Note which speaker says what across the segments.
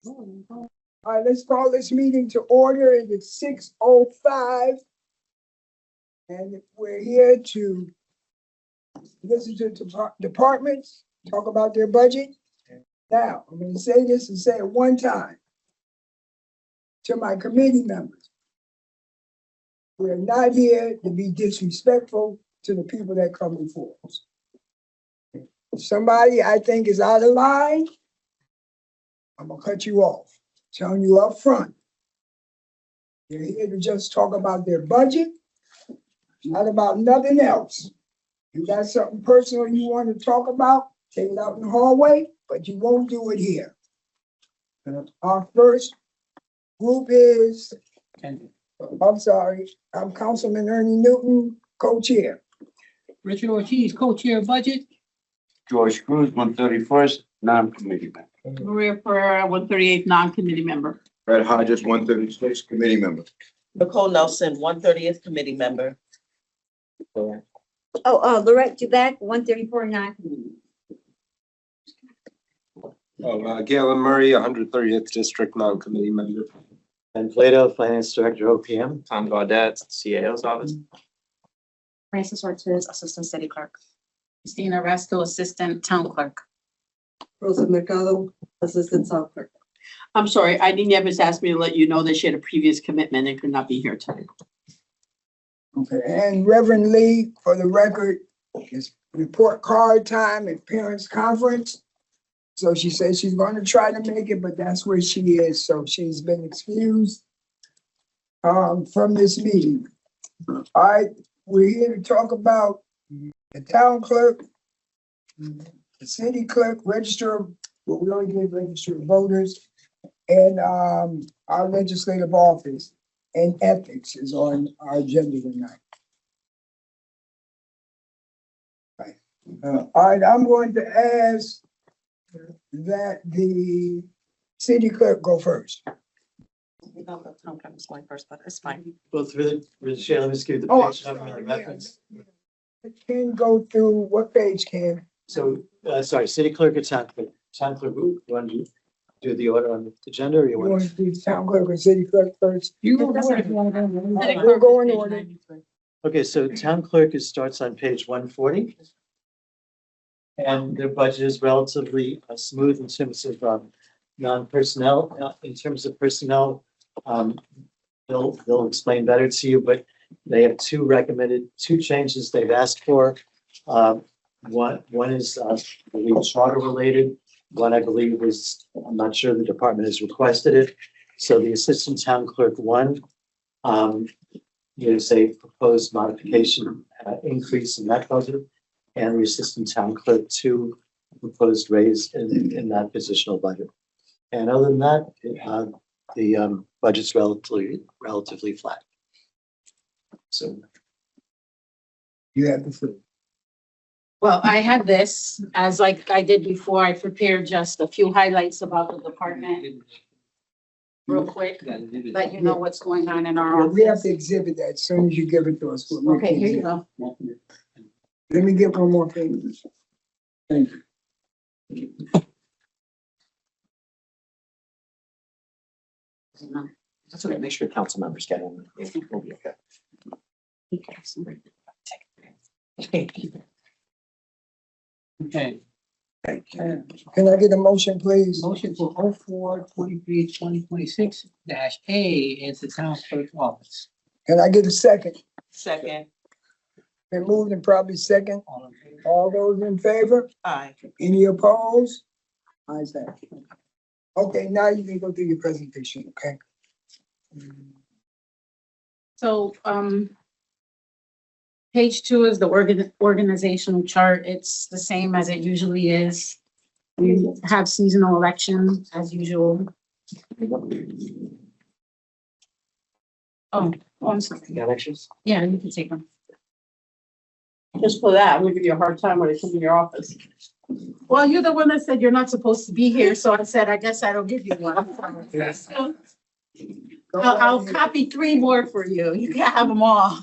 Speaker 1: All right, let's call this meeting to order. It is 6:05. And we're here to listen to departments, talk about their budget. Now, I'm gonna say this and say it one time to my committee members. We're not here to be disrespectful to the people that come before us. If somebody I think is out of line, I'm gonna cut you off. Telling you up front. They're here to just talk about their budget, not about nothing else. You got something personal you want to talk about, take it out in the hallway, but you won't do it here. Our first group is, I'm sorry, I'm Councilman Ernie Newton, co-chair.
Speaker 2: Richard Ortiz, co-chair of budget.
Speaker 3: George Cruz, 131st, non-committee member.
Speaker 2: Maria Pereira, 138th, non-committee member.
Speaker 4: Fred Hodges, 136, committee member.
Speaker 5: Nicole Nelson, 130th committee member.
Speaker 6: Lorette Dubac, 134 non-committee.
Speaker 7: Galen Murray, 130th District Non-Committee Member.
Speaker 8: Ben Plato, Finance Director, OPM.
Speaker 7: Tom Gaudet, CAO's office.
Speaker 9: Francis Ortiz, Assistant City Clerk.
Speaker 2: Christina Resto, Assistant Town Clerk.
Speaker 6: Rosa Mercado, Assistant Town Clerk.
Speaker 2: I'm sorry, Eileen Evans asked me to let you know that she had a previous commitment and could not be here tonight.
Speaker 1: Okay, and Reverend Lee, for the record, is report card time at parents conference. So she says she's going to try to make it, but that's where she is. So she's been excused from this meeting. All right, we're here to talk about the town clerk, the city clerk, register, what we only did register of voters, and our legislative office and ethics is on our agenda tonight. Right. All right, I'm going to ask that the city clerk go first.
Speaker 9: We don't go town clerk is going first, but it's fine.
Speaker 8: Go through the, Shayla, let me give you the
Speaker 1: Oh, I'm
Speaker 8: page number and the
Speaker 1: sorry,
Speaker 8: reference.
Speaker 1: Can go through, what page, Ken?
Speaker 8: So, sorry, city clerk or town clerk? Town clerk, you want to do the order on the agenda or you
Speaker 1: You
Speaker 8: want?
Speaker 1: want to do town clerk or city clerk first?
Speaker 2: You
Speaker 1: We'll
Speaker 2: were
Speaker 1: go in order.
Speaker 8: Okay, so town clerk starts on page 140. And their budget is relatively smooth in terms of non-personnel. In terms of personnel, they'll explain better to you, but they have two changes they've asked for. One is I believe charter related. One I believe is, I'm not sure the department has requested it. So the assistant town clerk one, there's a proposed modification increase in that budget. And the assistant town clerk two proposed raise in that positional budget. And other than that, the budget's relatively flat. So
Speaker 1: You have the floor.
Speaker 2: Well, I had this, as like I did before, I prepared just a few highlights about the department real quick, let you know what's going on in our
Speaker 1: We have
Speaker 2: office.
Speaker 1: to exhibit that as soon as you give it to us.
Speaker 2: Okay, here you go.
Speaker 1: Let me get one more thing. Thank you.
Speaker 7: That's okay, make sure council members get in. We'll be okay.
Speaker 2: Okay,
Speaker 1: Can I get a motion, please?
Speaker 2: motion for 04-23-2026-A is the town clerk's office.
Speaker 1: Can I get a second?
Speaker 5: Second.
Speaker 1: Been moved and probably second.
Speaker 2: All in favor?
Speaker 1: All those in favor?
Speaker 5: Aye.
Speaker 1: Any opposed? Ayes have it. Okay, now you can go through your presentation, okay?
Speaker 2: So, page 2 is the organizational chart. It's the same as it usually is. We have seasonal elections as usual. Oh, I'm sorry.
Speaker 8: got extras?
Speaker 2: Yeah, you can take them. Just for that, I'm gonna give you a hard time when I come in your office. Well, you're the one that said you're not supposed to be here, so I said, I guess I don't give you one. I'll copy 3 more for you. You can have them all.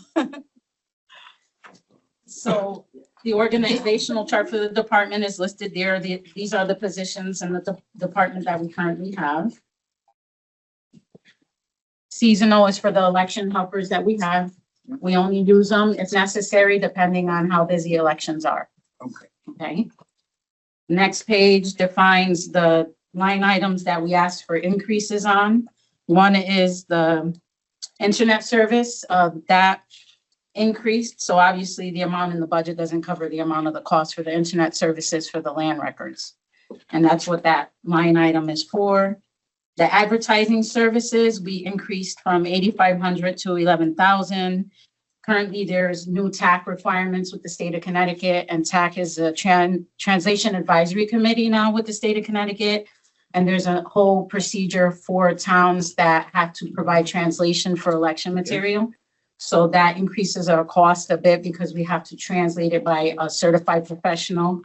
Speaker 2: So the organizational chart for the department is listed there. These are the positions in the department that we currently have. Seasonal is for the election helpers that we have. We only use them if necessary, depending on how busy elections are.
Speaker 1: Okay.
Speaker 2: Okay. Next page defines the line items that we asked for increases on. One is the internet service, that increased. So obviously the amount in the budget doesn't cover the amount of the cost for the internet services for the land records. And that's what that line item is for. The advertising services, we increased from 8,500 to 11,000. Currently, there's new TAC requirements with the state of Connecticut, and TAC is a translation advisory committee now with the state of Connecticut. And there's a whole procedure for towns that have to provide translation for election material. So that increases our cost a bit because we have to translate it by a certified professional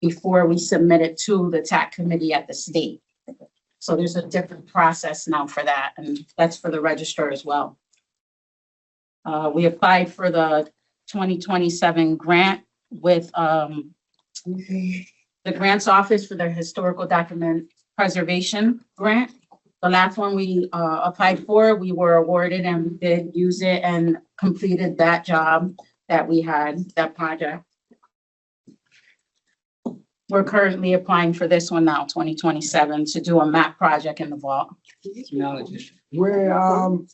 Speaker 2: before we submit it to the TAC committee at the state. So there's a different process now for that, and that's for the register as well. We applied for the 2027 grant with the grants office for the historical document preservation grant. The last one we applied for, we were awarded and we did use it and completed that job that we had, that project. We're currently applying for this one now, 2027, to do a map project in the vault.
Speaker 1: We're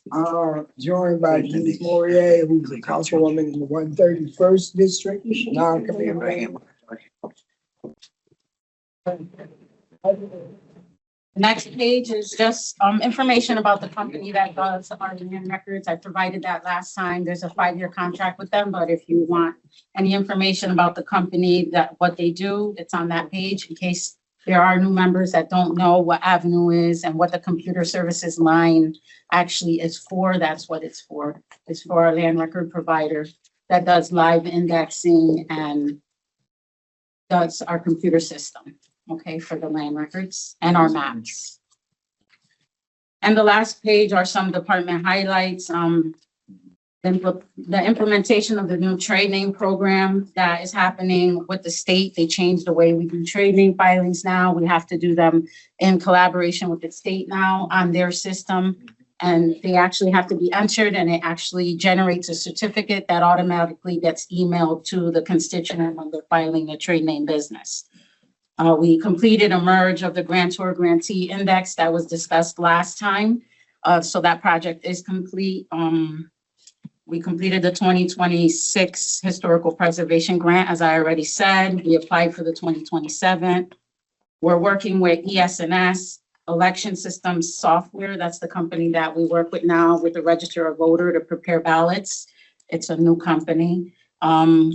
Speaker 1: joined by Denise Mourier, who's a councilwoman in the 131st district, non-committal.
Speaker 2: Next page is just information about the company that does our land records. I provided that last time. There's a 5-year contract with them, but if you want any information about the company, that what they do, it's on that page in case there are new members that don't know what Avenue is and what the computer services line actually is for. That's what it's for. It's for our land record provider that does live indexing and does our computer system. Okay, for the land records and our maps. And the last page are some department highlights. The implementation of the new training program that is happening with the state. They changed the way we do training filings now. We have to do them in collaboration with the state now on their system. And they actually have to be entered, and it actually generates a certificate that automatically gets emailed to the constituent when they're filing a trade name business. We completed a merge of the grantor grantee index that was discussed last time. So that project is complete. We completed the 2026 historical preservation grant, as I already said. We applied for the 2027. We're working with ES&S election systems software. That's the company that we work with now with the register of voter to prepare ballots. It's a new company.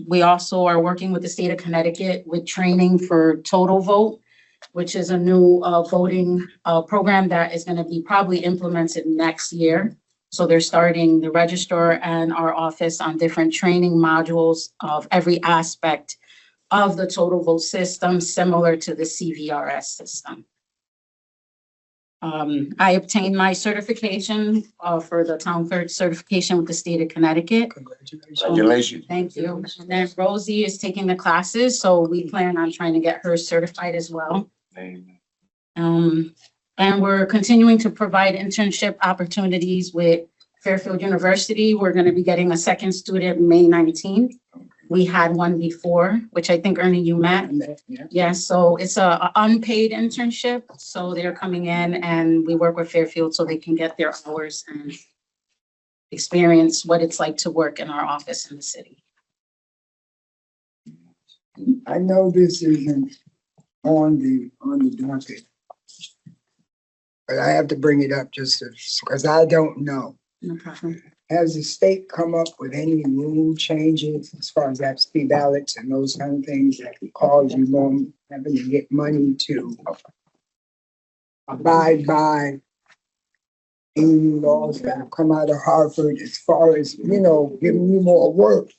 Speaker 2: We also are working with the state of Connecticut with training for Total Vote, which is a new voting program that is going to be probably implemented next year. So they're starting the register and our office on different training modules of every aspect of the Total Vote system, similar to the CVRS system. I obtained my certification for the town clerk certification with the state of Connecticut.
Speaker 3: Congratulations.
Speaker 2: Thank you. And then Rosie is taking the classes, so we plan on trying to get her certified as well. And we're continuing to provide internship opportunities with Fairfield University. We're going to be getting a second student May 19th. We had one before, which I think, Ernie, you met. Yes, so it's a unpaid internship. So they're coming in and we work with Fairfield so they can get their hours and experience what it's like to work in our office in the city.
Speaker 1: I know this isn't on the docket, but I have to bring it up just because I don't know.
Speaker 2: No problem.
Speaker 1: Has the state come up with any rule changes as far as absentee ballots and those kind of things that could cause you more having to get money to abide by any laws that have come out of Harvard as far as, giving you more work?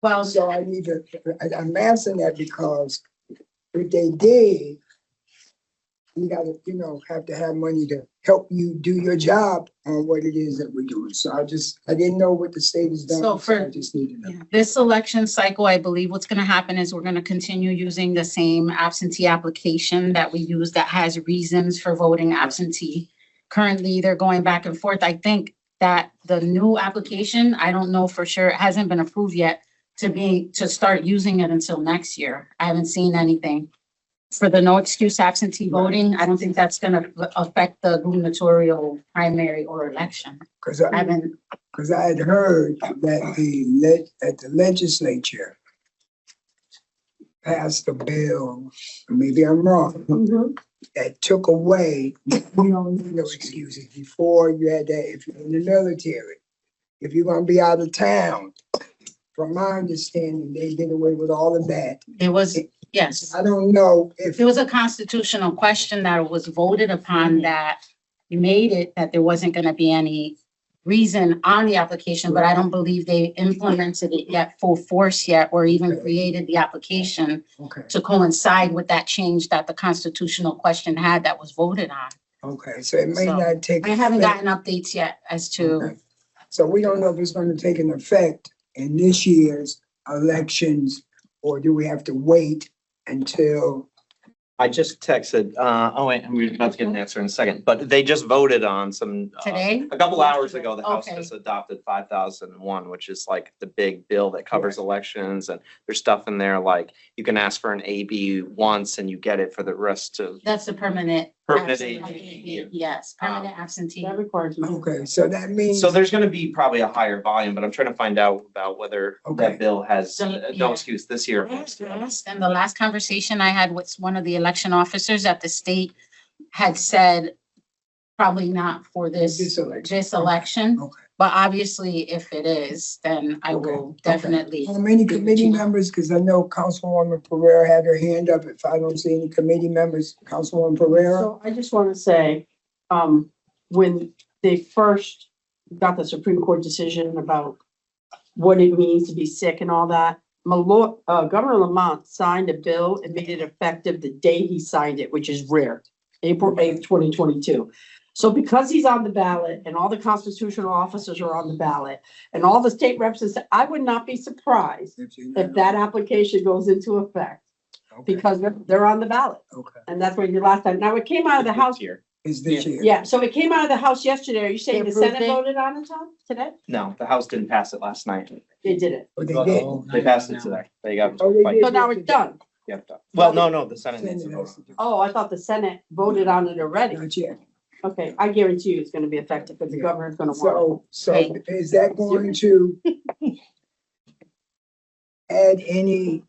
Speaker 2: Well,
Speaker 1: So I'm asking that because if they did, you gotta, have to have money to help you do your job on what it is that we're doing. So I didn't know what the state has done.
Speaker 2: So
Speaker 1: I just need to know.
Speaker 2: this election cycle, I believe what's going to happen is we're going to continue using the same absentee application that we use that has reasons for voting absentee. currently they're going back and forth. I think that the new application, I don't know for sure, it hasn't been approved yet to start using it until next year. I haven't seen anything. For the no excuse absentee voting, I don't think that's gonna affect the gubernatorial primary or election.
Speaker 1: Cause
Speaker 2: I haven't,
Speaker 1: I had heard that the legislature passed a bill, maybe I'm wrong, that took away, we don't need no excuses. Before you had that, if you're in the military, if you're gonna be out of town, from my understanding, they did away with all of that.
Speaker 2: it was, yes.
Speaker 1: I don't know if,
Speaker 2: It was a constitutional question that was voted upon that made it that there wasn't gonna be any reason on the application, but I don't believe they implemented it yet full force yet, or even created the application
Speaker 1: okay,
Speaker 2: to coincide with that change that the constitutional question had that was voted on.
Speaker 1: okay, so it may
Speaker 2: So,
Speaker 1: not take.
Speaker 2: I haven't
Speaker 1: effect.
Speaker 2: gotten updates yet as to,
Speaker 1: Okay. So we don't know if it's gonna take an effect in this year's elections, or do we have to wait until?
Speaker 10: I just texted, oh wait, we're about to get an answer in a second, but they just voted on some.
Speaker 2: Today?
Speaker 10: A couple hours ago, the House
Speaker 2: Okay.
Speaker 10: just adopted 5001, which is like the big bill that covers elections, and there's stuff in there like you can ask for an AB once and you get it for the rest of.
Speaker 2: that's the permanent.
Speaker 10: Permanent
Speaker 2: absentee. Yes, permanent absentee.
Speaker 9: That requires.
Speaker 1: Okay, so that means.
Speaker 10: So there's gonna be probably a higher volume, but I'm trying to find out about whether
Speaker 1: Okay.
Speaker 10: that bill has
Speaker 2: So,
Speaker 10: no
Speaker 2: yeah.
Speaker 10: excuse this year.
Speaker 2: And the last conversation I had with one of the election officers at the state had said probably not for
Speaker 1: This election.
Speaker 2: this election.
Speaker 1: Okay.
Speaker 2: But obviously, if it is, then I will
Speaker 1: Okay.
Speaker 2: definitely.
Speaker 1: How many committee
Speaker 2: you know.
Speaker 1: members? Cause I know Councilwoman Pereira had her hand up. If I don't see any committee members, Councilwoman Pereira.
Speaker 9: So I just want to say, when they first got the Supreme Court decision about what it means to be sick and all that, Governor Lamont signed a bill and made it effective the day he signed it, which is rare, April 8th, 2022. So because he's on the ballot and all the constitutional officers are on the ballot and all the state reps, I would not be surprised if that application goes into effect
Speaker 1: Okay.
Speaker 9: because they're on the ballot.
Speaker 1: Okay,
Speaker 9: And that's what you did last time. Now, it came out of the House.
Speaker 10: Here.
Speaker 1: is this year?
Speaker 9: Yeah, so it came out of the House yesterday. Are you saying
Speaker 2: They
Speaker 9: the
Speaker 2: approved
Speaker 9: Senate
Speaker 2: it?
Speaker 9: voted on it, Tom, today?
Speaker 10: No, the House didn't pass it last night.
Speaker 9: They did it.
Speaker 1: But they did.
Speaker 10: They passed it today. They got.
Speaker 1: Oh, they
Speaker 10: like-
Speaker 1: did.
Speaker 9: So now it's done.
Speaker 10: Yep. Well, no, the Senate needs to
Speaker 1: Senate
Speaker 10: vote.
Speaker 1: has to do-
Speaker 9: Oh, I thought the Senate voted on it already.
Speaker 1: Not yet.
Speaker 9: Okay, I guarantee you it's gonna be effective because the governor's gonna want
Speaker 1: So
Speaker 2: Right.
Speaker 1: is that going to add any,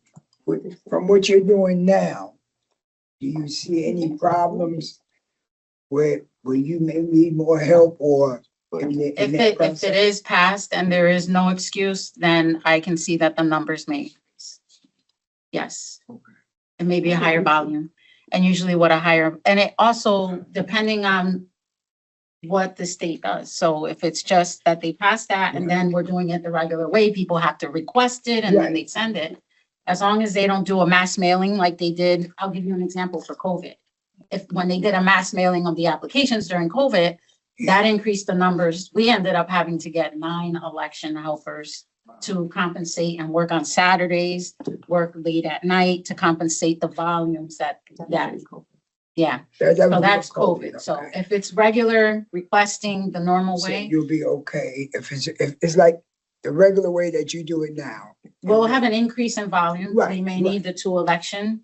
Speaker 1: from what you're doing now? Do you see any problems where you may need more help or in
Speaker 2: If
Speaker 1: that
Speaker 2: it, if
Speaker 1: process?
Speaker 2: it is passed and there is no excuse, then I can see that the numbers may increase. Yes. It may be a higher volume and usually what a higher, and it also depending on what the state does. So if it's just that they pass that and then we're doing it the regular way, people have to request it and then they send it. As long as they don't do a mass mailing like they did, I'll give you an example for COVID. When they did a mass mailing of the applications during COVID, that increased the numbers. We ended up having to get 9 election helpers to compensate and work on Saturdays, work late at night to compensate the volumes that, yeah.
Speaker 1: That
Speaker 2: So
Speaker 1: was
Speaker 2: that's
Speaker 1: before
Speaker 2: COVID. So
Speaker 1: okay.
Speaker 2: if it's regular requesting the normal
Speaker 1: So
Speaker 2: way,
Speaker 1: you'll be okay if it's like the regular way that you do it now.
Speaker 2: we'll have an increase in volume. We
Speaker 1: Right,
Speaker 2: may need the 2 election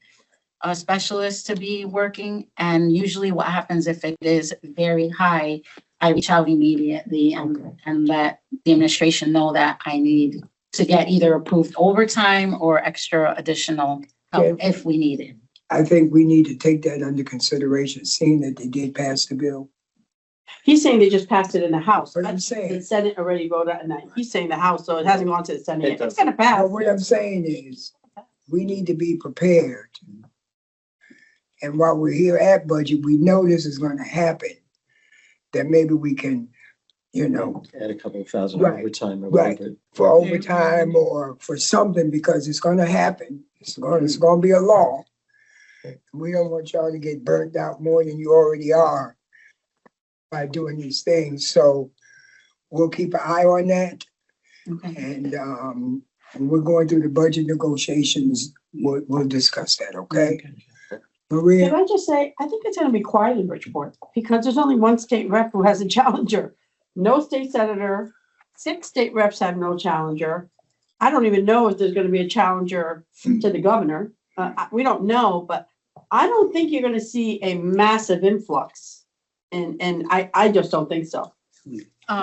Speaker 2: specialists to be working. And usually what happens if it is very high, I reach out immediately and let the administration know that I need to get either approved overtime or extra additional help if we need it.
Speaker 1: I think we need to take that under consideration, seeing that they did pass the bill.
Speaker 9: He's saying they just passed it in the House.
Speaker 1: What I'm
Speaker 9: The
Speaker 1: saying,
Speaker 9: Senate already voted on that. He's saying the House, so it hasn't gone to the Senate
Speaker 10: It
Speaker 9: yet. It's
Speaker 10: does.
Speaker 9: gonna pass.
Speaker 1: but what I'm saying is, we need to be prepared. And while we're here at budget, we know this is gonna happen. That maybe we can,
Speaker 8: Add a couple of thousand
Speaker 1: Right,
Speaker 8: overtime or
Speaker 1: right.
Speaker 8: whatever.
Speaker 1: for overtime or for something, because it's gonna happen. It's gonna be a law. We don't want y'all to get burnt out more than you already are by doing these things, so we'll keep an eye on that.
Speaker 2: Okay.
Speaker 1: And when we're going through the budget negotiations, we'll discuss that, okay? Maria,
Speaker 9: Can I just say, I think it's gonna be quiet in Bridgeport, because there's only one state rep who has a challenger. No state senator, 6 state reps have no challenger. I don't even know if there's gonna be a challenger to the governor. We don't know, but I don't think you're gonna see a massive influx. And I just don't think so.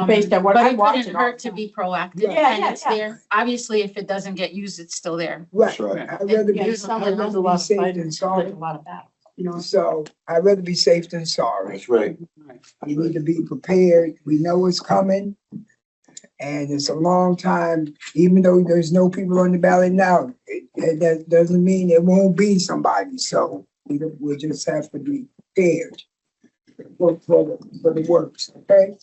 Speaker 9: Based on what
Speaker 2: But
Speaker 9: I
Speaker 2: it
Speaker 9: watch
Speaker 2: wouldn't
Speaker 9: it all
Speaker 2: hurt
Speaker 9: the
Speaker 2: to
Speaker 9: time.
Speaker 2: be proactive,
Speaker 1: Yeah,
Speaker 2: and
Speaker 9: yeah,
Speaker 2: it's
Speaker 9: yeah.
Speaker 2: there. Obviously, if it doesn't get used, it's still there.
Speaker 1: right,
Speaker 4: That's right.
Speaker 1: I'd rather
Speaker 9: Yeah,
Speaker 1: be,
Speaker 9: it sounds
Speaker 1: I'd
Speaker 9: like there's
Speaker 1: rather
Speaker 9: a
Speaker 1: be
Speaker 9: lot of
Speaker 1: safe
Speaker 9: fighting,
Speaker 1: than
Speaker 9: there's like a
Speaker 1: sorry.
Speaker 9: lot of battle, you know?
Speaker 1: So I'd rather be safe than sorry.
Speaker 4: That's right.
Speaker 1: We need to be prepared. We know it's coming. And it's a long time, even though there's no people on the ballot now, that doesn't mean it won't be somebody. So we just have to be prepared for the works, okay?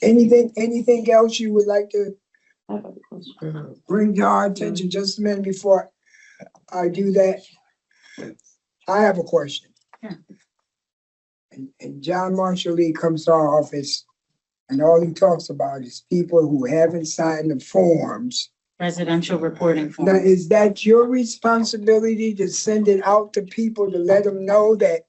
Speaker 1: Anything else you would like to
Speaker 9: I have a question.
Speaker 1: bring to our attention just a minute before I do that? I have a question.
Speaker 2: Yeah.
Speaker 1: And John Marshall Lee comes to our office and all he talks about is people who haven't signed the forms.
Speaker 2: Residential reporting
Speaker 1: Now,
Speaker 2: form.
Speaker 1: is that your responsibility to send it out to people to let them know that?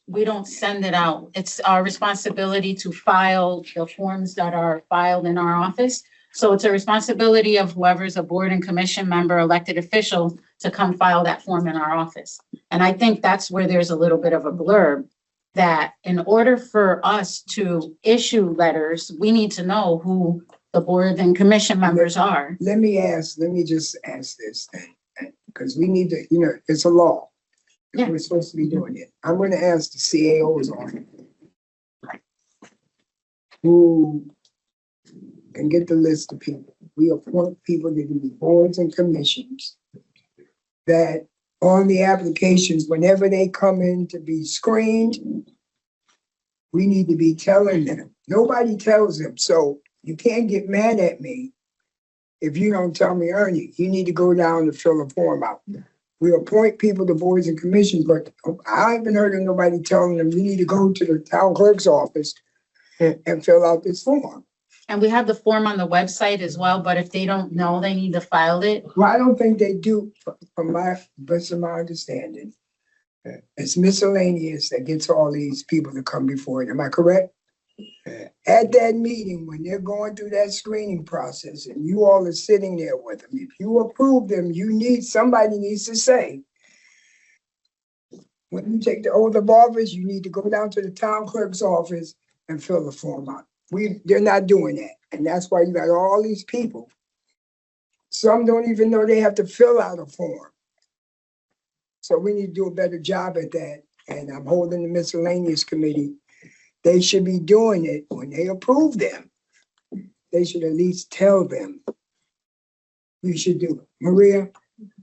Speaker 2: We don't send it out. It's our responsibility to file the forms that are filed in our office. So it's a responsibility of whoever's a board and commission member, elected official, to come file that form in our office. And I think that's where there's a little bit of a blurb, that in order for us to issue letters, we need to know who the board and commission members are.
Speaker 1: Let me just ask this thing, because we need to, it's a law.
Speaker 2: Yeah.
Speaker 1: We're supposed to be doing it. I'm gonna ask the CAOs on it. Who can get the list of people. We appoint people to do boards and commissions that on the applications, whenever they come in to be screened, we need to be telling them. Nobody tells them, so you can't get mad at me if you don't tell me, Ernie, you need to go down and fill a form out. We appoint people to boards and commissions, but I haven't heard of nobody telling them, you need to go to the town clerk's office and fill out this form.
Speaker 2: And we have the form on the website as well, but if they don't know, they need to file it.
Speaker 1: Well, I don't think they do, from my best of my understanding. It's miscellaneous that gets all these people to come before it. Am I correct? At that meeting, when they're going through that screening process and you all are sitting there with them, if you approve them, somebody needs to say, when you take the oath of office, you need to go down to the town clerk's office and fill the form out. They're not doing that. And that's why you got all these people. Some don't even know they have to fill out a form. So we need to do a better job at that. And I'm holding the miscellaneous committee. They should be doing it when they approve them. They should at least tell them. You should do it. Maria?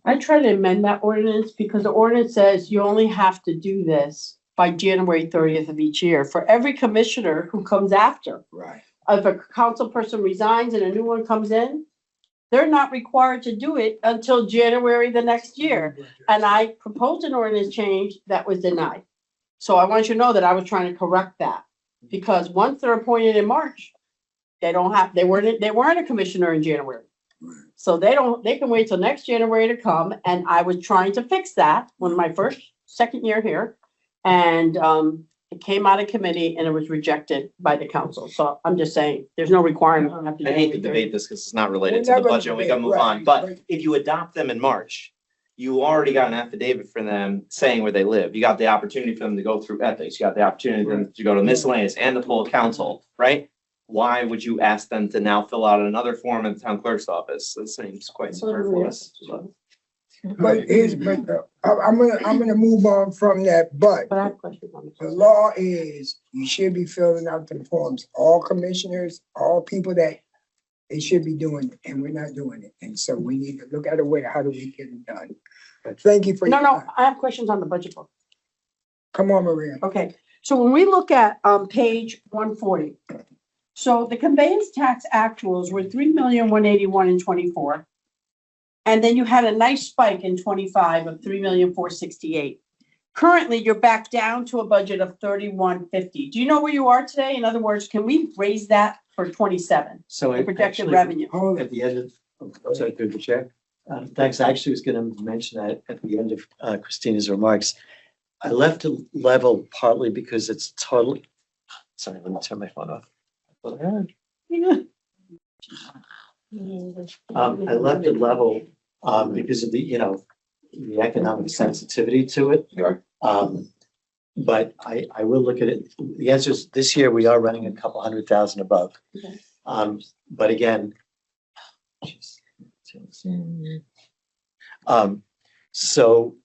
Speaker 9: I try to amend that ordinance because the ordinance says you only have to do this by January 30th of each year for every commissioner who comes after.
Speaker 1: Right.
Speaker 9: If a council person resigns and a new one comes in, they're not required to do it until January the next year. And I proposed an ordinance change that was denied. So I want you to know that I was trying to correct that. Because once they're appointed in March, they weren't a commissioner in January. So they can wait till next January to come, and I was trying to fix that when my second year here. And it came out of committee and it was rejected by the council. So I'm just saying, there's no requirement. You have to
Speaker 10: I hate to
Speaker 9: do it.
Speaker 10: debate this because it's not related
Speaker 1: We're
Speaker 10: to
Speaker 1: not
Speaker 10: the
Speaker 1: gonna
Speaker 10: budget. We
Speaker 1: debate,
Speaker 10: gotta move
Speaker 1: right,
Speaker 10: on. But
Speaker 1: right.
Speaker 10: if you adopt them in March, you already got an affidavit from them saying where they live. You got the opportunity for them to go through ethics. You got the opportunity for them to go to miscellaneous and the full council, right? Why would you ask them to now fill out another form in the town clerk's office? That seems quite superfluous.
Speaker 1: But I'm gonna move on from that, but
Speaker 9: But I have a question on
Speaker 1: the
Speaker 9: this.
Speaker 1: law is you should be filling out the forms. All commissioners, all people that they should be doing it, and we're not doing it. And so we need to look at a way, how do we get it done? But thank you for your
Speaker 9: No,
Speaker 1: time.
Speaker 9: I have questions on the budget book.
Speaker 1: Come on, Maria.
Speaker 9: Okay, so when we look at page 140, so the conveyance tax actuals were 3,181,000 in 24. And then you had a nice spike in 25 of 3,468,000. Currently, you're back down to a budget of 3,150. Do you know where you are today? In other words, can we raise that for 27?
Speaker 8: So
Speaker 9: The
Speaker 8: it
Speaker 9: projected
Speaker 8: actually,
Speaker 9: revenue.
Speaker 1: Hold
Speaker 8: at
Speaker 1: it.
Speaker 8: the end of, sorry, through the chair. Thanks. I actually was going to mention that at the end of Christina's remarks. I left it level partly because it's totally, sorry, let me turn my phone off. I left it level, because of the, the economic sensitivity to it.
Speaker 4: Sure.
Speaker 8: But I will look at it. The answer is this year we are running a couple 100,000 above.
Speaker 9: Okay.
Speaker 8: But again. So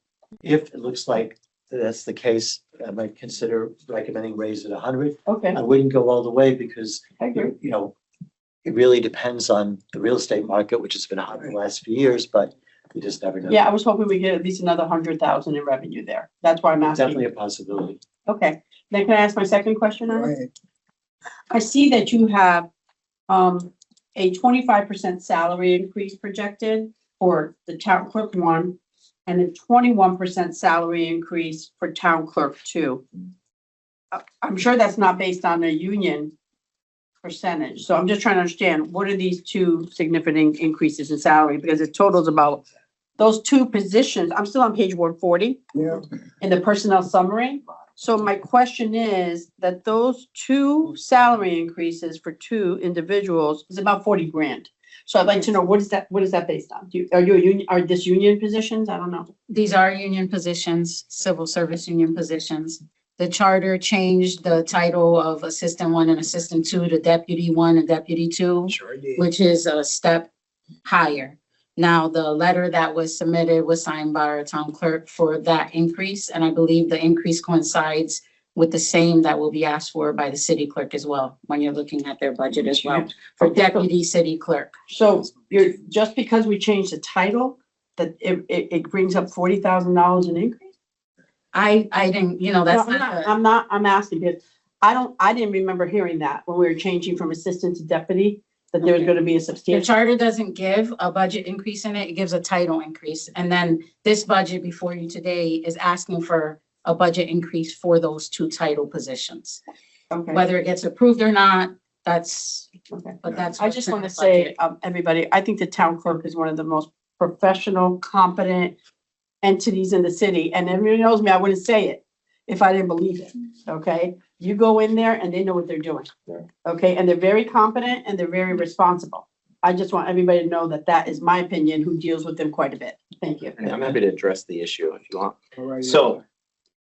Speaker 8: if it looks like that's the case, I might consider recommending raise it 100.
Speaker 9: Okay,
Speaker 8: I wouldn't go all the way because,
Speaker 9: I agree.
Speaker 8: it really depends on the real estate market, which has been hot in the last few years, but you just never know.
Speaker 9: Yeah, I was hoping we get at least another 100,000 in revenue there. That's why I'm
Speaker 8: Definitely
Speaker 9: asking.
Speaker 8: a possibility.
Speaker 9: Okay, then can I ask my second question
Speaker 1: Go
Speaker 9: on it?
Speaker 1: ahead.
Speaker 9: I see that you have a 25% salary increase projected for the town clerk one and a 21% salary increase for town clerk two. I'm sure that's not based on a union percentage. So I'm just trying to understand, what are these two significant increases in salary? Because it totals about those two positions. I'm still on page 140
Speaker 1: Yeah,
Speaker 9: in the personnel summary. So my question is that those two salary increases for two individuals is about 40 grand. So I'd like to know, what is that based on? Are you a union, are this union positions? I don't know.
Speaker 2: These are union positions, civil service union positions. The charter changed the title of assistant one and assistant two to deputy one and deputy two,
Speaker 1: sure did.
Speaker 2: which is a step higher. Now, the letter that was submitted was signed by our town clerk for that increase, and I believe the increase coincides with the same that will be asked for by the city clerk as well, when you're looking at their budget as well, for deputy city clerk.
Speaker 9: So you're, just because we changed the title, that it brings up $40,000 in increase?
Speaker 2: I didn't, that's
Speaker 9: No,
Speaker 2: not,
Speaker 9: I'm asking because I didn't remember hearing that when we were changing from assistant to deputy, that there was gonna be a
Speaker 2: the
Speaker 9: substantial.
Speaker 2: charter doesn't give a budget increase in it, it gives a title increase. And then this budget before you today is asking for a budget increase for those two title positions.
Speaker 9: Okay,
Speaker 2: Whether it gets approved or not, that's,
Speaker 9: okay.
Speaker 2: but that's.
Speaker 9: I
Speaker 2: what's
Speaker 9: just
Speaker 2: in
Speaker 9: want
Speaker 2: the
Speaker 9: to say,
Speaker 2: budget.
Speaker 9: everybody, I think the town clerk is one of the most professional, competent entities in the city. And everybody knows me, I wouldn't say it if I didn't believe it, okay? You go in there and they know what they're doing, okay? And they're very competent and they're very responsible. I just want everybody to know that that is my opinion, who deals with them quite a bit. Thank you.
Speaker 10: And I'm happy to address the issue if you want.
Speaker 1: All right,
Speaker 10: So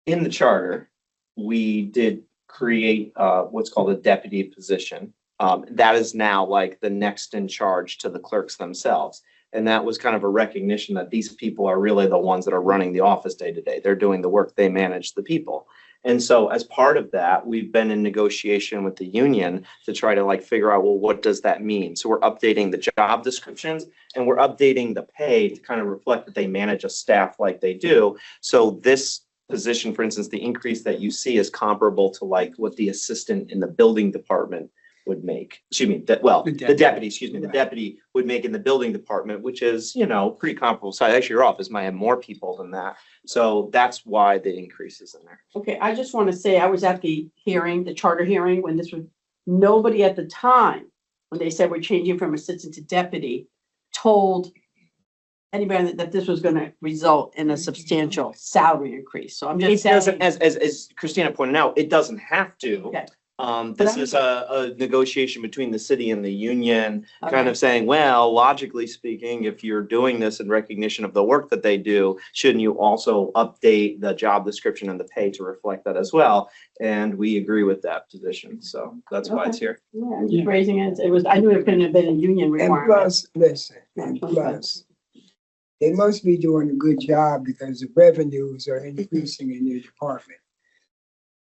Speaker 10: in the charter, we did create what's called a deputy position. That is now like the next in charge to the clerks themselves. And that was kind of a recognition that these people are really the ones that are running the office day to day. They're doing the work, they manage the people. And so as part of that, we've been in negotiation with the union to try to figure out, well, what does that mean? So we're updating the job descriptions and we're updating the pay to kind of reflect that they manage a staff like they do. So this position, for instance, the increase that you see is comparable to what the assistant in the building department would make. Excuse me, the deputy, the deputy would make in the building department, which is, pretty comparable size. Actually, your office might have more people than that. So that's why the increase is in there.
Speaker 9: Okay, I just want to say, I was at the hearing, the charter hearing, when this was, nobody at the time, when they said we're changing from assistant to deputy, told anybody that this was going to result in a substantial salary increase. So I'm just
Speaker 10: It doesn't,
Speaker 9: saying.
Speaker 10: as Christina pointed out, it doesn't have to.
Speaker 9: Okay.
Speaker 10: This is a negotiation between the city and the union, kind
Speaker 9: Okay.
Speaker 10: of saying, well, logically speaking, if you're doing this in recognition of the work that they do, shouldn't you also update the job description and the pay to reflect that as well? And we agree with that position. So that's why it's here.
Speaker 9: Yeah, I'm just raising it. It was, I knew it couldn't have been a union
Speaker 1: and
Speaker 9: requirement.
Speaker 1: plus, listen, and plus, they must be doing a good job because the revenues are increasing in their department.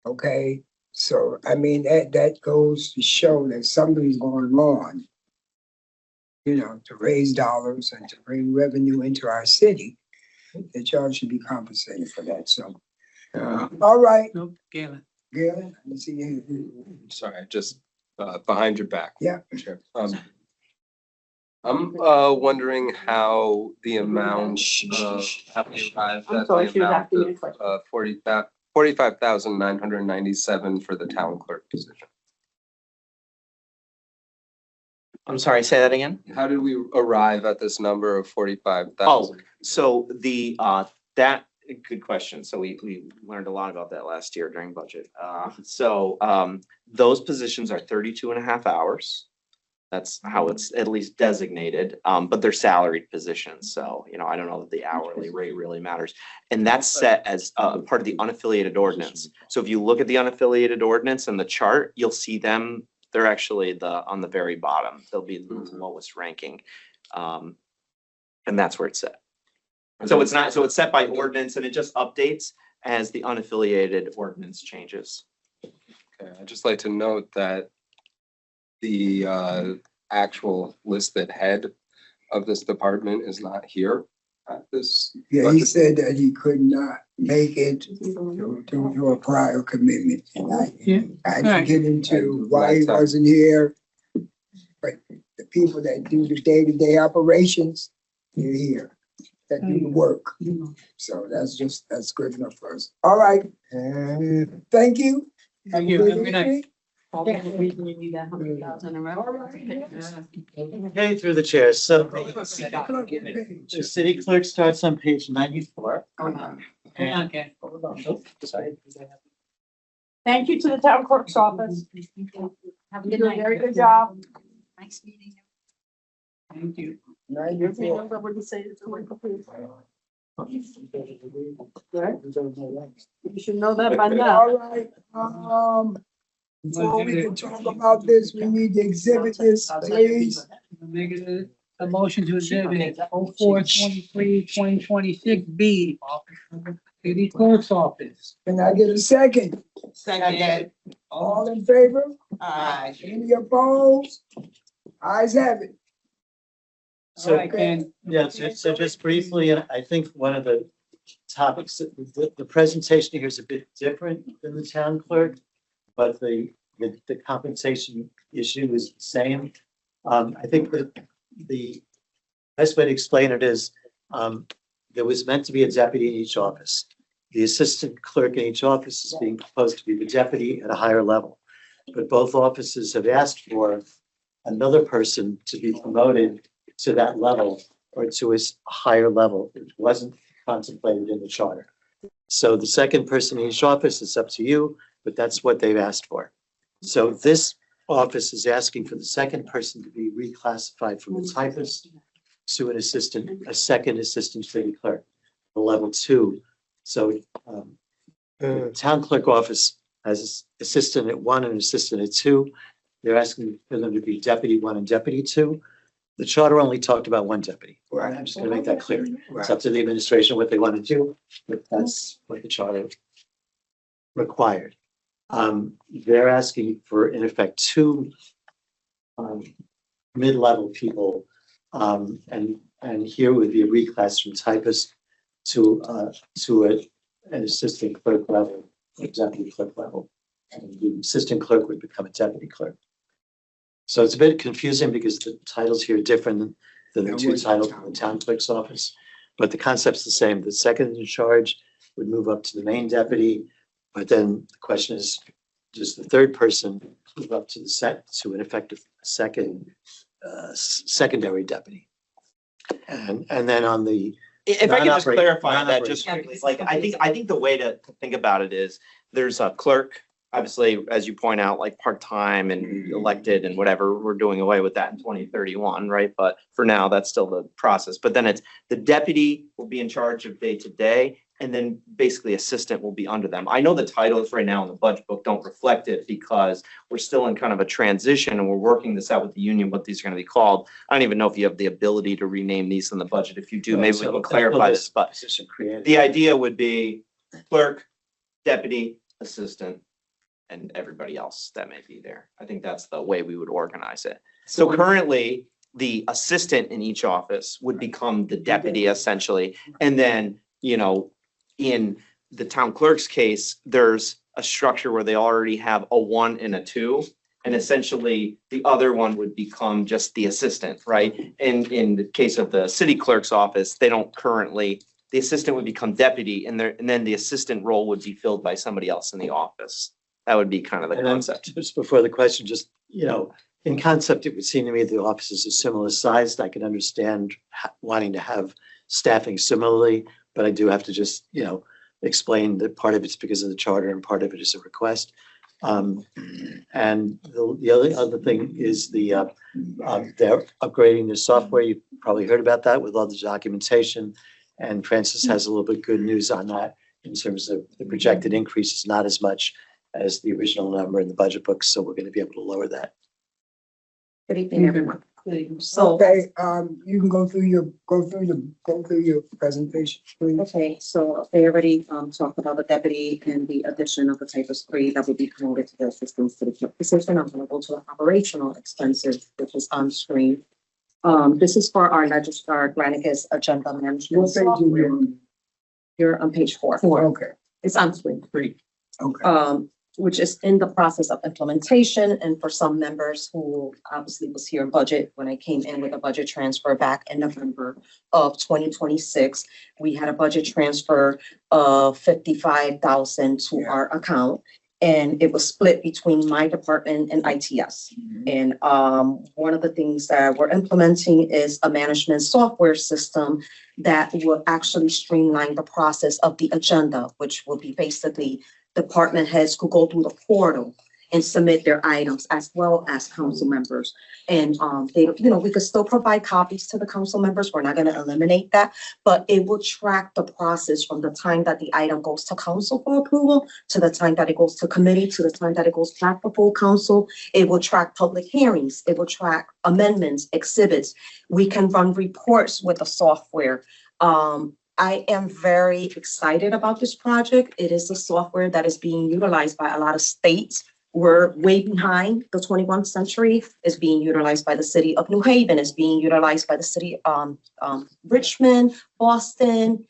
Speaker 1: Okay, so I mean, that goes to show that something's going on, to raise dollars and to bring revenue into our city, that y'all should be compensated for that, so. All right,
Speaker 11: Nope, Galen.
Speaker 1: Galen, I see you.
Speaker 7: Sorry, just behind your back.
Speaker 1: Yeah.
Speaker 7: Sure. I'm wondering how the amount of, how we arrived
Speaker 9: I'm
Speaker 7: at
Speaker 9: sorry,
Speaker 7: the
Speaker 9: she was
Speaker 7: amount
Speaker 9: asking me a question.
Speaker 7: of 45,997 for the town clerk position.
Speaker 10: I'm sorry, say that again?
Speaker 7: How did we arrive at this number of 45,000?
Speaker 10: So that Good question. So we learned a lot about that last year during budget. Those positions are 32 and a half hours. That's how it's at least designated, but they're salaried positions. So, I don't know that the hourly rate really matters. And that's set as part of the unaffiliated ordinance. So if you look at the unaffiliated ordinance and the chart, you'll see them. They're actually on the very bottom. They'll be the lowest ranking. And that's where it's set. So it's set by ordinance and it just updates as the unaffiliated ordinance changes.
Speaker 7: Okay, I'd just like to note that the actual listed head of this department is not here at this.
Speaker 1: Yeah, he said that he could not make it due to a prior commitment. And I didn't get into why he wasn't here. But the people that do the day-to-day operations, they're here, that do the work. So that's good enough for us. All right, thank you.
Speaker 11: Thank you. Have a good night.
Speaker 8: Okay, through the chair. So the city clerk starts on page 94.
Speaker 11: Okay.
Speaker 8: Oh, sorry.
Speaker 9: Thank you to the town clerk's office.
Speaker 2: Have a
Speaker 9: You
Speaker 2: good
Speaker 9: do a
Speaker 2: night.
Speaker 9: very good job.
Speaker 2: Nice meeting you.
Speaker 11: Thank you.
Speaker 9: Remember what he said to the work, please. Right? You should know that by now.
Speaker 1: All right, before we can talk about this, we need to exhibit this, please.
Speaker 11: Make it a motion to exhibit 04/23/2026B. City Clerk's Office.
Speaker 1: Can I get a second?
Speaker 5: Second.
Speaker 1: All in favor?
Speaker 5: Aye.
Speaker 1: Any opposed? Ayes have it.
Speaker 11: All right, Ken.
Speaker 8: Yeah, so just briefly, I think one of the topics, the presentation here is a bit different than the town clerk, but the compensation issue is the same. I think that the best way to explain it is there was meant to be a deputy in each office. The assistant clerk in each office is being proposed to be the deputy at a higher level. But both offices have asked for another person to be promoted to that level or to a higher level. It wasn't contemplated in the charter. So the second person in each office is up to you, but that's what they've asked for. So this office is asking for the second person to be reclassified from a typist to a second assistant city clerk, a level 2. So the town clerk office has assistant at 1 and assistant at 2. They're asking for them to be deputy 1 and deputy 2. The charter only talked about 1 deputy.
Speaker 1: Right.
Speaker 8: I'm just going to make that clear. It's up to the administration what they want to do, but that's what the charter required. They're asking for, in effect, 2 mid-level people, and here would be a reclass from typist to an assistant clerk level, or deputy clerk level. And the assistant clerk would become a deputy clerk. So it's a bit confusing because the titles here are different than the 2 titles in the town clerk's office, but the concept's the same. The second in charge would move up to the main deputy, but then the question is, does the third person move up to to an effective secondary deputy? And then on the
Speaker 10: If I could just
Speaker 8: non-operate-
Speaker 10: clarify that, just quickly, like, I think the way to think about it is, there's a clerk, obviously, as you point out, like part-time and elected and whatever, we're doing away with that in 2031, right? But for now, that's still the process. But then it's the deputy will be in charge of day-to-day, and then basically assistant will be under them. I know the titles right now in the budget book don't reflect it because we're still in kind of a transition and we're working this out with the union, what these are going to be called. I don't even know if you have the ability to rename these in the budget. If you do, maybe we can clarify this, but the idea would be clerk, deputy, assistant, and everybody else that may be there. I think that's the way we would organize it. So currently, the assistant in each office would become the deputy essentially. And then, in the town clerk's case, there's a structure where they already have a 1 and a 2. And essentially, the other one would become just the assistant, right? In the case of the city clerk's office, they don't currently, the assistant would become deputy and then the assistant role would be filled by somebody else in the office. That would be kind of the
Speaker 8: And then
Speaker 10: concept.
Speaker 8: just before the question, just, in concept, it would seem to me the offices are similar sized. I can understand wanting to have staffing similarly, but I do have to just, explain that part of it's because of the charter and part of it is a request. And the other thing is they're upgrading the software. You probably heard about that with all the documentation. And Francis has a little bit good news on that in terms of the projected increase is not as much as the original number in the budget book. So we're going to be able to lower that.
Speaker 6: Good evening, everyone. So,
Speaker 1: Okay, you can go through your presentation, please.
Speaker 6: okay, so they already talked about the deputy and the addition of the type of screen that would be promoted to the assistance to the clerk position. I'm gonna go to the operational expenses, which is on screen. This is for our registrar Granicus agenda management
Speaker 1: What page are
Speaker 6: software.
Speaker 1: you on?
Speaker 6: You're on page 4.
Speaker 1: Okay,
Speaker 6: It's on screen.
Speaker 1: okay.
Speaker 6: Which is in the process of implementation. And for some members who obviously was here in budget, when I came in with a budget transfer back in November of 2026, we had a budget transfer of 55,000 to our account. And it was split between my department and ITS. And one of the things that we're implementing is a management software system that will actually streamline the process of the agenda, which will be basically department heads could go through the portal and submit their items as well as council members. And we could still provide copies to the council members. We're not going to eliminate that, but it will track the process from the time that the item goes to council for approval to the time that it goes to committee, to the time that it goes back to full council. It will track public hearings. It will track amendments, exhibits. We can run reports with the software. I am very excited about this project. It is a software that is being utilized by a lot of states. We're way behind the 21st century. It's being utilized by the city of New Haven. It's being utilized by the city of Richmond, Boston,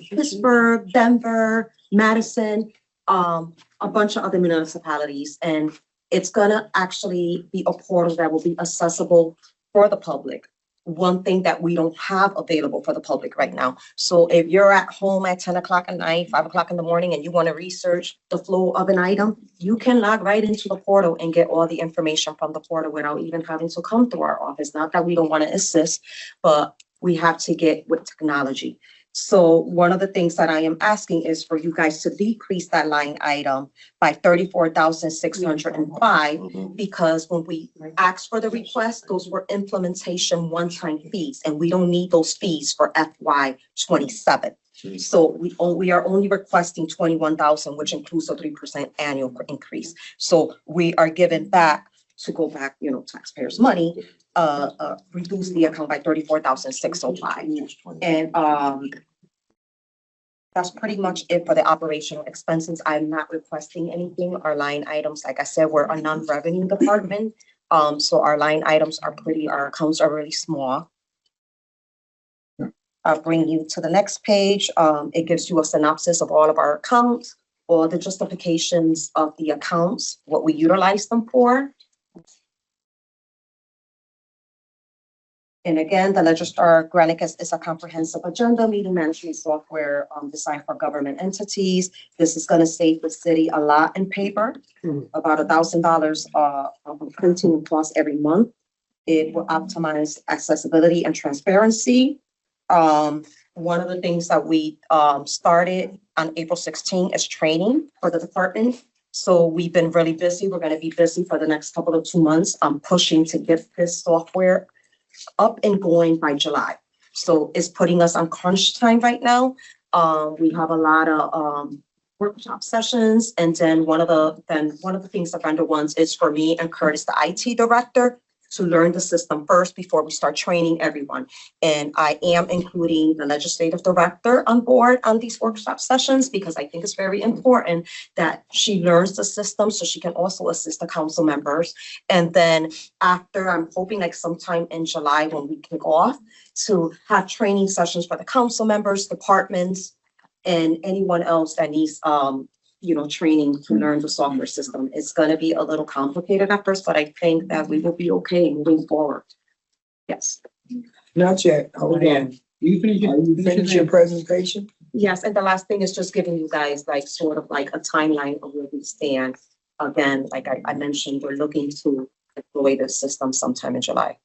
Speaker 6: Pittsburgh, Denver, Madison, a bunch of other municipalities. And it's gonna actually be a portal that will be accessible for the public. One thing that we don't have available for the public right now. So if you're at home at 10 o'clock at night, 5 o'clock in the morning, and you want to research the flow of an item, you can log right into the portal and get all the information from the portal without even having to come through our office. Not that we don't want to assist, but we have to get with technology. So one of the things that I am asking is for you guys to decrease that line item by 34,605, because when we asked for the request, those were implementation one-time fees, and we don't need those fees for FY 27. So we are only requesting 21,000, which includes a 3% annual increase. So we are giving back to go back, taxpayers' money, reduce the account by 34,605. And that's pretty much it for the operational expenses. I'm not requesting anything. Our line items, like I said, we're a non-revenue department. So our line items are our accounts are really small. I'll bring you to the next page. It gives you a synopsis of all of our accounts, all the justifications of the accounts, what we utilize them for. And again, the Registrar Granicus is a comprehensive agenda meeting management software designed for government entities. This is going to save the city a lot in paper, about $1,000 of printing costs every month. It will optimize accessibility and transparency. One of the things that we started on April 16 is training for the department. So we've been really busy. We're going to be busy for the next couple of 2 months. I'm pushing to get this software up and going by July. So it's putting us on crunch time right now. We have a lot of workshop sessions. And then one of the things that Brenda wants is for me and Curtis, the IT director, to learn the system first before we start training everyone. And I am including the legislative director on board on these workshop sessions because I think it's very important that she learns the system so she can also assist the council members. And then after, I'm hoping like sometime in July when we kick off to have training sessions for the council members, departments, and anyone else that needs training to learn the software system. It's going to be a little complicated at first, but I think that we will be okay moving forward. Yes.
Speaker 1: Not yet. Hold on.
Speaker 11: You finish
Speaker 1: Are you finished your presentation?
Speaker 6: Yes, and the last thing is just giving you guys like sort of like a timeline of where we stand. Again, like I mentioned, we're looking to deploy the system sometime in July.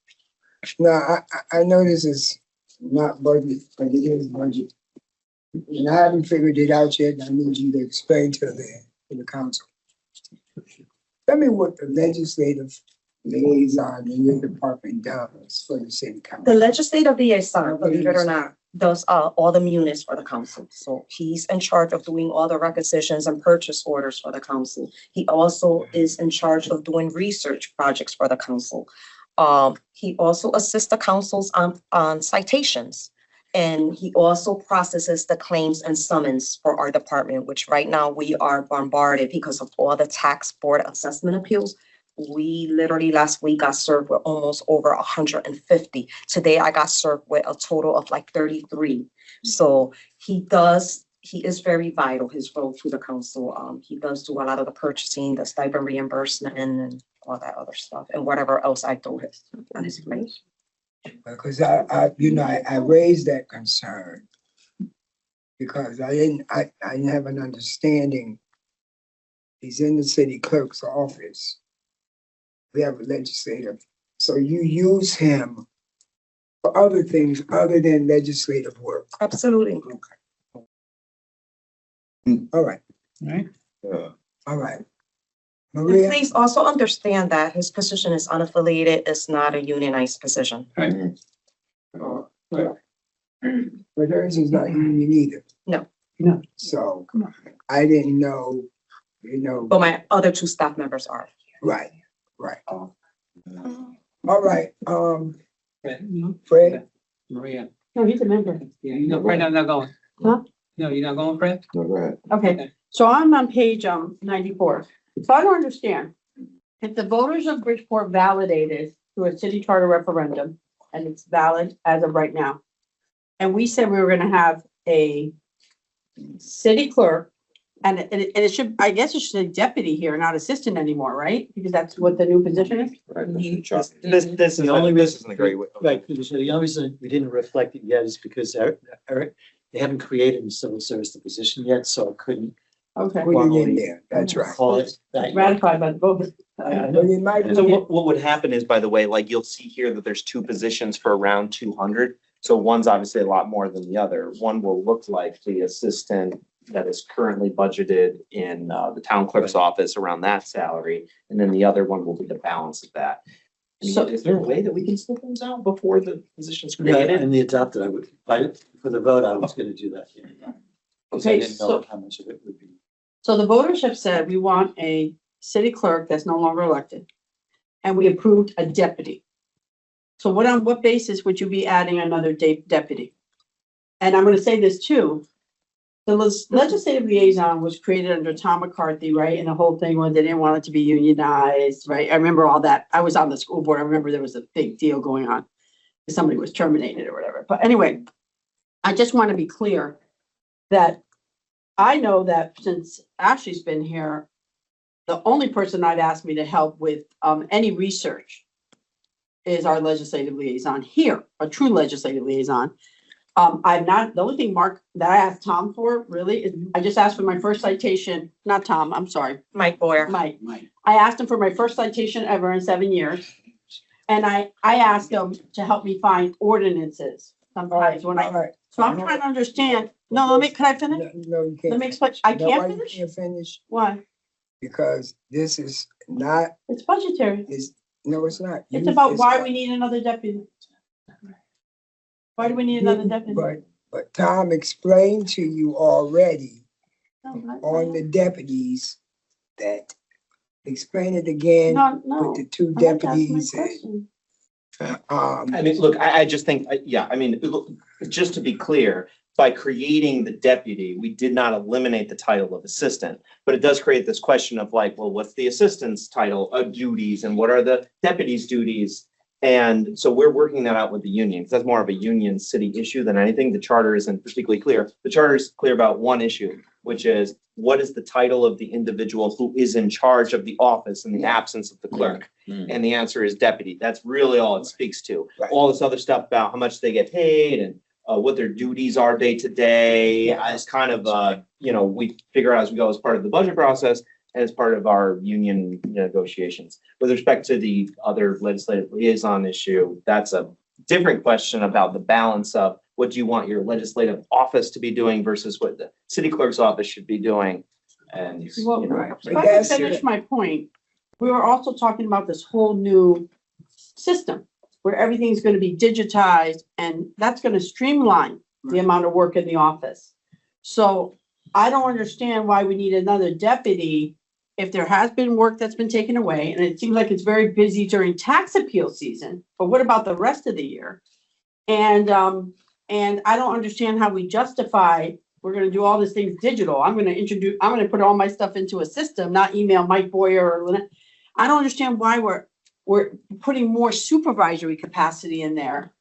Speaker 1: Now, I know this is not budget, but it is budget. And I haven't figured it out yet, and I need you to explain to the council. Tell me what the legislative liaison in your department does for the city
Speaker 6: The
Speaker 1: council.
Speaker 6: legislative liaison, believe it or not, does all the munis for the council. So he's in charge of doing all the requisitions and purchase orders for the council. He also is in charge of doing research projects for the council. He also assists the councils on citations. And he also processes the claims and summons for our department, which right now we are bombarded because of all the tax board assessment appeals. We literally last week got served with almost over 150. Today I got served with a total of like 33. So he is very vital, his role to the council. He does do a lot of the purchasing, the stipend reimbursement and all that other stuff and whatever else I throw on his plate.
Speaker 1: Because I raised that concern because I didn't have an understanding. He's in the city clerk's office. We have a legislative, so you use him for other things other than legislative work.
Speaker 6: Absolutely.
Speaker 1: All right,
Speaker 11: Right?
Speaker 1: all right.
Speaker 6: And
Speaker 1: Maria,
Speaker 6: please also understand that his position is unaffiliated, it's not a unionized position.
Speaker 1: but hers is not union either.
Speaker 6: No.
Speaker 11: No.
Speaker 1: So I didn't know,
Speaker 6: But my other two staff members are.
Speaker 1: right. All right,
Speaker 11: Fred, no?
Speaker 1: Fred,
Speaker 11: Maria.
Speaker 9: No, he's a member.
Speaker 11: Yeah, you know, Fred, I'm not going.
Speaker 9: Huh?
Speaker 11: No, you're not going, Fred?
Speaker 4: No, go ahead.
Speaker 9: Okay, so I'm on page 94. So I don't understand. If the voters of Bridgeport validated through a city charter referendum, and it's valid as of right now, and we said we were gonna have a city clerk, and it should, I guess it should say deputy here, not assistant anymore, right? Because that's what the new position is.
Speaker 10: This isn't a great way.
Speaker 8: Right, the only reason we didn't reflect it yet is because they haven't created a civil service position yet, so I couldn't
Speaker 9: Okay,
Speaker 1: put it in there, that's right.
Speaker 8: call it that. yet.
Speaker 9: ratified by the voters.
Speaker 8: I
Speaker 1: But
Speaker 8: know.
Speaker 1: it might
Speaker 10: So
Speaker 1: be,
Speaker 10: what would happen is, by the way, like you'll see here that there's two positions for around 200. So one's obviously a lot more than the other. One will look like the assistant that is currently budgeted in the town clerk's office around that salary. And then the other one will be the balance of that. I mean,
Speaker 9: So-
Speaker 10: is there a way that we can split those out before the position's
Speaker 8: Yeah,
Speaker 10: created?
Speaker 8: and the adopted, I would, for the vote, I was gonna do that. Yeah. Because I
Speaker 9: Okay,
Speaker 8: didn't know
Speaker 9: so-
Speaker 8: how much of it would be.
Speaker 9: So the voters have said we want a city clerk that's no longer elected. And we approved a deputy. So on what basis would you be adding another deputy? And I'm gonna say this too. The legislative liaison was created under Tom McCarthy, right? And the whole thing was they didn't want it to be unionized, right? I remember all that. I was on the school board. I remember there was a big deal going on. Somebody was terminated or whatever. But anyway, I just want to be clear that I know that since Ashley's been here, the only person I've asked me to help with any research is our legislative liaison here, a true legislative liaison. I'm not, the only thing, Mark, that I asked Tom for really is, I just asked for my first citation, not Tom, I'm sorry,
Speaker 6: Mike Boyer.
Speaker 9: Mike. I asked him for my first citation ever in 7 years. And I asked him to help me find ordinances sometimes when
Speaker 1: all right.
Speaker 9: so I'm trying to understand, no, can I finish?
Speaker 1: No, you can't.
Speaker 9: Let me explain, I
Speaker 1: You know
Speaker 9: can't
Speaker 1: why you
Speaker 9: finish?
Speaker 1: can't finish?
Speaker 9: Why?
Speaker 1: Because this is not,
Speaker 9: It's budgetary.
Speaker 1: no, it's not.
Speaker 9: It's
Speaker 1: You-
Speaker 9: about why we need another deputy. Why do we need another deputy?
Speaker 1: But Tom explained to you already
Speaker 9: No,
Speaker 1: on the deputies that, explain it again
Speaker 9: no.
Speaker 1: with the two
Speaker 9: I'd like to ask my
Speaker 1: deputies and,
Speaker 9: question.
Speaker 10: I mean, look, I just think, yeah, I mean, look, just to be clear, by creating the deputy, we did not eliminate the title of assistant, but it does create this question of like, well, what's the assistant's title of duties and what are the deputy's duties? And so we're working that out with the union, because that's more of a union city issue than anything. The charter isn't particularly clear. The charter is clear about one issue, which is what is the title of the individual who is in charge of the office in the absence of the clerk? And the answer is deputy. That's really all it speaks to.
Speaker 1: Right.
Speaker 10: All this other stuff about how much they get paid and what their duties are day to day is kind of, we figure out as we go as part of the budget process and as part of our union negotiations. With respect to the other legislative liaison issue, that's a different question about the balance of What do you want your legislative office to be doing versus what the city clerk's office should be doing? And,
Speaker 9: Well,
Speaker 10: you know,
Speaker 9: if I can finish my point, we were also talking about this whole new system where everything's gonna be digitized and that's gonna streamline the amount of work in the office. So I don't understand why we need another deputy if there has been work that's been taken away, and it seems like it's very busy during tax appeal season, but what about the rest of the year? And I don't understand how we justify, we're gonna do all these things digital. I'm gonna put all my stuff into a system, not email Mike Boyer or Lynette. I don't understand why we're putting more supervisory capacity in there.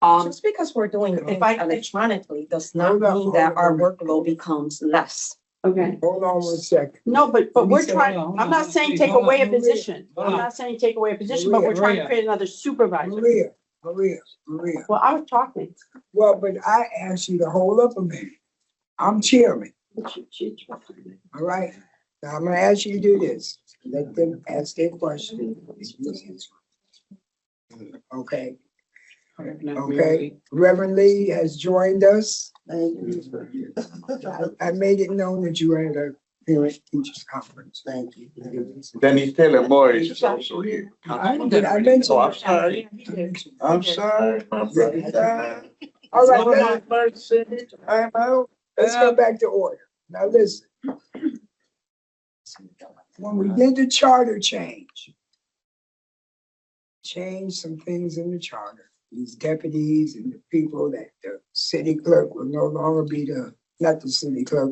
Speaker 6: Just because we're doing
Speaker 9: if
Speaker 6: things
Speaker 9: I-
Speaker 6: electronically does not
Speaker 1: Hold on,
Speaker 6: mean that
Speaker 1: hold
Speaker 6: our
Speaker 1: on.
Speaker 6: workload becomes less.
Speaker 9: Okay.
Speaker 1: Hold on 1 second.
Speaker 9: No, but we're trying,
Speaker 11: Hold on,
Speaker 9: I'm not saying take
Speaker 11: hold on,
Speaker 9: away a
Speaker 1: Maria,
Speaker 9: position.
Speaker 11: hold
Speaker 9: I'm
Speaker 11: on.
Speaker 9: not saying take away a position, but we're trying to
Speaker 11: Maria.
Speaker 9: create another supervisor.
Speaker 1: Maria.
Speaker 9: Well, I was talking.
Speaker 1: Well, but I asked you to hold up a minute. I'm chairman, all right? Now I'm gonna ask you to do this. Let them ask their question. Okay, okay. Reverend Lee has joined us. I made it known that you were at a parent teachers conference. Thank you.
Speaker 3: Dennis Taylor Morris is also here.
Speaker 1: I mentioned.
Speaker 3: Oh, I'm sorry. I'm sorry, my brother.
Speaker 1: All right,
Speaker 3: Lord, mercy. I'm out.
Speaker 1: let's go back to order. Now listen. When we did the charter change some things in the charter. These deputies and the people that the city clerk will no longer be not the city clerk,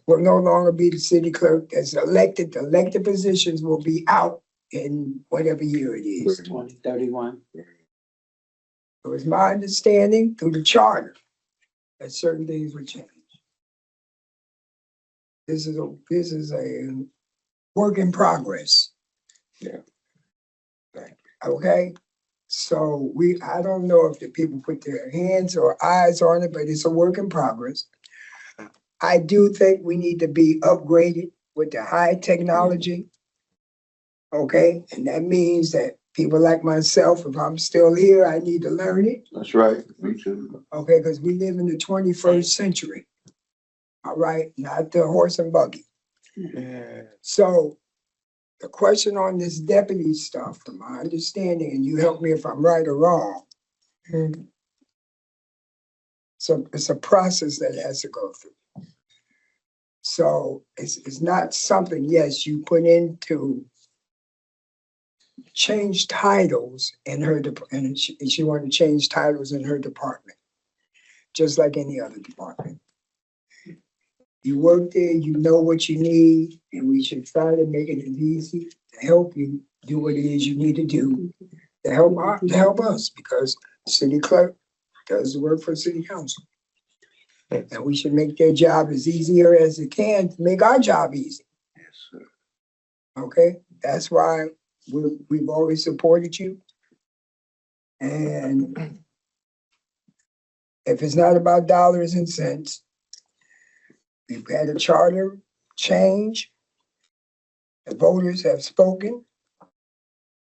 Speaker 1: will no longer be the city clerk that's elected. The elected positions will be out in whatever year it is.
Speaker 11: 2031.
Speaker 1: It was my understanding through the charter that certain things would change. This is a work in progress.
Speaker 3: Yeah.
Speaker 1: Okay, so I don't know if the people put their hands or eyes on it, but it's a work in progress. I do think we need to be upgraded with the high technology. Okay, and that means that people like myself, if I'm still here, I need to learn it.
Speaker 3: That's right. Me too.
Speaker 1: Okay, because we live in the 21st century. All right, not the horse and buggy.
Speaker 3: Yeah.
Speaker 1: So the question on this deputy stuff, from my understanding, and you help me if I'm right or wrong. So it's a process that has to go through. So it's not something, yes, you put into change titles in her, and she wanted to change titles in her department, just like any other department. You work there, you know what you need, and we should try to make it as easy to help you do what it is you need to do to help us, because city clerk does the work for city council. And we should make their job as easier as it can to make our job easy.
Speaker 3: Yes, sir.
Speaker 1: Okay, that's why we've always supported you. And if it's not about dollars and cents, we've had a charter change. The voters have spoken.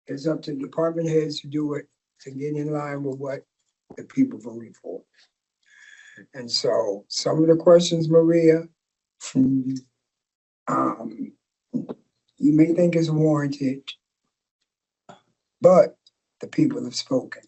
Speaker 1: It's up to department heads to do it, to get in line with what the people voted for. And so some of the questions, Maria, you may think is warranted, but the people have spoken.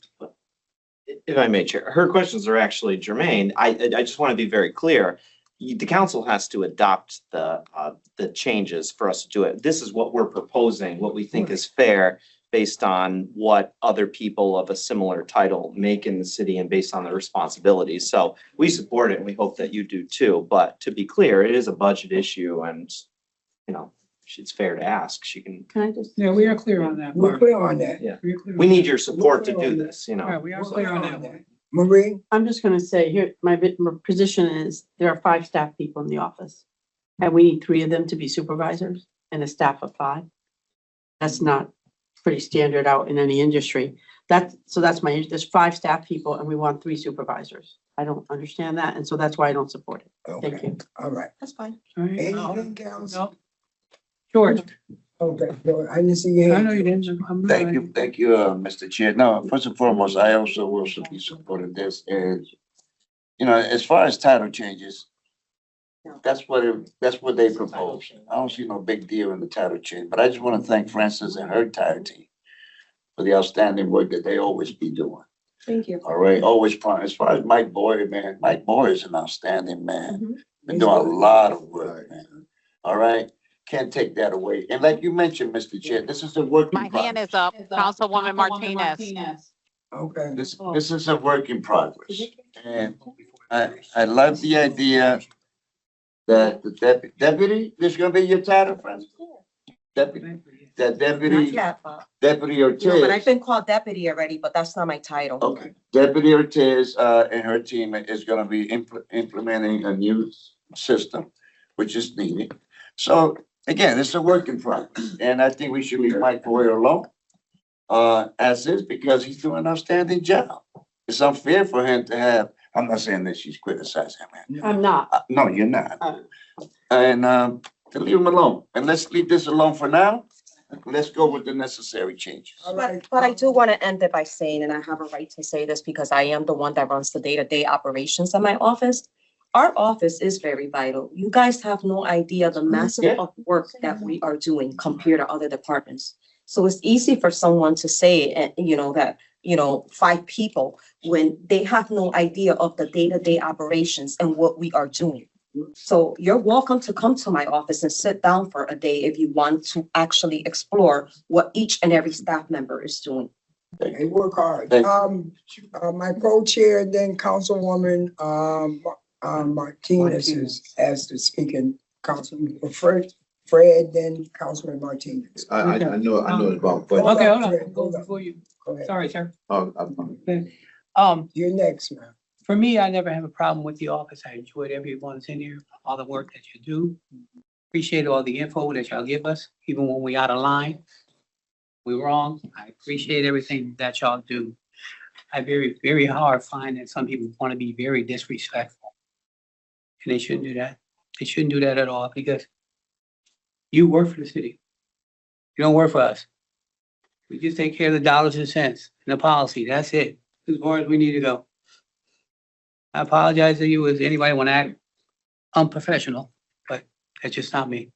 Speaker 10: if I may, Chair, her questions are actually germane. I just want to be very clear. The council has to adopt the changes for us to do it. This is what we're proposing, what we think is fair based on what other people of a similar title make in the city and based on their responsibilities. So we support it and we hope that you do too. But to be clear, it is a budget issue and, you know, it's fair to ask. She can,
Speaker 9: Can I just?
Speaker 11: Yeah, we are clear on that.
Speaker 1: We're
Speaker 11: part.
Speaker 1: clear on that.
Speaker 10: yeah.
Speaker 11: We are clear
Speaker 10: We
Speaker 11: on
Speaker 10: need
Speaker 11: that.
Speaker 10: your support to do this, you
Speaker 11: All right,
Speaker 10: know.
Speaker 11: we are
Speaker 1: We're
Speaker 11: clear on that one.
Speaker 1: Marie,
Speaker 9: I'm just gonna say here, my position is there are 5 staff people in the office. And we need 3 of them to be supervisors and a staff of 5. That's not pretty standard out in any industry. There's 5 staff people and we want 3 supervisors. I don't understand that. And so that's why I don't support it. Thank
Speaker 1: okay,
Speaker 9: you.
Speaker 1: all right.
Speaker 6: That's fine.
Speaker 11: All right.
Speaker 1: Anything else?
Speaker 11: No. George,
Speaker 1: Okay, go, I didn't see your
Speaker 11: I
Speaker 1: hand.
Speaker 11: know you didn't. I'm
Speaker 3: Thank you, Mr. Chair. No, first and foremost, I also will be supporting this. And, you know, as far as title changes, that's what they propose. I don't see no big deal in the title change, but I just want to thank Francis and her entire team for the outstanding work that they always be doing.
Speaker 6: Thank you.
Speaker 3: All right, always fun. As far as Mike Boyer, man, Mike Boyer is an outstanding man.
Speaker 6: Mhm.
Speaker 3: Been doing a lot of work, man. All right, can't take that away. And like you mentioned, Mr. Chair, this is a work in
Speaker 5: My hand
Speaker 3: progress.
Speaker 5: is up. Councilwoman Martinez.
Speaker 1: Okay.
Speaker 3: This is a work in progress. And I love the idea that the deputy, this is gonna be your title, Francis? Deputy, that
Speaker 6: Not
Speaker 3: deputy,
Speaker 6: yet, but,
Speaker 3: Deputy
Speaker 6: no, but I've
Speaker 3: Ortiz.
Speaker 6: been called deputy already, but that's not my title.
Speaker 3: Okay, Deputy Ortiz, and her team is gonna be implementing a new system, which is needed. So again, it's a work in progress, and I think we should leave Mike Boyer alone. As is, because he's doing an outstanding job. It's unfair for him to have, I'm not saying that she's criticizing him, man.
Speaker 9: I'm not.
Speaker 3: No, you're not. And, to leave him alone, and let's leave this alone for now. Let's go with the necessary changes.
Speaker 1: All right.
Speaker 6: But I do want to end it by saying, and I have a right to say this because I am the one that runs the day-to-day operations of my office. Our office is very vital. You guys have no idea the massive of work that we are doing compared to other departments. So it's easy for someone to say, that, 5 people, when they have no idea of the day-to-day operations and what we are doing. So you're welcome to come to my office and sit down for a day if you want to actually explore what each and every staff member is doing.
Speaker 1: They work hard.
Speaker 3: Thank
Speaker 1: My co-chair, then Councilwoman, Martinez is asked to speak, and Councilman Fred, then Councilman Martinez.
Speaker 4: I know about, but,
Speaker 11: Okay, hold
Speaker 1: Fred,
Speaker 11: on.
Speaker 1: hold on.
Speaker 11: Before you,
Speaker 1: Go ahead.
Speaker 11: sorry, sir.
Speaker 4: I'm-
Speaker 1: You're next, man.
Speaker 11: For me, I never have a problem with the office. I enjoyed everyone's in here, all the work that you do. Appreciate all the info that y'all give us, even when we out of line. We wrong. I appreciate everything that y'all do. I very, very hard find that some people want to be very disrespectful. And they shouldn't do that. They shouldn't do that at all because you work for the city. You don't work for us. We just take care of the dollars and cents and the policy. That's it. As far as we need to go. I apologize to you if anybody want to act unprofessional, but that's just not me.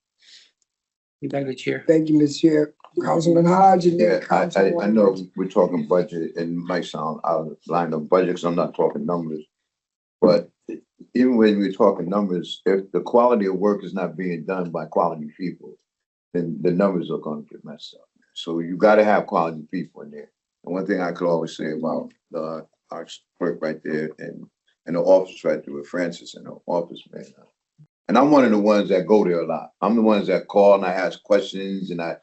Speaker 11: You back to the chair.
Speaker 1: Thank you, Ms. Chair. Councilman Hodge, and
Speaker 4: yeah,
Speaker 1: then
Speaker 4: I
Speaker 1: Councilwoman.
Speaker 4: know we're talking budget and it might sound out of line of budget, because I'm not talking numbers. But even when we're talking numbers, if the quality of work is not being done by quality people, then the numbers are gonna get messed up. So you gotta have quality people in there. And one thing I could always say about our clerk right there and the office right there with Francis and the office, man. And I'm one of the ones that go there a lot. I'm the ones that call and I ask questions and I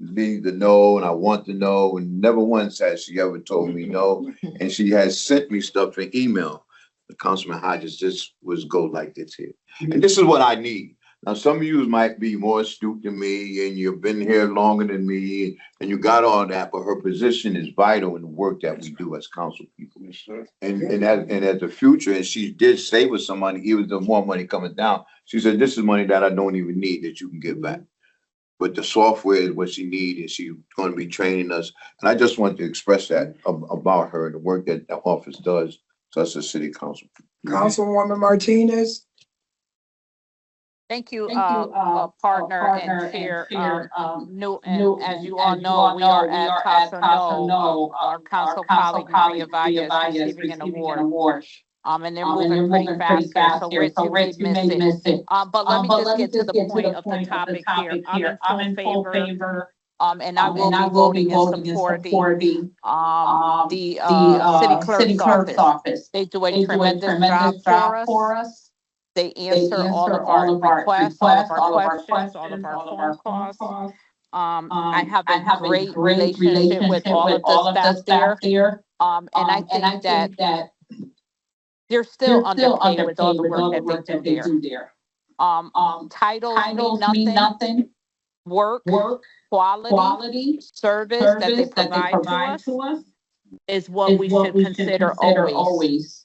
Speaker 4: need to know and I want to know, and never once has she ever told me no. And she has sent me stuff in email. The Councilman Hodges, this was go like this here. And this is what I need. Now, some of you might be more astute than me and you've been here longer than me and you got all that, but her position is vital in the work that we do as council people. And as the future, and she did say with some money, even the more money coming down, she said, this is money that I don't even need that you can give back. But the software is what she needs and she's going to be training us. And I just want to express that about her and the work that the office does to us as city council.
Speaker 1: Councilwoman Martinez.
Speaker 5: Thank you, partner and chair, Newton. As you all know, we are at Casa No. Our council colleague Maria Valle is receiving an award. And they're moving pretty fast here, so Rich, you may miss it. But let me just get to the point of the topic here. I'm in full favor. And I will be voting in support of the city clerk's office. They do a tremendous job for us. They answer all of our requests, all of our questions, all of our phone calls. I have a great relationship with all of the staff there. And I think that they're still underpaid with all the work that they do there. Titles mean nothing. Work, quality, service that they provide to us is what we should consider always.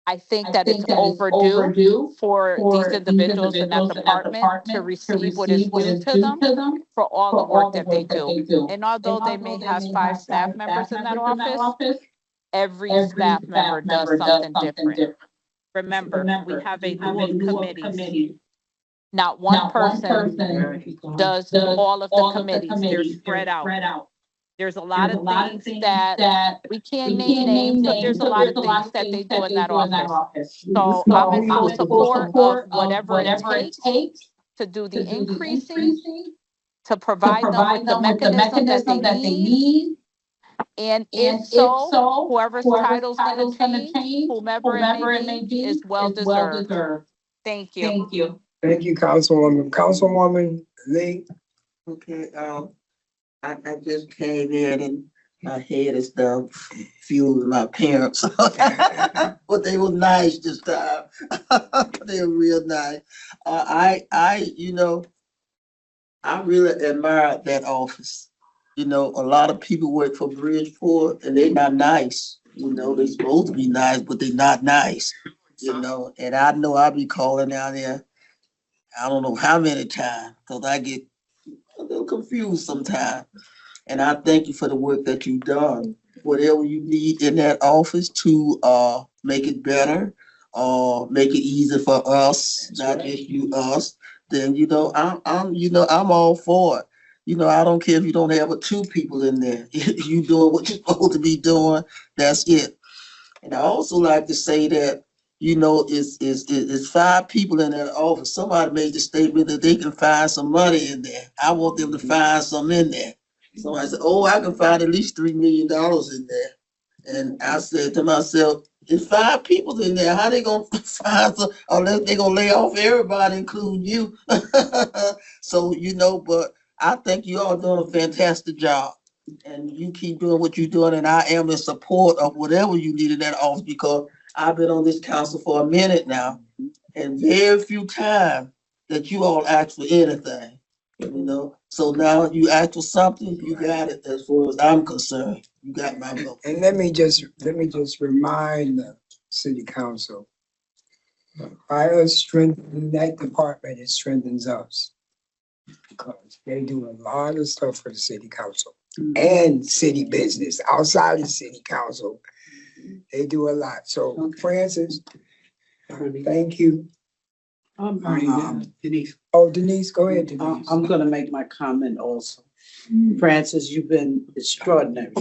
Speaker 5: I think that it's overdue for these individuals in that department to receive what is due to them for all the work that they do. And although they may have 5 staff members in that office, every staff member does something different. Remember, we have a slew of committees. Not one person does all of the committees. They're spread out. There's a lot of things that we can't name names, but there's a lot of things that they do in that office. So I'm in full support of whatever it takes to do the increasing, to provide them with the mechanism that they need. And if so, whoever's title's gonna change, whomever it may be, is well deserved. Thank you.
Speaker 1: Thank you, Councilwoman. Councilwoman Lee.
Speaker 12: Okay, I just came in and my head is down fueling my parents. But they were nice this time. They were real nice. I really admire that office. A lot of people work for Bridgeport and they're not nice. They're supposed to be nice, but they're not nice. And I know I'll be calling down there, I don't know how many times, because I get a little confused sometimes. And I thank you for the work that you've done. Whatever you need in that office to make it better, make it easier for us, not just you, us, then I'm all for it. I don't care if you don't have but 2 people in there. If you doing what you're supposed to be doing, that's it. And I also like to say that, it's 5 people in that office. Somebody made the statement that they can find some money in there. I want them to find some in there. So I said, I can find at least $3 million in there. And I said to myself, there's 5 people in there. How they gonna find some, unless they gonna lay off everybody, including you. So, but I think you all doing a fantastic job. And you keep doing what you're doing, and I am in support of whatever you need in that office, because I've been on this council for a minute now, and very few times that you all ask for anything. So now you ask for something, you got it. As far as I'm concerned, you got my vote.
Speaker 1: And let me just remind the city council, by us strengthening that department, it strengthens us. Because they do a lot of stuff for the city council and city business outside the city council. They do a lot. So Francis, thank you.
Speaker 11: Denise,
Speaker 1: Denise, go ahead, Denise.
Speaker 13: I'm gonna make my comment also. Francis, you've been extraordinary,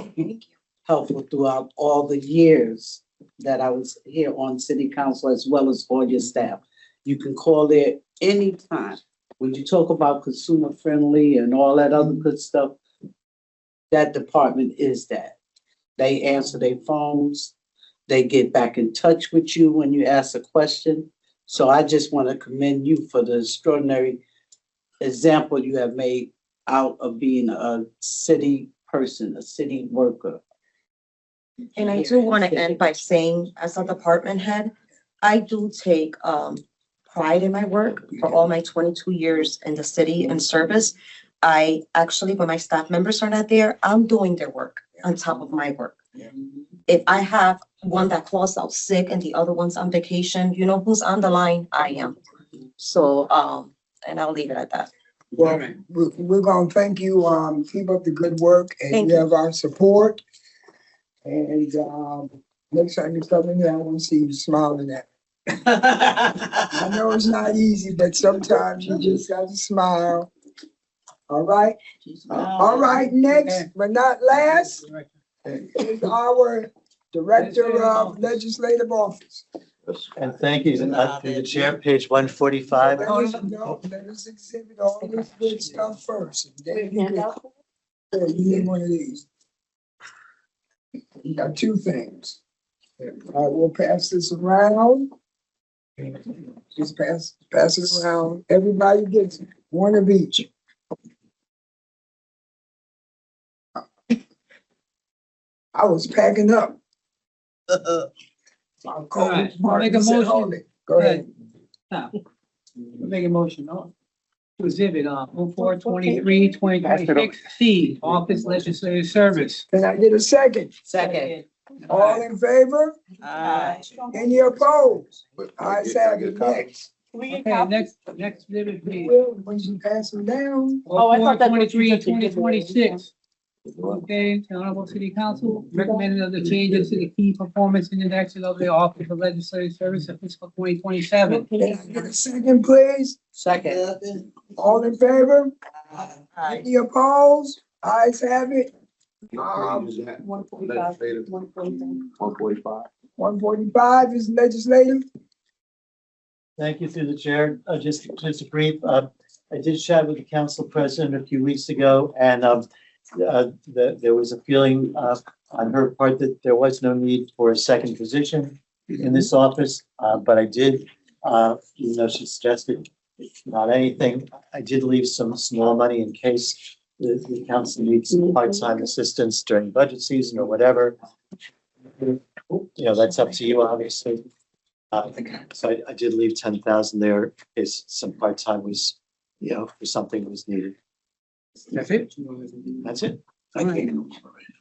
Speaker 13: helpful throughout all the years that I was here on city council, as well as all your staff. You can call there anytime. When you talk about consumer friendly and all that other good stuff, that department is that. They answer their phones. They get back in touch with you when you ask a question. So I just want to commend you for the extraordinary example you have made out of being a city person, a city worker.
Speaker 6: And I do want to end by saying, as a department head, I do take pride in my work for all my 22 years in the city and service. I actually, when my staff members are not there, I'm doing their work on top of my work. If I have one that calls out sick and the other one's on vacation, you know who's on the line? I am. So, and I'll leave it at that.
Speaker 1: Well, we're gonna thank you. Keep up the good work, and
Speaker 6: Thank
Speaker 1: you
Speaker 6: you.
Speaker 1: have our support. And next time you come in here, I want to see you smiling at me. I know it's not easy, but sometimes you just gotta smile. All right. All right. Next, but not last, is our Director of Legislative Office.
Speaker 8: And thank you, through the chair, page 145.
Speaker 1: Let us exhibit all this good stuff first. And then you need one of these. You got 2 things. All right, we'll pass this around. Just pass it around. Everybody gets one of each. I was packing up.
Speaker 11: All right, I'll make a motion.
Speaker 1: Go ahead.
Speaker 11: Now, make a motion, no? To exhibit, 04/23/2026 C, Office Legislative Service.
Speaker 1: Can I get a second?
Speaker 9: Second.
Speaker 1: All in favor?
Speaker 12: Aye.
Speaker 1: Any opposed?
Speaker 4: But
Speaker 1: Ayes
Speaker 4: I
Speaker 1: have
Speaker 4: get
Speaker 1: it.
Speaker 4: a copy.
Speaker 1: Next.
Speaker 11: Okay, next exhibit, please.
Speaker 1: Will, when you pass them down,
Speaker 9: Oh, I thought that's what you
Speaker 11: 23,
Speaker 9: just did.
Speaker 11: 2026. Okay, the Honorable City Council recommended of the changes to the key performance indexes of the Office of Legislative Service of fiscal 2027.
Speaker 1: can I get a second, please?
Speaker 12: Second.
Speaker 1: All in favor?
Speaker 12: Aye.
Speaker 1: Any opposed? Ayes have it.
Speaker 4: What page is that?
Speaker 9: 145.
Speaker 4: Legislative. 145.
Speaker 1: 145 is legislative.
Speaker 8: Thank you through the chair. Just a brief, I did chat with the council president a few weeks ago and there was a feeling on her part that there was no need for a second position in this office. But I did, even though she suggested not anything, I did leave some small money in case the council needs some part-time assistance during budget season or whatever. You know, that's up to you, obviously. So I did leave 10,000 there in case some part-time was, you know, for something was needed.
Speaker 11: That's it?
Speaker 8: That's it.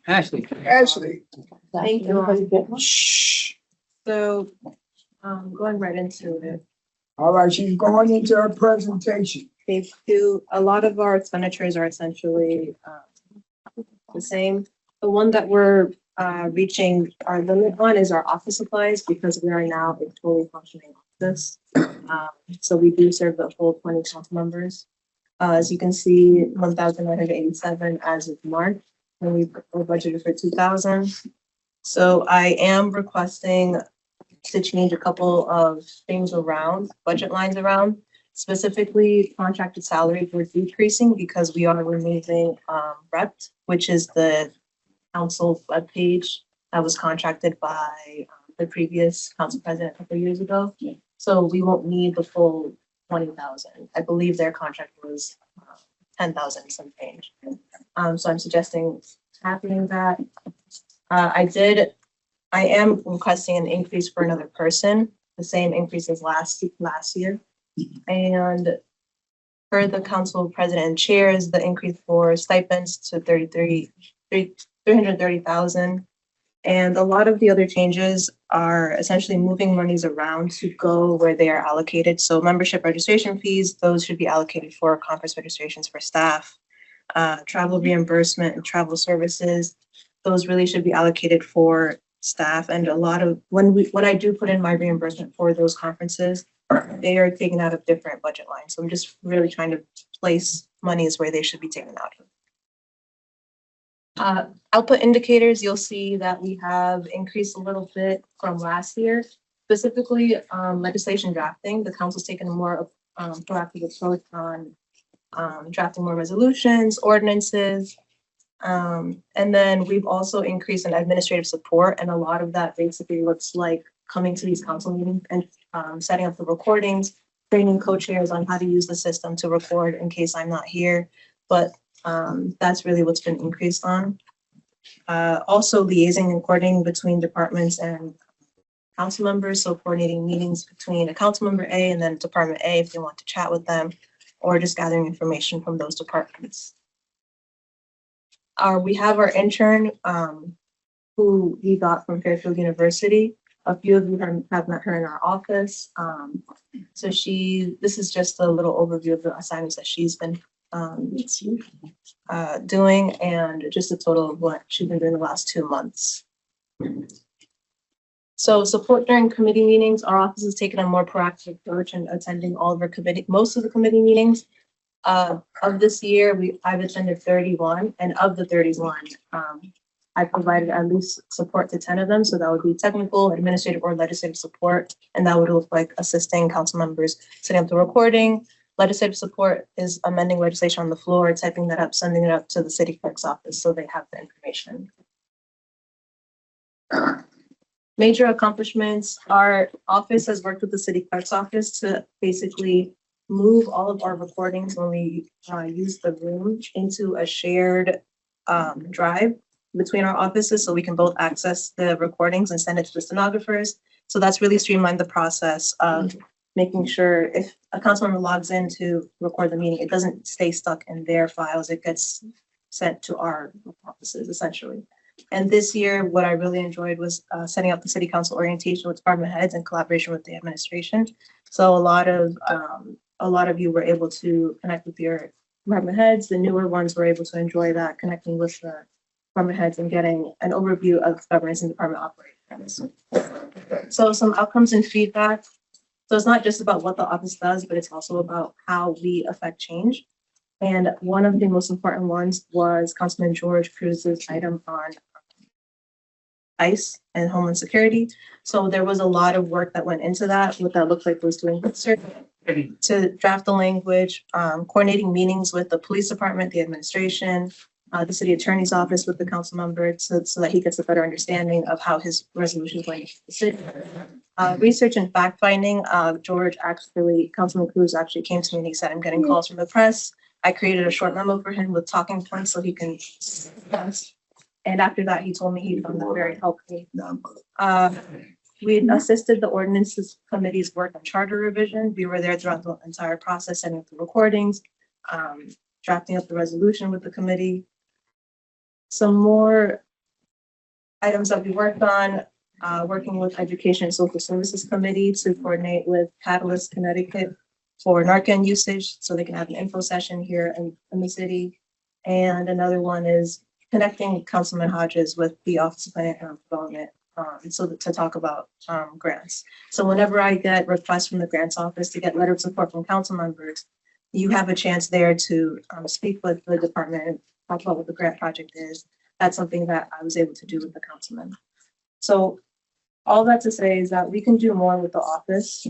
Speaker 11: Ashley.
Speaker 1: Ashley.
Speaker 6: Thank you.
Speaker 1: Shh.
Speaker 6: So, going right into it.
Speaker 1: All right, she's going into her presentation.
Speaker 6: They do, a lot of our expenditures are essentially the same. The one that we're reaching our limit on is our office supplies because we are now a totally functioning office. So we do serve the full 20 council members. As you can see, 1,987 as of March, and we budgeted for 2,000. So I am requesting to change a couple of things around, budget lines around. Specifically, contracted salaries we're decreasing because we are removing REPT, which is the council webpage that was contracted by the previous council president a couple of years ago. So we won't need the full 20,000. I believe their contract was 10,000 some change. So I'm suggesting happening that. I am requesting an increase for another person, the same increase as last year. And for the council president and chairs, the increase for stipends to 330,000. And a lot of the other changes are essentially moving monies around to go where they are allocated. So membership registration fees, those should be allocated for conference registrations for staff. Travel reimbursement and travel services, those really should be allocated for staff. And a lot of, when I do put in my reimbursement for those conferences, they are taken out of different budget lines. So I'm just really trying to place monies where they should be taken out of. Output indicators, you'll see that we have increased a little bit from last year. Specifically, legislation drafting, the council's taken a more proactive approach on drafting more resolutions, ordinances. And then we've also increased in administrative support, and a lot of that basically looks like coming to these council meetings and setting up the recordings, training co-chairs on how to use the system to record in case I'm not here. But that's really what's been increased on. Also liaising and coordinating between departments and council members. So coordinating meetings between a council member A and then department A if they want to chat with them, or just gathering information from those departments. We have our intern who we got from Fairfield University. A few of you have met her in our office. So this is just a little overview of the assignments that she's been doing, and just a total of what she's been doing the last 2 months. So support during committee meetings, our office has taken a more proactive approach in attending all of our most of the committee meetings. Of this year, I've attended 31, and of the 31, I provided at least support to 10 of them. So that would be technical, administrative, or legislative support. And that would look like assisting council members, setting up the recording. Legislative support is amending legislation on the floor, typing that up, sending it up to the city clerk's office so they have the information. Major accomplishments, our office has worked with the city clerk's office to basically move all of our recordings when we use the room into a shared drive between our offices, so we can both access the recordings and send it to the stenographers. So that's really streamlined the process of making sure if a council member logs in to record the meeting, it doesn't stay stuck in their files. It gets sent to our offices essentially. And this year, what I really enjoyed was setting up the city council orientation with department heads in collaboration with the administration. So a lot of you were able to connect with your department heads. The newer ones were able to enjoy that, connecting with the department heads and getting an overview of governance and department operations. So some outcomes and feedback. So it's not just about what the office does, but it's also about how we affect change. And one of the most important ones was Councilman George Cruz's item on ICE and Homeland Security. So there was a lot of work that went into that. What that looked like was doing research to draft the language, coordinating meetings with the police department, the administration, the city attorney's office with the council member so that he gets a better understanding of how his resolution is going to the city. Research and fact finding, Councilman Cruz actually came to me and he said, I'm getting calls from the press. I created a short memo for him with talking points so he can. And after that, he told me he found that very helpful. We assisted the ordinances committee's work on charter revision. We were there throughout the entire process, setting up the recordings, drafting up the resolution with the committee. Some more items that we worked on, working with Education and Social Services Committee to coordinate with Catalyst Connecticut for Narcan usage, so they can have an info session here in the city. And another one is connecting Councilman Hodges with the Office of Planning and Development, to talk about grants. So whenever I get requests from the grants office to get letter of support from council members, you have a chance there to speak with the department and talk about what the grant project is. That's something that I was able to do with the councilman. So all that to say is that we can do more with the office.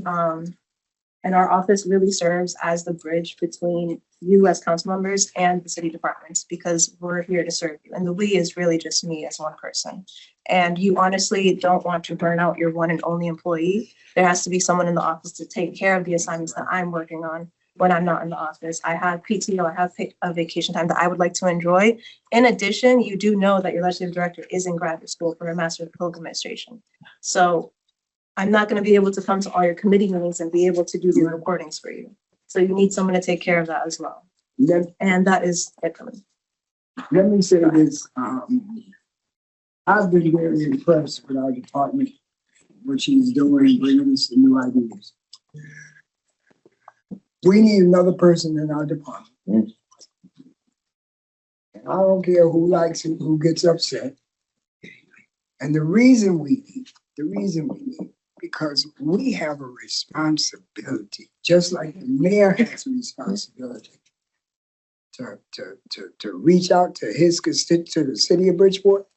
Speaker 6: And our office really serves as the bridge between you as council members and the city departments, because we're here to serve you. And the we is really just me as one person. And you honestly don't want to burn out your one and only employee. There has to be someone in the office to take care of the assignments that I'm working on when I'm not in the office. I have PTO, I have a vacation time that I would like to enjoy. In addition, you do know that your legislative director is in graduate school for a Master of Public Administration. So I'm not going to be able to come to all your committee meetings and be able to do the recordings for you. So you need someone to take care of that as well. And that is it for me.
Speaker 1: Let me say this, I've been very impressed with our department, what she's doing, bringing us some new ideas. We need another person in our department. And I don't care who likes it, who gets upset. And the reason we need, because we have a responsibility, just like the mayor has a responsibility to reach out to his constituents, to the city of Bridgeport.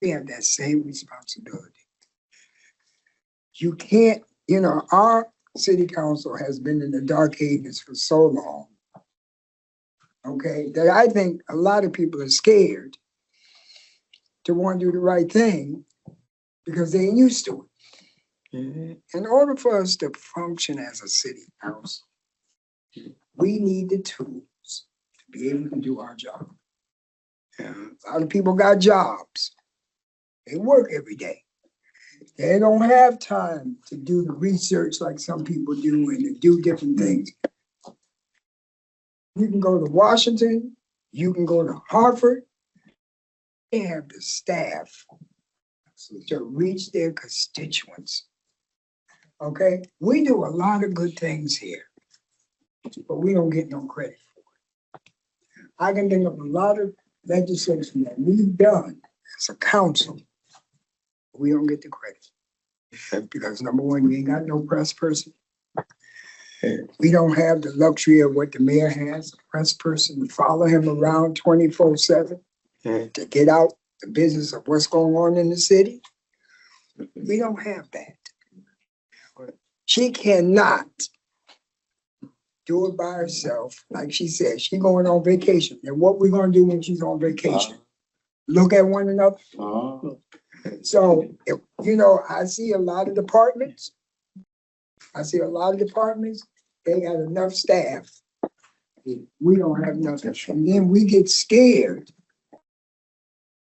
Speaker 1: We have that same responsibility. You can't, our city council has been in the dark ages for so long, okay, that I think a lot of people are scared to want to do the right thing because they ain't used to it. In order for us to function as a city council, we need the tools to be able to do our job. A lot of people got jobs. They work every day. They don't have time to do the research like some people do and to do different things. You can go to Washington, you can go to Harvard. They have the staff to reach their constituents. Okay, we do a lot of good things here, but we don't get no credit for it. I can think of a lot of legislation that we've done as a council. We don't get the credit because number one, we ain't got no press person. We don't have the luxury of what the mayor has, a press person to follow him around 24/7 to get out the business of what's going on in the city. We don't have that. She cannot do it by herself. Like she said, she's going on vacation. And what we gonna do when she's on vacation? Look at one another. So, I see a lot of departments. They got enough staff. We don't have nothing. And then we get scared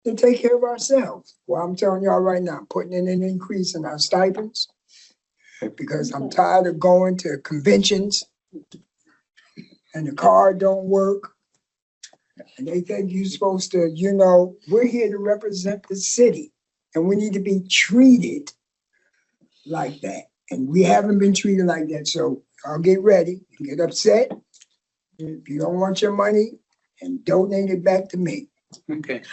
Speaker 1: to take care of ourselves. Well, I'm telling y'all right now, putting in an increase in our stipends because I'm tired of going to conventions and the card don't work. And they think you're supposed to, we're here to represent the city and we need to be treated like that. And we haven't been treated like that. So I'll get ready, get upset. If you don't want your money, and donate it back to me.
Speaker 11: Okay.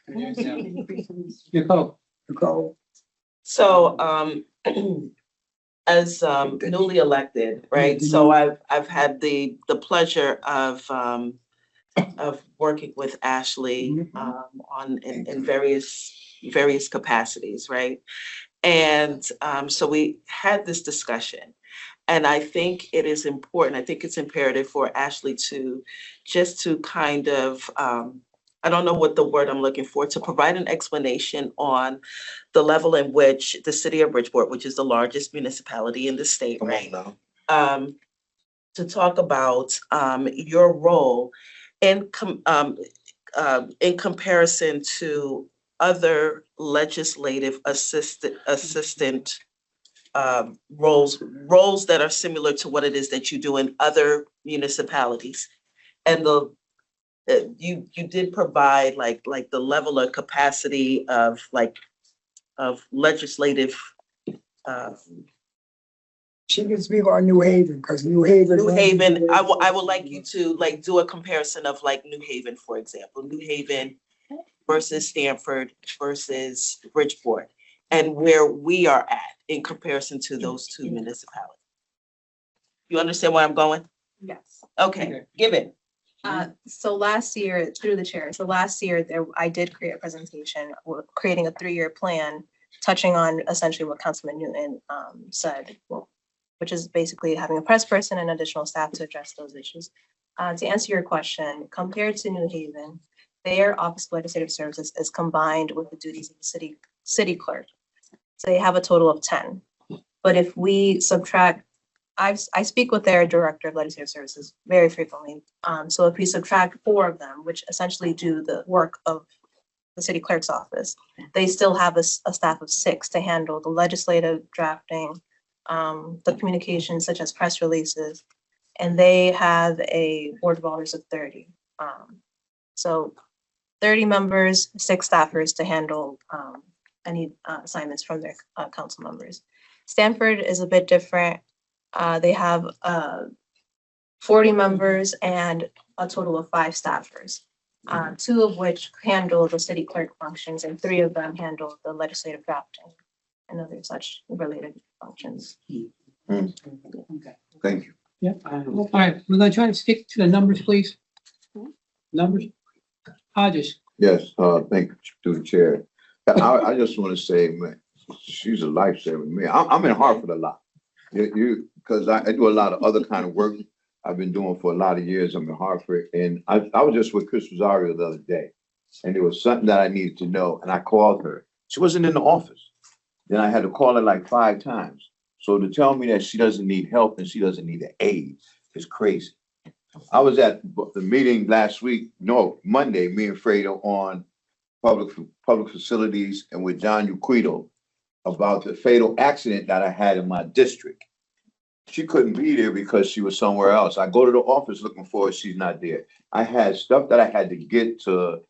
Speaker 11: Nicole,
Speaker 1: Nicole,
Speaker 12: So, as newly elected, right? So I've had the pleasure of working with Ashley in various capacities, right? And so we had this discussion. And I think it is important, I think it's imperative for Ashley to kind of, I don't know what the word I'm looking for, to provide an explanation on the level in which the city of Bridgeport, which is the largest municipality in the state, right? To talk about your role in comparison to other legislative assistant roles that are similar to what it is that you do in other municipalities. And you did provide like the level of capacity of legislative.
Speaker 1: she can speak on New Haven, because New Haven.
Speaker 12: I would like you to do a comparison of New Haven, for example, New Haven versus Stanford versus Bridgeport, and where we are at in comparison to those two municipalities. You understand where I'm going?
Speaker 6: Yes.
Speaker 12: Okay, give it.
Speaker 6: So last year, through the chair, I did create a presentation, creating a 3-year plan, touching on essentially what Councilman Newton said, which is basically having a press person and additional staff to address those issues. To answer your question, compared to New Haven, their Office of Legislative Services is combined with the duties of the city clerk. So they have a total of 10. But if we subtract, I speak with their director of legislative services very frequently. So if we subtract 4 of them, which essentially do the work of the city clerk's office, they still have a staff of 6 to handle the legislative drafting, the communications such as press releases, and they have a board of alders of 30. So 30 members, 6 staffers to handle any assignments from their council members. Stanford is a bit different. They have 40 members and a total of 5 staffers, 2 of which handle the city clerk functions and 3 of them handle the legislative drafting and other such related functions.
Speaker 11: okay.
Speaker 4: Thank you.
Speaker 11: Yeah. All right, we're gonna try to stick to the numbers, please. Numbers. Hodges.
Speaker 4: Yes, thank you to the chair. I just want to say, man, she's a lifesaver to me. I'm in Hartford a lot. Because I do a lot of other kind of work I've been doing for a lot of years. I'm in Hartford, and I was just with Chris Rosario the other day, and there was something that I needed to know, and I called her. She wasn't in the office. Then I had to call her like 5 times. So to tell me that she doesn't need help and she doesn't need an aid is crazy. I was at the meeting Monday, me and Fredo on public facilities and with John Uquito about the fatal accident that I had in my district. She couldn't be there because she was somewhere else. I go to the office looking for her, she's not there. I had stuff that I had to get to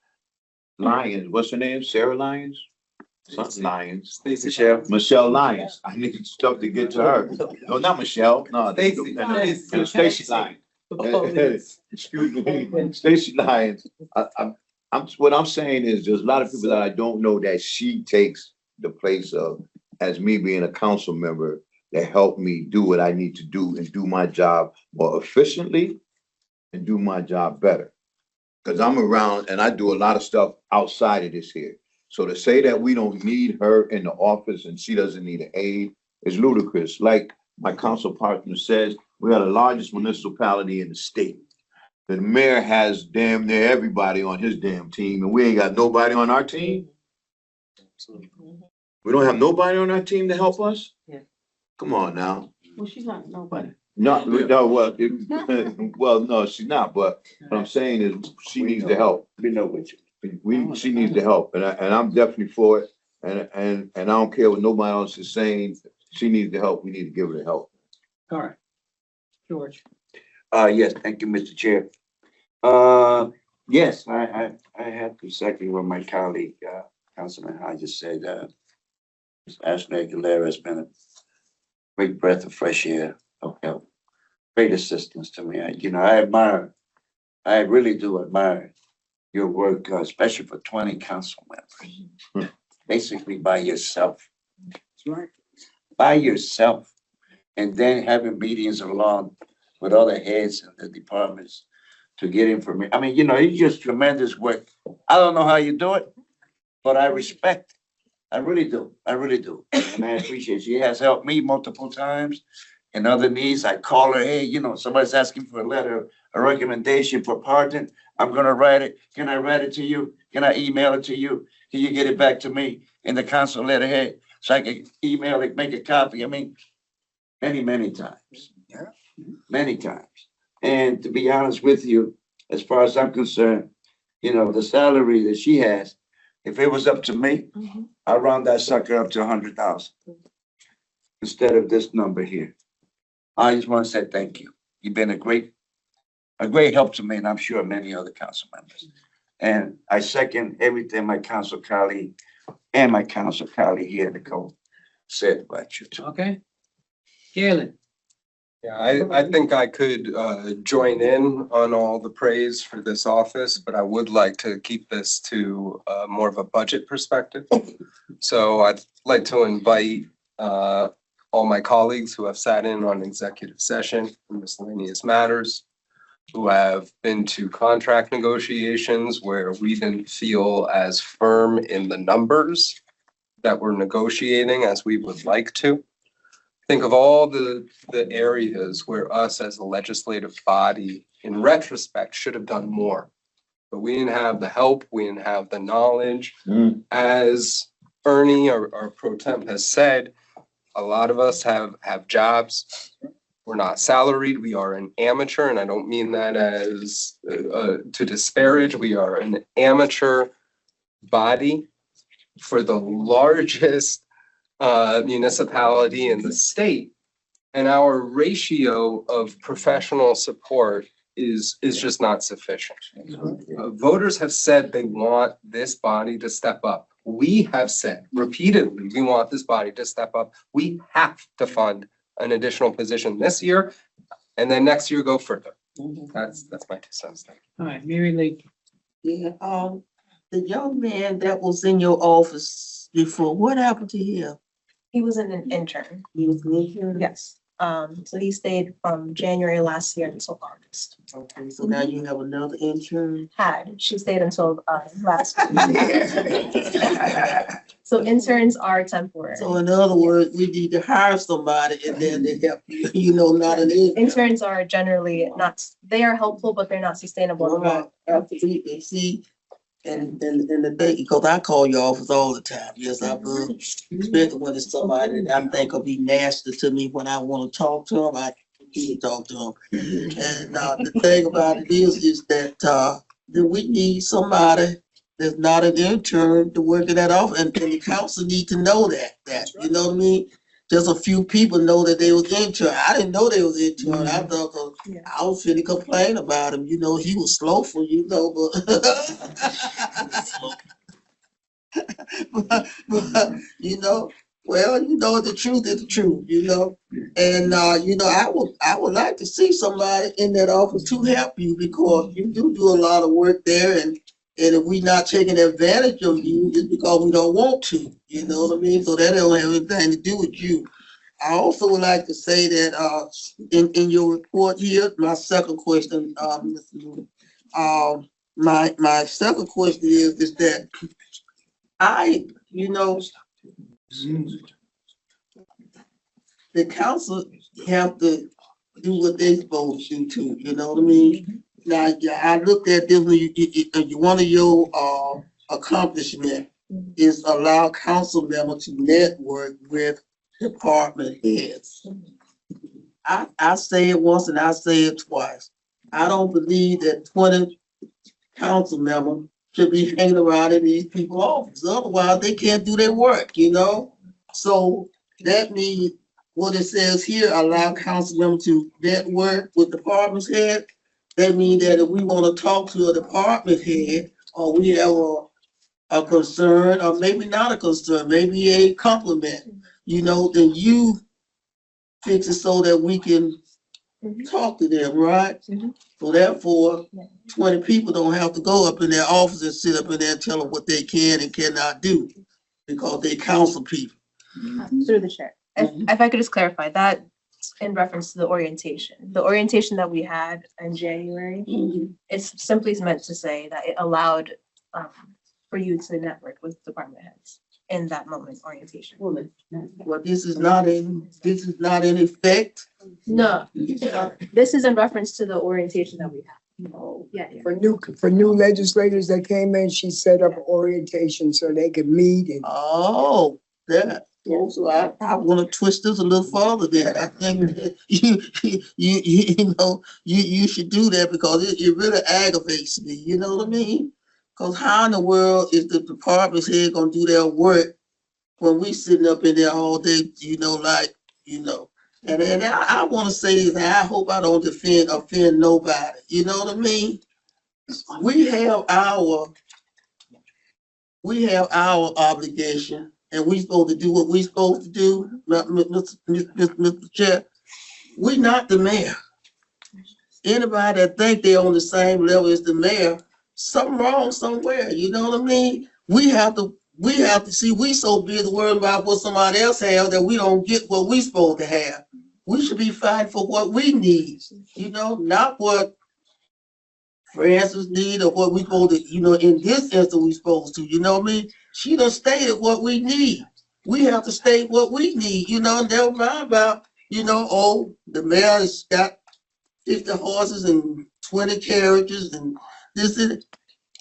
Speaker 4: Lyons, what's her name? Sarah Lyons? Something Lyons. Michelle Lyons. I need stuff to get to her. No, not Michelle. No, Stacy Lyons. Excuse me, Stacy Lyons. What I'm saying is there's a lot of people that I don't know that she takes the place of as me being a council member that help me do what I need to do and do my job more efficiently and do my job better. Because I'm around and I do a lot of stuff outside of this here. So to say that we don't need her in the office and she doesn't need an aid is ludicrous. Like my council partner says, we are the largest municipality in the state. The mayor has damn near everybody on his damn team, and we ain't got nobody on our team. We don't have nobody on our team to help us?
Speaker 9: Yeah.
Speaker 4: Come on now.
Speaker 9: Well, she's not nobody.
Speaker 4: No, no, she's not, but what I'm saying is she needs the help. We know what she needs the help, and I'm definitely for it, and I don't care what nobody else is saying. She needs the help. We need to give her the help.
Speaker 11: All right. George.
Speaker 3: Yes, thank you, Mr. Chair. Yes, I had to second what my colleague, Councilman Hodges said, Ms. Ashley Aguilera has been a great breath of fresh air of help, great assistance to me. I really do admire your work, especially for 20 council members. Basically by yourself,
Speaker 1: That's right.
Speaker 3: by yourself, and then having meetings along with other heads in the departments to get information. I mean, it's just tremendous work. I don't know how you do it, but I respect it. I really do. I really do. And I appreciate she has helped me multiple times in other needs. I call her, hey, somebody's asking for a letter, a recommendation for pardon. I'm gonna write it. Can I write it to you? Can I email it to you? Can you get it back to me in the council letterhead so I can email it, make a copy? I mean, many, many times.
Speaker 1: Yeah.
Speaker 3: Many times. And to be honest with you, as far as I'm concerned, the salary that she has, if it was up to me, I'd round that sucker up to 100,000 instead of this number here. I just want to say thank you. You've been a great help to me, and I'm sure many other council members. And I second everything my council colleague here, Nicole, said about you too.
Speaker 11: Okay. Carolyn,
Speaker 7: Yeah, I think I could join in on all the praise for this office, but I would like to keep this to more of a budget perspective. So I'd like to invite all my colleagues who have sat in on executive session for miscellaneous matters, who have been to contract negotiations where we didn't feel as firm in the numbers that we're negotiating as we would like to. Think of all the areas where us as a legislative body, in retrospect, should have done more. But we didn't have the help, we didn't have the knowledge. As Ernie, our pro temp, has said, a lot of us have jobs. We're not salaried, we are an amateur, and I don't mean that as to disparage. We are an amateur body for the largest municipality in the state, and our ratio of professional support is just not sufficient. Voters have said they want this body to step up. We have said repeatedly, we want this body to step up. We have to fund an additional position this year, and then next year go further. That's my 2 cents.
Speaker 11: all right, Mary Lee.
Speaker 12: Yeah, the young man that was in your office before, what happened to him?
Speaker 6: He was an intern.
Speaker 12: He was good here?
Speaker 6: Yes. So he stayed from January last year until August.
Speaker 12: Okay, so now you have another intern?
Speaker 6: She stayed until last week. So interns are temporary.
Speaker 12: So in other words, we need to hire somebody and then they help you, not an intern.
Speaker 6: Interns are generally they are helpful, but they're not sustainable.
Speaker 12: Right, absolutely. See, and the day, because I call your office all the time. Yes, I do. Especially when it's somebody that I think will be nasty to me when I want to talk to them, I can talk to them. And the thing about it is that we need somebody that's not an intern to work in that office, and the council need to know that, you know what I mean? Just a few people know that they was intern. I didn't know they was intern. I thought, I was finna complain about him, he was slowful, but well, the truth is the truth, and I would like to see somebody in that office to help you, because you do a lot of work there, and if we not taking advantage of you, it's because we don't want to, you know what I mean? So that don't have anything to do with you. I also would like to say that in your report here, my second question, my second question is that the council have to do what they supposed to do too, you know what I mean? Now, I looked at this, one of your accomplishments is allow council members to network with department heads. I say it once and I say it twice. I don't believe that 20 council members should be hanging around in these people's offices. Otherwise, they can't do their work, So that means what it says here, allow council members to network with department heads. that means that if we want to talk to a department head, or we have a concern, or maybe not a concern, maybe a compliment, you know, then you fix it so that we can talk to them, right? So therefore, 20 people don't have to go up in their office and sit up in there and tell them what they can and cannot do, because they counsel people.
Speaker 6: Through the chair. If I could just clarify that in reference to the orientation. The orientation that we had in January, it's simply meant to say that it allowed for you to network with department heads in that moment orientation.
Speaker 12: Well, this is not in effect.
Speaker 6: No, this is in reference to the orientation that we had. Yeah.
Speaker 1: For new legislators that came in, she set up orientation so they could meet and.
Speaker 12: Oh, that. So I want to twist this a little further there. I think that you should do that, because it really aggravates me. You know what I mean? Because how in the world is the department's head gonna do their work when we sitting up in there all day? And I want to say that I hope I don't offend nobody. You know what I mean? We have our obligation, and we supposed to do what we supposed to do, Mr. Chair. We not the mayor. Anybody that think they're on the same level as the mayor, something wrong somewhere. You know what I mean? We have to see. We so busy worrying about what somebody else have that we don't get what we supposed to have. We should be fighting for what we need. You know, not what Francis need or what we supposed to. You know, in this instance we supposed to. You know what I mean? She done stated what we need. We have to state what we need. You know, never mind about, the mayor has got 50 horses and 20 carriages and this and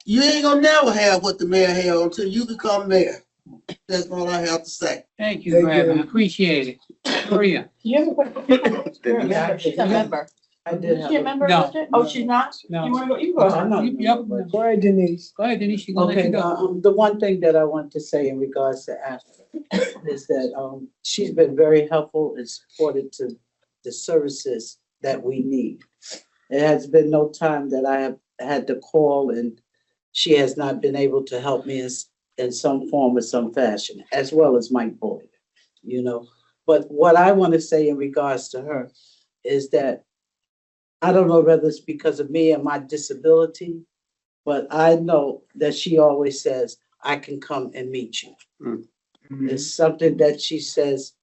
Speaker 12: you ain't gonna never have what the mayor had until you become mayor. That's all I have to say.
Speaker 11: Thank you, Graham. I appreciate it. Maria?
Speaker 9: You have a question? She's a member.
Speaker 13: I did
Speaker 9: Is she a
Speaker 13: have.
Speaker 9: member?
Speaker 11: No.
Speaker 9: Oh, she's not?
Speaker 11: No.
Speaker 9: You wanna go? You
Speaker 13: Oh,
Speaker 9: go.
Speaker 13: I'm not.
Speaker 11: Yep.
Speaker 1: Go ahead, Denise.
Speaker 11: Go ahead, Denise, you gonna let
Speaker 13: Okay,
Speaker 11: you go.
Speaker 13: the one thing that I want to say in regards to Ashley is that, she's been very helpful and supportive to the services that we need. There has been no time that I have had to call and she has not been able to help me in some form or some fashion, as well as Mike Boyd, But what I want to say in regards to her is that I don't know whether it's because of me and my disability, but I know that she always says, I can come and meet you. It's something that she says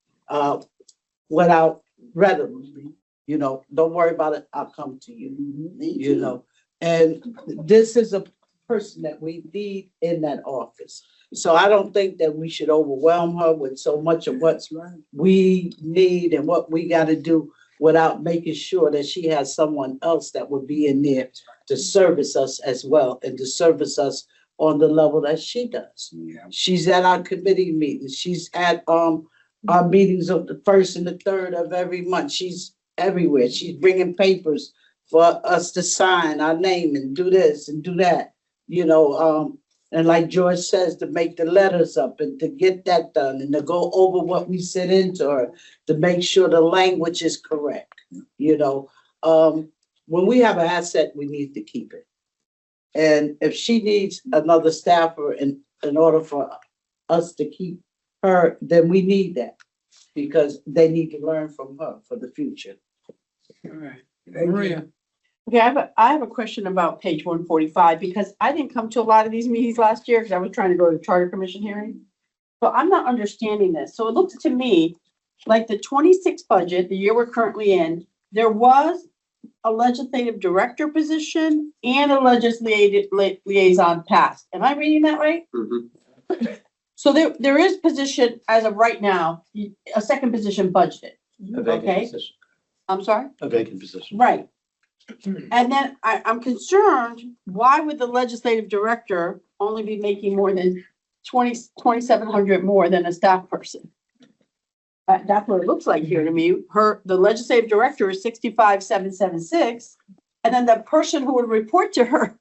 Speaker 13: without readily, don't worry about it, I'll come to you, And this is a person that we need in that office. So I don't think that we should overwhelm her with so much of what we need and what we got to do without making sure that she has someone else that would be in there to service us as well and to service us on the level that she does.
Speaker 1: Yeah.
Speaker 13: She's at our committee meetings. She's at our meetings of the 1st and the 3rd of every month. She's everywhere. She's bringing papers for us to sign our name and do this and do that, and like George says, to make the letters up and to get that done and to go over what we sent into her to make sure the language is correct. When we have an asset, we need to keep it. And if she needs another staffer in order for us to keep her, then we need that because they need to learn from her for the future.
Speaker 11: All right.
Speaker 1: Thank you.
Speaker 11: Maria?
Speaker 9: Okay, I have a question about page 145, because I didn't come to a lot of these meetings last year because I was trying to go to the Charter Commission hearing. But I'm not understanding this. So it looks to me like the 26 budget, the year we're currently in, there was a legislative director position and a legislative liaison passed. Am I reading that right? So there is position as of right now, a second position budgeted.
Speaker 8: A vacant
Speaker 9: Okay.
Speaker 8: position.
Speaker 9: I'm sorry?
Speaker 8: A vacant position.
Speaker 9: Right. And then I'm concerned, why would the legislative director only be making more than 2,700 more than a staff person? That's what it looks like here to me. The legislative director is 65,776, and then the person who would report to her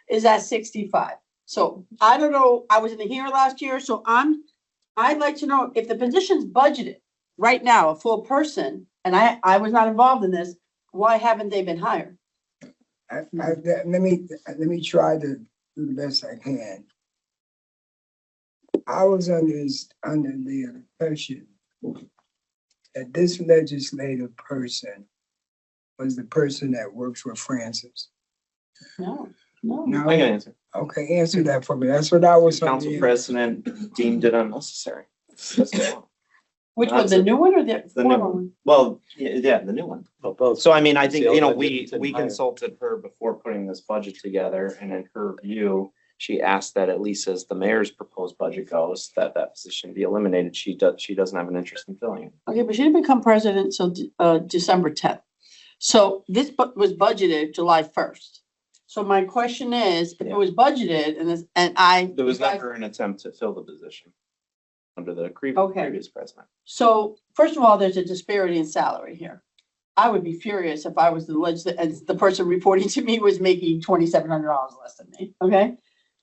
Speaker 9: is at 65. So I don't know, I was in the hearing last year, so I'd like to know if the position's budgeted right now, a full person, and I was not involved in this, why haven't they been hired?
Speaker 1: let me try to do the best I can. I was under the impression that this legislative person was the person that works with Francis.
Speaker 9: No.
Speaker 1: No?
Speaker 10: I can answer.
Speaker 1: Okay, answer that for me. That's what I was.
Speaker 10: Council president deemed it unnecessary.
Speaker 9: Which one,
Speaker 10: That's
Speaker 9: the
Speaker 10: it.
Speaker 9: new one or the
Speaker 10: The new
Speaker 9: former
Speaker 10: one.
Speaker 9: one?
Speaker 10: Well, yeah, the new one.
Speaker 8: Well, both.
Speaker 10: So I mean, I think,
Speaker 8: See,
Speaker 10: you know,
Speaker 8: although
Speaker 10: we
Speaker 8: it's in higher.
Speaker 10: consulted her before putting this budget together, and in her view, she asked that at least as the mayor's proposed budget goes, that position be eliminated. She doesn't have an interest in filling it.
Speaker 9: Okay, but she didn't become president till December 10th. So this was budgeted July 1st. So my question is, if it was budgeted
Speaker 10: There was never an attempt to fill the position under the
Speaker 9: Okay.
Speaker 10: previous president.
Speaker 9: So first of all, there's a disparity in salary here. I would be furious if I was the and the person reporting to me was making $2,700 less than me, okay?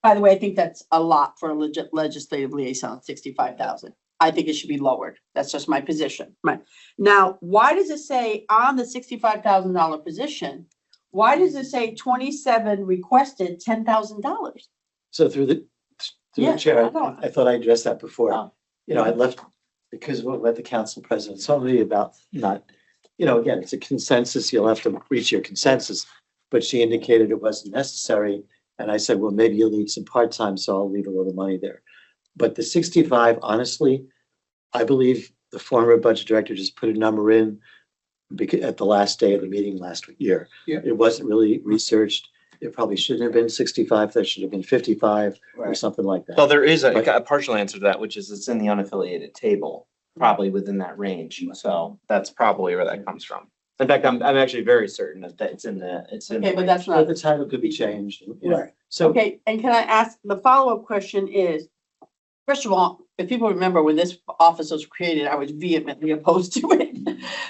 Speaker 9: By the way, I think that's a lot for a legislative liaison, 65,000. I think it should be lowered. That's just my position. Right. Now, why does it say on the $65,000 position, why does it say 27 requested $10,000?
Speaker 8: So through the
Speaker 9: Yeah,
Speaker 8: chair,
Speaker 9: I know.
Speaker 8: I thought I addressed that before.
Speaker 9: Oh.
Speaker 8: You know, I left because of what the council president told me about not, you know, again, it's a consensus. You'll have to reach your consensus. But she indicated it wasn't necessary. And I said, well, maybe you'll need some part-time, so I'll leave a little money there. But the 65, honestly, I believe the former budget director just put a number in at the last day of the meeting last year.
Speaker 11: Yeah.
Speaker 8: It wasn't really researched. It probably shouldn't have been 65. That should have been 55 or
Speaker 1: Right.
Speaker 8: something like that.
Speaker 10: So there is
Speaker 8: But-
Speaker 10: a partial answer to that, which is it's in the unaffiliated table, probably within that range. So that's probably where that comes from. In fact, I'm actually very certain that it's in the.
Speaker 9: Okay, but that's
Speaker 8: But
Speaker 9: not.
Speaker 8: the title could be changed. You know.
Speaker 1: Right.
Speaker 8: So
Speaker 9: Okay, and can I ask, the follow-up question is, first of all, if people remember when this office was created, I was vehemently opposed to it.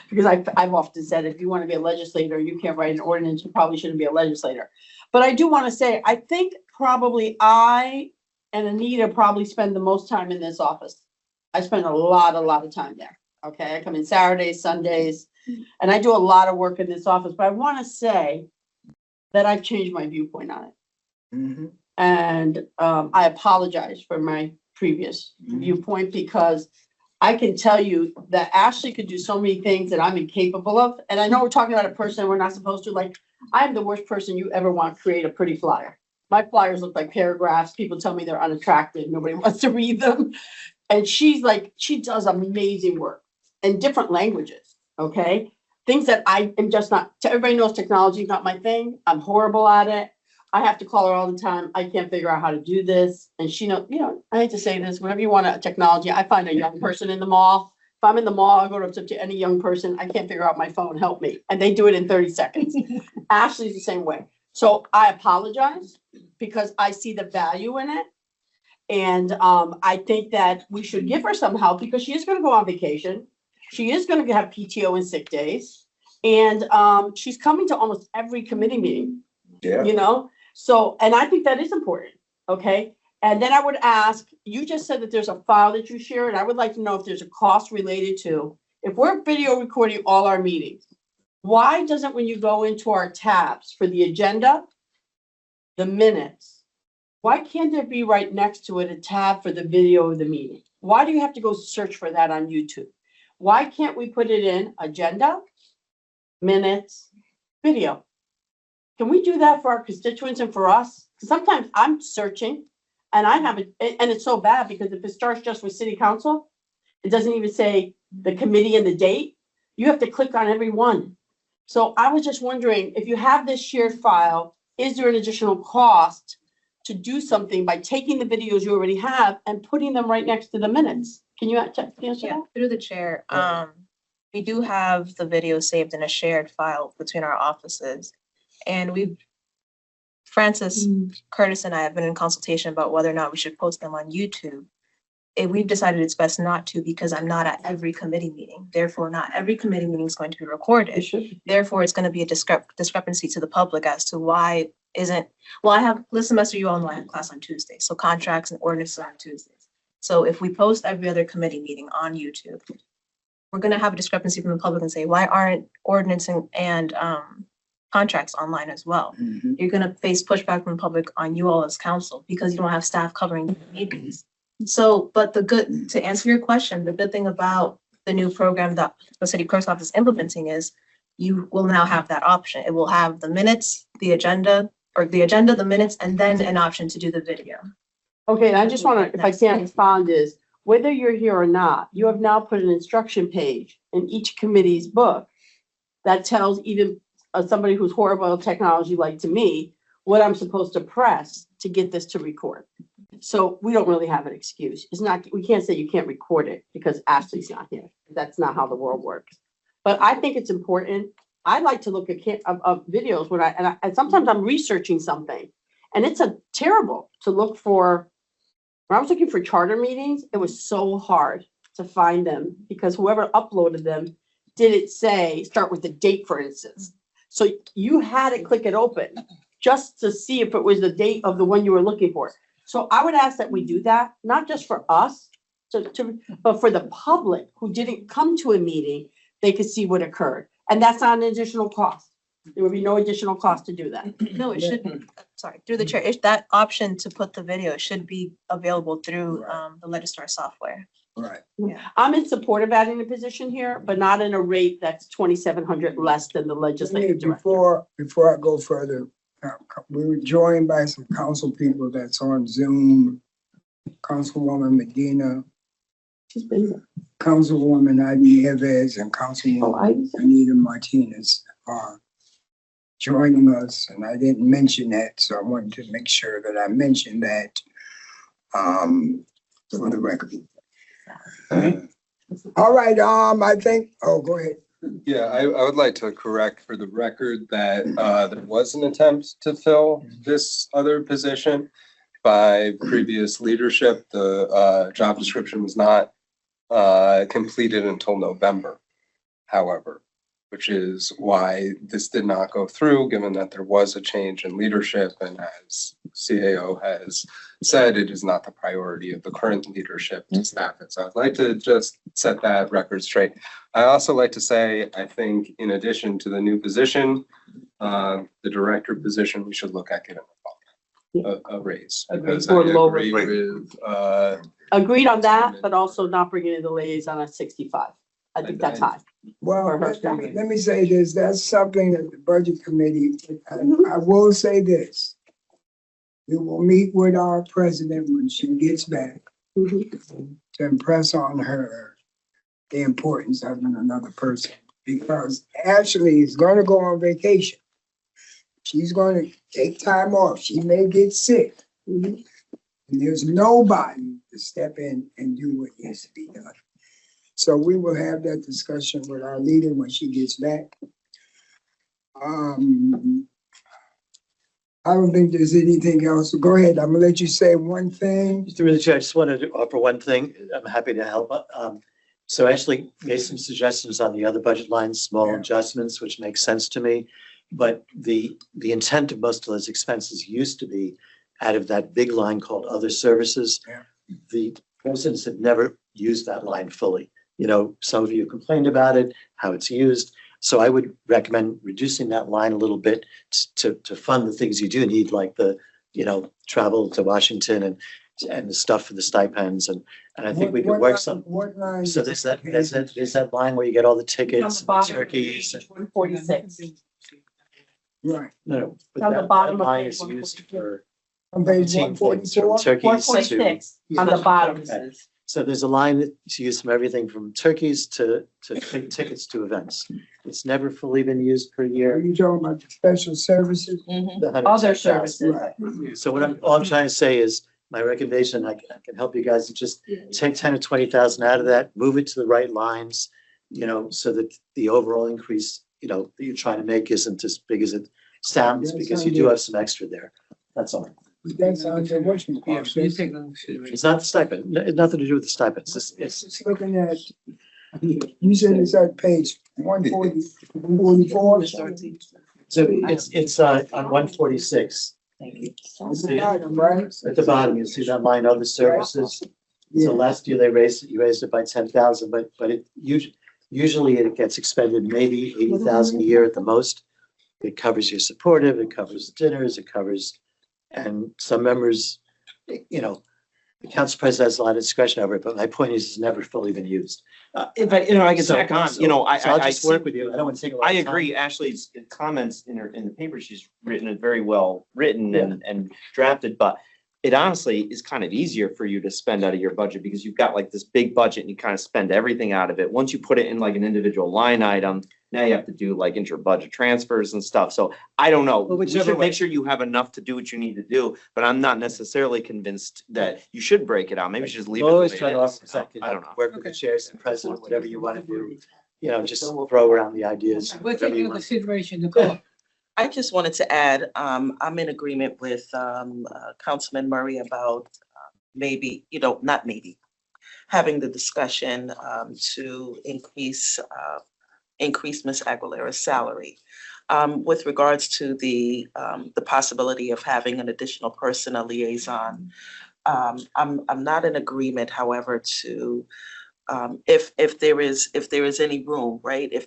Speaker 9: Because I've often said, if you want to be a legislator, you can't write an ordinance, you probably shouldn't be a legislator. But I do want to say, I think probably I and Anita probably spend the most time in this office. I spend a lot of time there. Okay, I come in Saturdays, Sundays, and I do a lot of work in this office, but I want to say that I've changed my viewpoint on it.
Speaker 1: Mhm.
Speaker 9: And I apologize for my previous viewpoint because I can tell you that Ashley could do so many things that I'm incapable of. And I know we're talking about a person we're not supposed to, like, I'm the worst person you ever want to create a pretty flyer. My flyers look like paragraphs. People tell me they're unattractive. Nobody wants to read them. And she's like, she does amazing work in different languages. Okay. Things that I am just not, everybody knows technology is not my thing. I'm horrible at it. I have to call her all the time. I can't figure out how to do this. And she knows, you know, I hate to say this, whenever you want a technology, I find a young person in the mall. If I'm in the mall, I go up to any young person, I can't figure out my phone, help me. And they do it in 30 seconds. Ashley's the same way. So I apologize because I see the value in it. And I think that we should give her some help because she is going to go on vacation. She is going to have PTO and sick days. And she's coming to almost every committee meeting.
Speaker 3: Yeah.
Speaker 9: You know, so, and I think that is important, okay? And then I would ask, you just said that there's a file that you share, and I would like to know if there's a cost related to, if we're video recording all our meetings, why doesn't, when you go into our tabs for the agenda, the minutes, why can't there be right next to it a tab for the video of the meeting? Why do you have to go search for that on YouTube? Why can't we put it in agenda, minutes, video? Can we do that for our constituents and for us? Sometimes I'm searching and I have it, and it's so bad because if it starts just with city council, it doesn't even say the committee and the date. You have to click on every one. So I was just wondering, if you have this shared file, is there an additional cost to do something by taking the videos you already have and putting them right next to the minutes? Can you answer
Speaker 6: Yeah,
Speaker 9: that?
Speaker 6: through the chair. We do have the video saved in a shared file between our offices. And Francis, Curtis and I have been in consultation about whether or not we should post them on YouTube. And we've decided it's best not to because I'm not at every committee meeting. Therefore, not every committee meeting is going to be recorded. Therefore, it's going to be a discrepancy to the public as to why I have this semester, you all know I have class on Tuesdays. So contracts and ordinances are on Tuesdays. So if we post every other committee meeting on YouTube, we're going to have a discrepancy from the public and say, why aren't ordinance and
Speaker 14: contracts online as well.
Speaker 1: Mhm.
Speaker 14: You're gonna face pushback from the public on you all as council because you don't have staff covering the meetings. So, but to answer your question, the good thing about the new program that the city clerk's office is implementing is you will now have that option. It will have the minutes, the agenda, the minutes, and then an option to do the video.
Speaker 9: Okay, and I just wanna, if I can't respond, is whether you're here or not, you have now put an instruction page in each committee's book that tells even somebody who's horrible at technology like to me, what I'm supposed to press to get this to record. So we don't really have an excuse. It's not, we can't say you can't record it because Ashley's not here. That's not how the world works. But I think it's important. I like to look at videos when and sometimes I'm researching something. And it's terrible to look for, when I was looking for charter meetings, it was so hard to find them because whoever uploaded them didn't start with the date, for instance. So you had to click it open just to see if it was the date of the one you were looking for. So I would ask that we do that, not just for us, but for the public who didn't come to a meeting, they could see what occurred. And that's not an additional cost. There would be no additional cost to do that.
Speaker 14: No, it should, sorry, through the chair, that option to put the video should be available through the Legistar software.
Speaker 1: Right.
Speaker 9: I'm in support of adding a position here, but not in a rate that's 2,700 less than the legislative director.
Speaker 1: Before I go further, we were joined by some council people that's on Zoom. Councilwoman Medina,
Speaker 9: She's been there.
Speaker 1: Councilwoman Ivy Evans, and Councilwoman Anita Martinez are joining us, and I didn't mention that, so I wanted to make sure that I mentioned that for the record. All right, I think, go ahead.
Speaker 7: Yeah, I would like to correct for the record that there was an attempt to fill this other position by previous leadership. The job description was not completed until November, however, which is why this did not go through, given that there was a change in leadership. And as CAO has said, it is not the priority of the current leadership to staff it. So I'd like to just set that record straight. I also like to say, I think in addition to the new position, the director position, we should look at getting a raise. Because I
Speaker 9: Or lower.
Speaker 7: agree with,
Speaker 9: Agreed on that, but also not bringing in the liaison at 65. I think that's high.
Speaker 1: Well,
Speaker 9: For her
Speaker 1: let me say this, that's something that the budget committee, I will say this. We will meet with our president when she gets back to impress on her the importance of another person, because Ashley is gonna go on vacation. She's gonna take time off. She may get sick. And there's nobody to step in and do what needs to be done. So we will have that discussion with our leader when she gets back. I don't think there's anything else. Go ahead. I'm gonna let you say one thing.
Speaker 8: Through the chair, I just wanted to offer one thing. I'm happy to help. So Ashley made some suggestions on the other budget lines, small adjustments, which makes sense to me. But the intent of most of those expenses used to be out of that big line called other services.
Speaker 1: Yeah.
Speaker 8: The presidents have never used that line fully. You know, some of you complained about it, how it's used. So I would recommend reducing that line a little bit to fund the things you do need, like the, travel to Washington and the stuff for the stipends. And I think we could work some.
Speaker 1: What line?
Speaker 8: So there's that line where you get all the tickets, and turkeys.
Speaker 9: 146.
Speaker 1: Right.
Speaker 8: No, but
Speaker 9: On the
Speaker 8: that
Speaker 9: bottom of
Speaker 8: line
Speaker 9: page
Speaker 8: is used
Speaker 9: 144.
Speaker 8: for
Speaker 1: On page
Speaker 8: team things, from
Speaker 1: 144.
Speaker 8: turkeys to.
Speaker 9: 146 on the bottom it
Speaker 8: Okay.
Speaker 9: says.
Speaker 8: So there's a line that's used from everything from turkeys to tickets to events. It's never fully been used per
Speaker 1: Are
Speaker 8: year.
Speaker 1: you talking about the special services?
Speaker 8: The
Speaker 9: Other
Speaker 8: 110,000.
Speaker 9: services.
Speaker 1: Right.
Speaker 8: So all I'm trying to say is, my recommendation, I can help you guys, just take 10 or 20,000 out of that, move it to the right lines, so that the overall increase, that you're trying to make isn't as big as it sounds, because you do have some extra there. That's all.
Speaker 1: That's under what you call it.
Speaker 8: It's not the stipend, it's nothing to do with the stipend. It's
Speaker 1: Just looking at, you said it's at page 140, 144.
Speaker 8: so it's on 146.
Speaker 1: Thank you. Right?
Speaker 8: At the bottom, you see that line, other services. So last year you raised it by 10,000, but it usually it gets expended maybe 80,000 a year at the most. It covers your supportive, it covers dinners, it covers, and some members, you know, the council president has a lot of discretion over it, but my point is it's never fully been used.
Speaker 10: If I, I can
Speaker 8: So-
Speaker 10: tack on,
Speaker 8: so-
Speaker 10: I
Speaker 8: So I'll
Speaker 10: I
Speaker 8: just
Speaker 10: see.
Speaker 8: work with you. I don't want to take a lot
Speaker 10: I
Speaker 8: of time.
Speaker 10: agree. Ashley's comments in the paper, she's written it very well written and drafted, but it honestly is kind of easier for you to spend out of your budget because you've got like this big budget and you kind of spend everything out of it. Once you put it in like an individual line item, now you have to do like intra-budget transfers and stuff. So I don't know.
Speaker 8: Well,
Speaker 10: We
Speaker 8: whichever
Speaker 10: should
Speaker 8: way.
Speaker 10: make sure you have enough to do what you need to do, but I'm not necessarily convinced that you should break it out. Maybe you should just leave it.
Speaker 8: We'll
Speaker 10: the
Speaker 8: always
Speaker 10: way
Speaker 8: try
Speaker 10: it
Speaker 8: to
Speaker 10: is.
Speaker 8: offer second,
Speaker 10: I don't know.
Speaker 8: work with the chairs and president, whatever you want to do. You know, just throw around the ideas.
Speaker 11: We're
Speaker 8: whatever
Speaker 11: taking
Speaker 8: you
Speaker 11: into
Speaker 8: want.
Speaker 11: consideration the call.
Speaker 12: I just wanted to add, I'm in agreement with Councilman Murray about maybe, not maybe, having the discussion to increase Ms. Aguilera's salary. With regards to the possibility of having an additional person, a liaison, I'm not in agreement, however, to if there is any room, right? If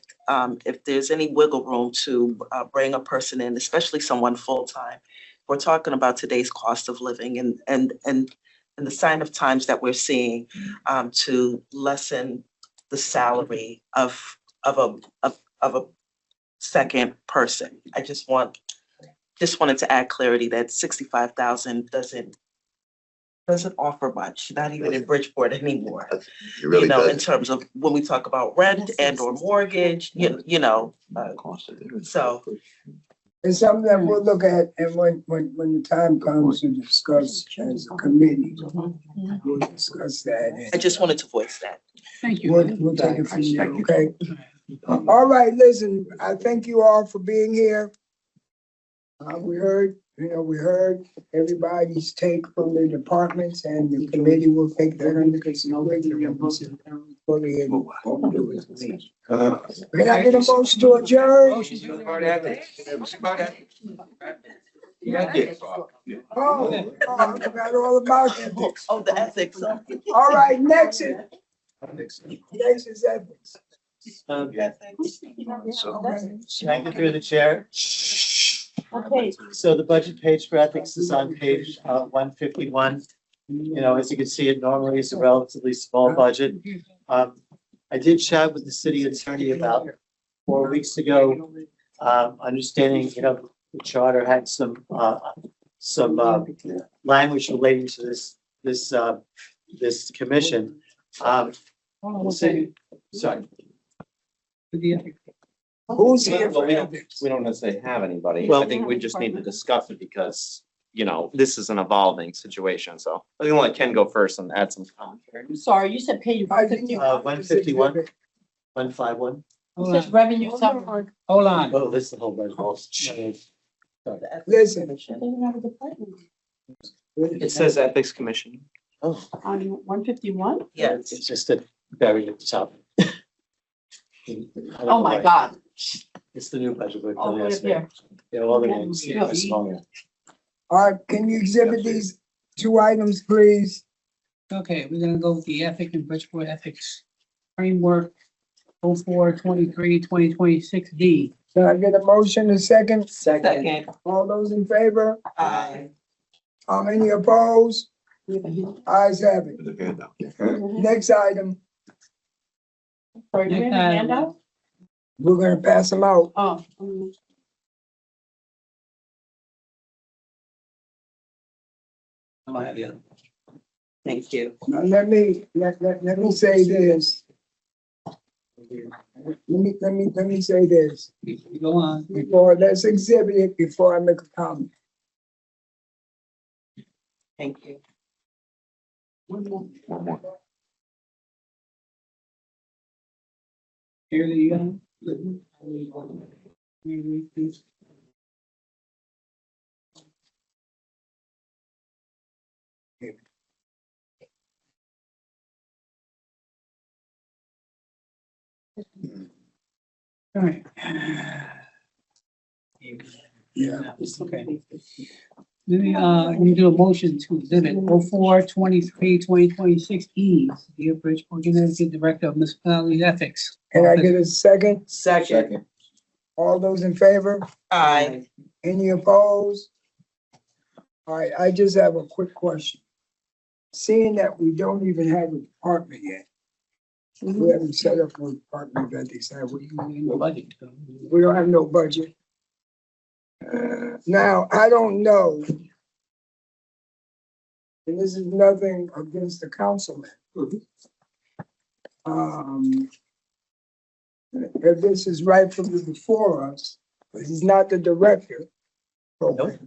Speaker 12: there's any wiggle room to bring a person in, especially someone full-time. We're talking about today's cost of living and the sign of times that we're seeing to lessen the salary of a second person. I just wanted to add clarity that 65,000 doesn't offer much, not even in Bridgeport anymore.
Speaker 4: It really
Speaker 12: In
Speaker 4: does.
Speaker 12: terms of when we talk about rent and or mortgage, so.
Speaker 1: It's something that we'll look at, and when the time comes to discuss as a committee, we'll discuss that.
Speaker 12: I just wanted to voice that.
Speaker 11: Thank you.
Speaker 1: We'll take it from there, okay? All right, listen, I thank you all for being here. We heard everybody's take from the departments, and the committee will take that under consideration. Can I get a motion to adjourn?
Speaker 11: Motion to adjourn.
Speaker 1: Oh, I forgot all about ethics.
Speaker 12: Oh, the ethics.
Speaker 1: All right, next is ethics.
Speaker 8: Thank you through the chair.
Speaker 12: Okay.
Speaker 8: So the budget page for ethics is on page 151. You know, as you can see, it normally is a relatively small budget. I did chat with the city attorney about 4 weeks ago, understanding, the charter had some language relating to this commission. The city, sorry.
Speaker 1: Who's here
Speaker 10: Well,
Speaker 1: for
Speaker 10: we
Speaker 1: ethics?
Speaker 10: don't necessarily have anybody.
Speaker 8: Well-
Speaker 10: I think we just need to discuss it because, this is an evolving situation. So I think I'll let Ken go first and add some commentary.
Speaker 9: I'm sorry, you said page
Speaker 1: I didn't
Speaker 9: 151.
Speaker 8: 151.
Speaker 9: It says revenue summary.
Speaker 11: Hold on.
Speaker 8: Oh, this is the whole budget.
Speaker 1: Listen,
Speaker 10: It says Ethics Commission.
Speaker 8: Oh,
Speaker 9: On 151?
Speaker 12: Yes.
Speaker 8: it's just a buried at the top.
Speaker 9: Oh, my God.
Speaker 8: It's the new budget book.
Speaker 9: Oh,
Speaker 8: don't
Speaker 9: right
Speaker 8: ask me.
Speaker 9: there.
Speaker 8: Yeah, all the names are small.
Speaker 1: all right, can you exhibit these two items, please?
Speaker 11: Okay, we're gonna go with the ethic and Bridgeport ethics framework 04/23/2026 D.
Speaker 1: Can I get a motion a second?
Speaker 12: Second.
Speaker 1: All those in favor?
Speaker 12: Aye.
Speaker 1: Any opposed? Ayes have it. Next item,
Speaker 9: Sorry, do we have a handout?
Speaker 1: we're gonna pass them out.
Speaker 9: Oh.
Speaker 12: Thank you.
Speaker 1: Now, let me say this. Let me say this.
Speaker 11: Go on.
Speaker 1: Let's exhibit it before I make a comment.
Speaker 12: Thank you.
Speaker 11: Here you go. All right.
Speaker 1: Yeah.
Speaker 11: Okay. Let me do a motion to exhibit 04/23/2026 E, Dear Bridgeport, Connecticut Director of Municipality Ethics.
Speaker 1: Can I get a second?
Speaker 12: Second.
Speaker 1: All those in favor?
Speaker 12: Aye.
Speaker 1: Any opposed? All right, I just have a quick question. Seeing that we don't even have a department yet, we haven't set up no department that they said we don't have no budget. Now, I don't know. And this is nothing against the councilman. If this is rightfully before us, but he's not the director. Okay.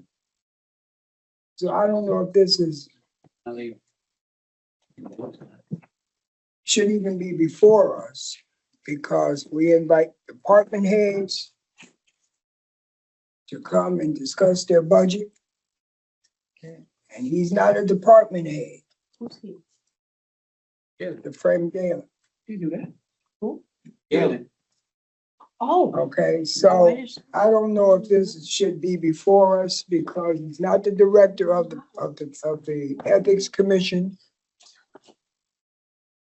Speaker 1: So I don't know if this is, should even be before us, because we invite department heads to come and discuss their budget. And he's not a department head.
Speaker 9: Who's he?
Speaker 1: The Frank Galen.
Speaker 11: You do that.
Speaker 9: Who?
Speaker 11: Yeah.
Speaker 9: Oh.
Speaker 1: Okay, so I don't know if this should be before us because he's not the director of the Ethics Commission.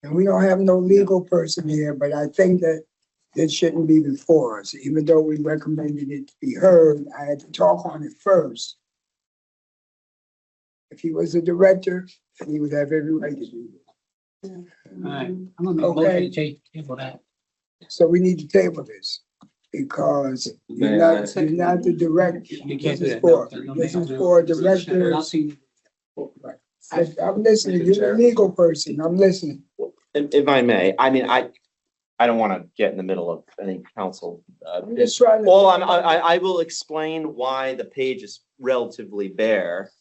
Speaker 1: And we don't have no legal person here, but I think that this shouldn't be before us, even though we recommended it to be heard. I had to talk on it first. If he was the director, then he would have every right to do it.
Speaker 11: All right, I'm gonna make a motion to table that.
Speaker 1: So we need to table this because you're not the director.
Speaker 11: You can't
Speaker 1: This
Speaker 11: do
Speaker 1: is
Speaker 11: that.
Speaker 1: this is for directors. I'm listening. You're the legal person. I'm listening.
Speaker 10: If I may, I mean, I don't want to get in the middle of any council.
Speaker 1: I'm just trying to.
Speaker 10: Well, I will explain why the page is relatively bare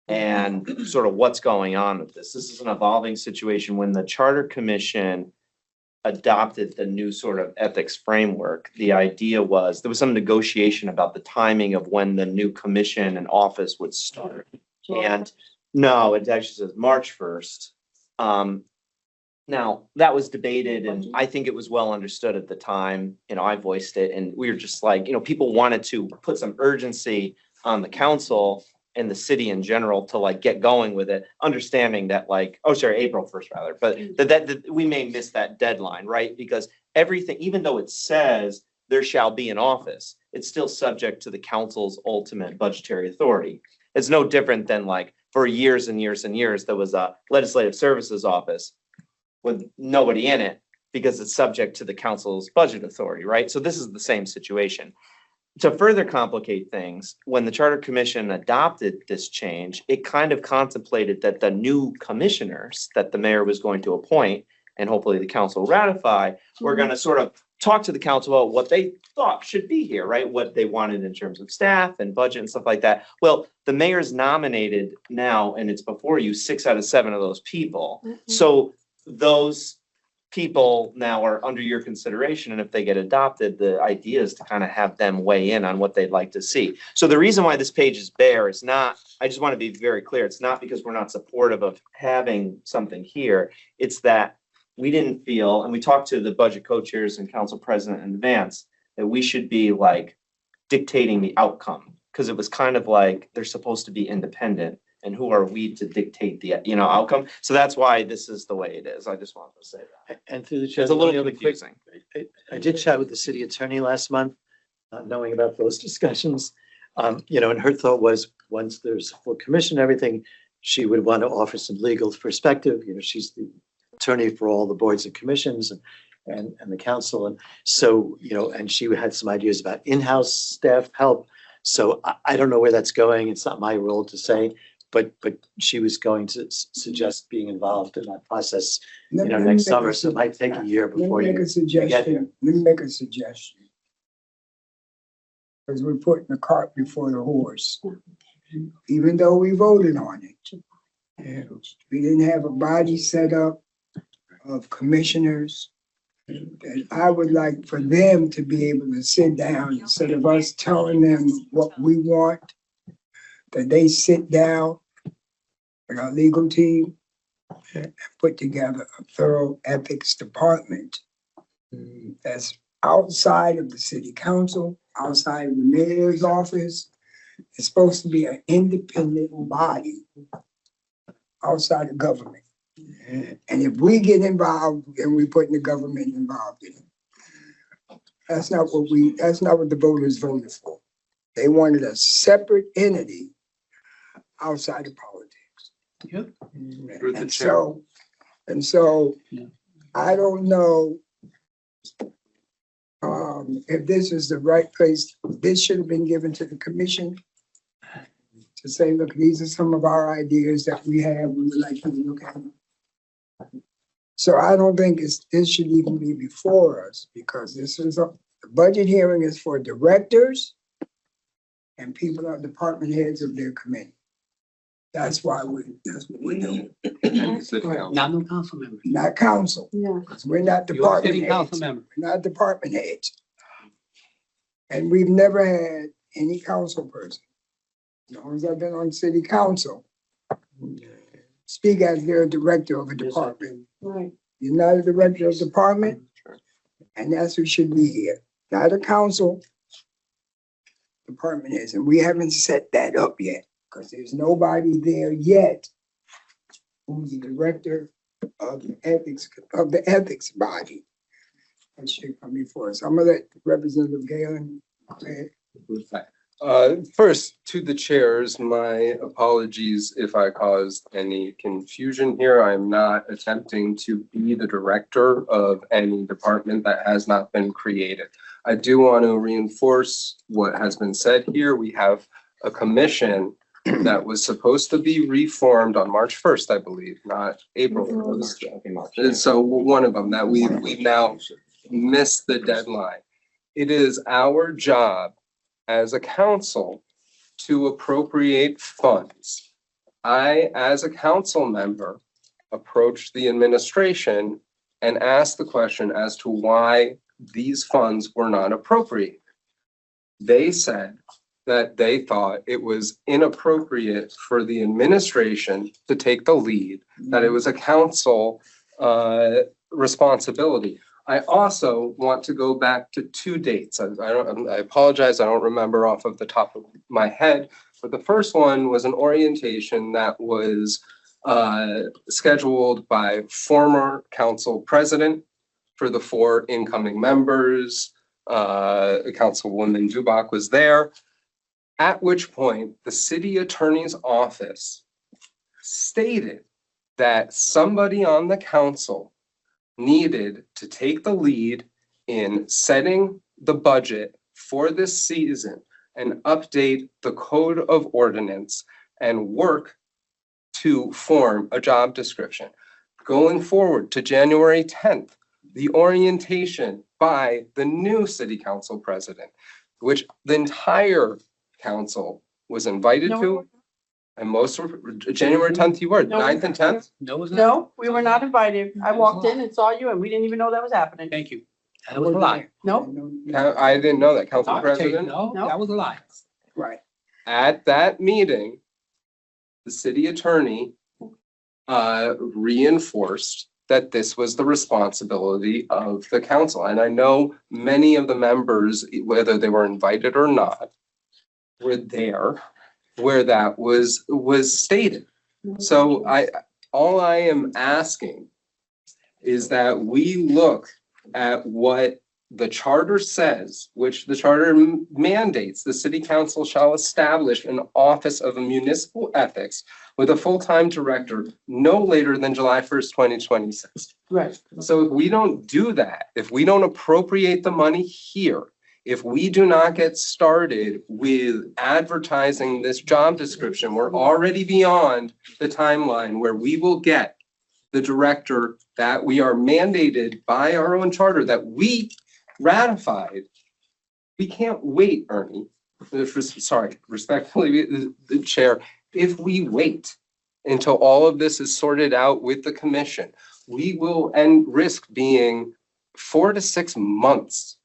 Speaker 10: and sort of what's going on with this. This is an evolving situation. When the Charter Commission adopted the new sort of ethics framework, the idea was there was some negotiation about the timing of when the new commission and office would start. And no, it actually says March 1st. Now, that was debated and I think it was well understood at the time. You know, I voiced it and we were just like, you know, people wanted to put some urgency on the council and the city in general to like get going with it, understanding that like, oh, sorry, April 1st rather, but that we may miss that deadline, right? Because everything, even though it says there shall be an office, it's still subject to the council's ultimate budgetary authority. It's no different than like for years and years and years, there was a legislative services office with nobody in it because it's subject to the council's budget authority, right? So this is the same situation. To further complicate things, when the Charter Commission adopted this change, it kind of contemplated that the new commissioners that the mayor was going to appoint, and hopefully the council ratify, were going to sort of talk to the council about what they thought should be here, right? What they wanted in terms of staff and budget and stuff like that. Well, the mayor's nominated now, and it's before you, 6 out of 7 of those people. So those people now are under your consideration. And if they get adopted, the idea is to kind of have them weigh in on what they'd like to see. So the reason why this page is bare is not, I just want to be very clear. It's not because we're not supportive of having something here. It's that we didn't feel, and we talked to the budget co-chairs and council president in advance, that we should be like dictating the outcome. Because it was kind of like they're supposed to be independent. And who are we to dictate the, you know, outcome? So that's why this is the way it is. I just wanted to say that.
Speaker 8: And through the chair.
Speaker 10: It's a little
Speaker 8: only other quick-
Speaker 10: confusing.
Speaker 8: I did chat with the city attorney last month, knowing about those discussions. You know, and her thought was, once there's a full commission, and everything, she would want to offer some legal perspective. You know, she's the attorney for all the boards and commissions and the council. And so, you know, and she had some ideas about in-house staff help. So I don't know where that's going. It's not my role to say. But she was going to suggest being involved in that process, you know, next summer. So it might take a year before you get here.
Speaker 1: Let me make a suggestion. Because we're putting the cart before the horse. Even though we voted on it. We didn't have a body set up of commissioners. And I would like for them to be able to sit down instead of us telling them what we want, that they sit down with our legal team and put together a thorough ethics department that's outside of the city council, outside of the mayor's office. It's supposed to be an independent body outside of government. And if we get involved, then we're putting the government involved in it. That's not what the voters voted for. They wanted a separate entity outside of politics.
Speaker 11: Yep.
Speaker 7: Through the
Speaker 1: And
Speaker 7: chair.
Speaker 1: so,
Speaker 11: Yeah.
Speaker 1: I don't know if this is the right place. This should have been given to the commission to say, look, these are some of our ideas that we have, we would like you to look at. So I don't think this should even be before us, because the budget hearing is for directors and people are department heads of their committee. That's what we're doing,
Speaker 7: And the city council.
Speaker 11: Not no council members.
Speaker 1: not council,
Speaker 9: Yeah.
Speaker 1: because we're not
Speaker 11: You're a
Speaker 1: department
Speaker 11: city council
Speaker 1: heads.
Speaker 11: member.
Speaker 1: We're not department heads. And we've never had any council person, as long as I've been on city council, speak as their director of a department.
Speaker 9: Right.
Speaker 1: You're not a director of department, and that's who should be here, not a council. Department is, and we haven't set that up yet, because there's nobody there yet who's the director of the ethics body. That should come before us. I'm gonna let Representative Galen go ahead.
Speaker 7: First, to the chairs, my apologies if I caused any confusion here. I'm not attempting to be the director of any department that has not been created. I do want to reinforce what has been said here. We have a commission that was supposed to be reformed on March 1st, I believe, not April. And so one of them that we've now missed the deadline. It is our job as a council to appropriate funds. I, as a council member, approached the administration and asked the question as to why these funds were not appropriated. They said that they thought it was inappropriate for the administration to take the lead, that it was a council responsibility. I also want to go back to two dates. I apologize, I don't remember off of the top of my head, but the first one was an orientation that was scheduled by former council president for the 4 incoming members. Councilwoman Dubak was there, at which point the city attorney's office stated that somebody on the council needed to take the lead in setting the budget for this season and update the code of ordinance and work to form a job description. Going forward to January 10th, the orientation by the new city council president, which the entire council was invited to. And most were, January 10th you were,
Speaker 9: No.
Speaker 7: 9th and 10th?
Speaker 11: No, it was not.
Speaker 9: No, we were not invited. I walked in and saw you and we didn't even know that was happening.
Speaker 11: Thank you. That was a lie.
Speaker 9: No,
Speaker 7: I didn't know that, council
Speaker 11: I'll tell you,
Speaker 7: president.
Speaker 11: no,
Speaker 9: No.
Speaker 11: that was a lie.
Speaker 1: Right.
Speaker 7: At that meeting, the city attorney reinforced that this was the responsibility of the council. And I know many of the members, whether they were invited or not, were there where that was stated. So all I am asking is that we look at what the charter says, which the charter mandates, the city council shall establish an office of municipal ethics with a full-time director no later than July 1st, 2026.
Speaker 9: right.
Speaker 7: So if we don't do that, if we don't appropriate the money here, if we do not get started with advertising this job description, we're already beyond the timeline where we will get the director that we are mandated by our own charter that we ratified. We can't wait, Ernie. Sorry, respectfully, the chair. If we wait until all of this is sorted out with the commission, we will risk being 4 to 6 months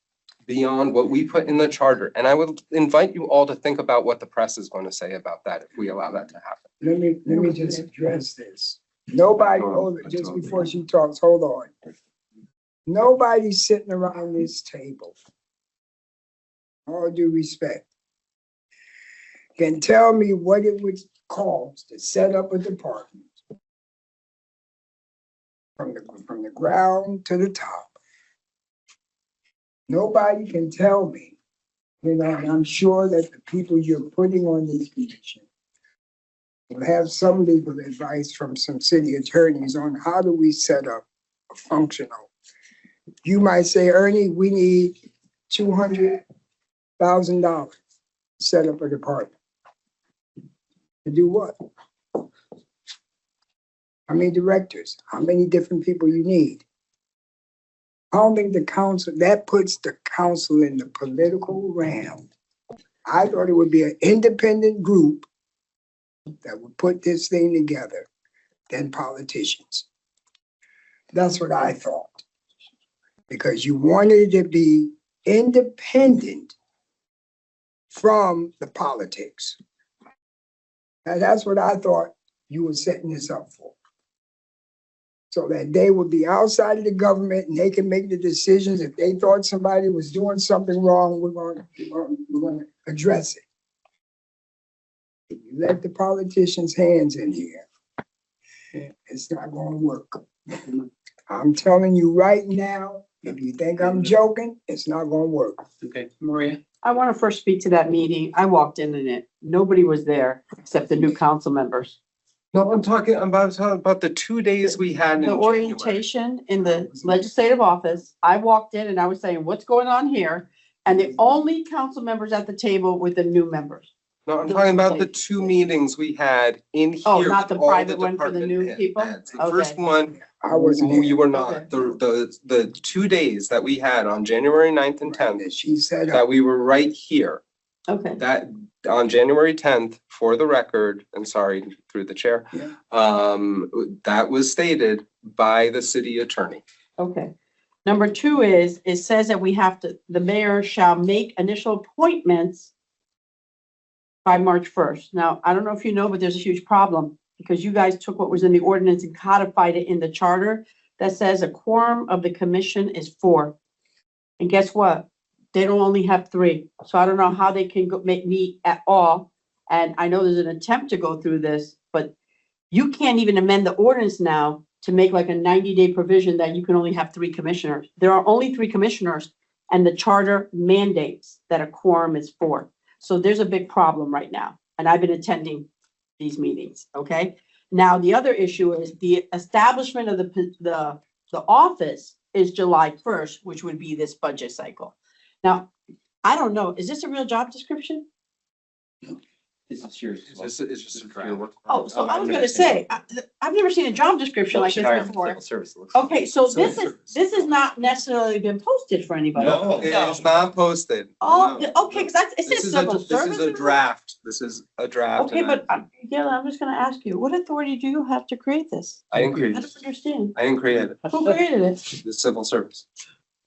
Speaker 7: beyond what we put in the charter. And I would invite you all to think about what the press is going to say about that if we allow that to happen.
Speaker 1: Let me just address this. Nobody, hold it, just before she talks, hold on. Nobody's sitting around this table, all due respect, can tell me what it would cost to set up a department from the ground to the top Nobody can tell me, and I'm sure that the people you're putting on this commission will have some legal advice from some city attorneys on how do we set up a functional. You might say, Ernie, we need $200,000 to set up a department. To do what? How many directors? How many different people you need? I don't think the council, that puts the council in the political realm. I thought it would be an independent group that would put this thing together than politicians. That's what I thought. Because you wanted it to be independent from the politics. And that's what I thought you were setting this up for. So that they would be outside of the government and they can make the decisions. If they thought somebody was doing something wrong, we're going to address it. If you let the politicians' hands in here, it's not going to work. I'm telling you right now, if you think I'm joking, it's not going to work.
Speaker 11: Okay, Maria?
Speaker 9: I want to first speak to that meeting. I walked in and nobody was there except the new council members.
Speaker 7: No, I'm talking about the 2 days we had in
Speaker 9: The
Speaker 7: January.
Speaker 9: orientation in the legislative office, I walked in and I was saying, what's going on here? And the only council members at the table were the new members.
Speaker 7: No, I'm talking about the 2 meetings we had in here.
Speaker 9: Oh, not the
Speaker 7: with all
Speaker 9: private one for the
Speaker 7: department
Speaker 9: new people?
Speaker 7: heads. The first
Speaker 9: Okay.
Speaker 7: one,
Speaker 1: I wasn't here.
Speaker 7: you were not.
Speaker 9: Okay.
Speaker 7: The 2 days that we had on January 9th and 10th,
Speaker 1: That she said,
Speaker 7: that we were right here.
Speaker 9: Okay.
Speaker 7: That on January 10th, for the record, and sorry, through the chair,
Speaker 1: Yeah.
Speaker 7: that was stated by the city attorney.
Speaker 9: Okay. Number 2 is, it says that the mayor shall make initial appointments by March 1st. Now, I don't know if you know, but there's a huge problem because you guys took what was in the ordinance and codified it in the charter that says a quorum of the commission is 4. And guess what? They don't only have 3. So I don't know how they can meet at all. And I know there's an attempt to go through this, but you can't even amend the ordinance now to make like a 90-day provision that you can only have 3 commissioners. There are only 3 commissioners and the charter mandates that a quorum is 4. So there's a big problem right now. And I've been attending these meetings, okay? Now, the other issue is the establishment of the office is July 1st, which would be this budget cycle. Now, I don't know, is this a real job description?
Speaker 10: This is yours.
Speaker 7: It's just a draft.
Speaker 9: Oh, so I was gonna say, I've never seen a job description like this before. Okay, so this is not necessarily been posted for anybody.
Speaker 7: No, it's not posted.
Speaker 9: Oh,
Speaker 7: No.
Speaker 9: okay, because it says civil
Speaker 7: This is a
Speaker 9: service.
Speaker 7: draft. This is a draft.
Speaker 9: Okay,
Speaker 7: and
Speaker 9: but Gail, I'm just gonna ask you, what authority do you have to create this?
Speaker 7: I didn't create
Speaker 9: I
Speaker 7: it.
Speaker 9: don't understand.
Speaker 7: I didn't create it.
Speaker 9: Who created it?
Speaker 7: The civil service.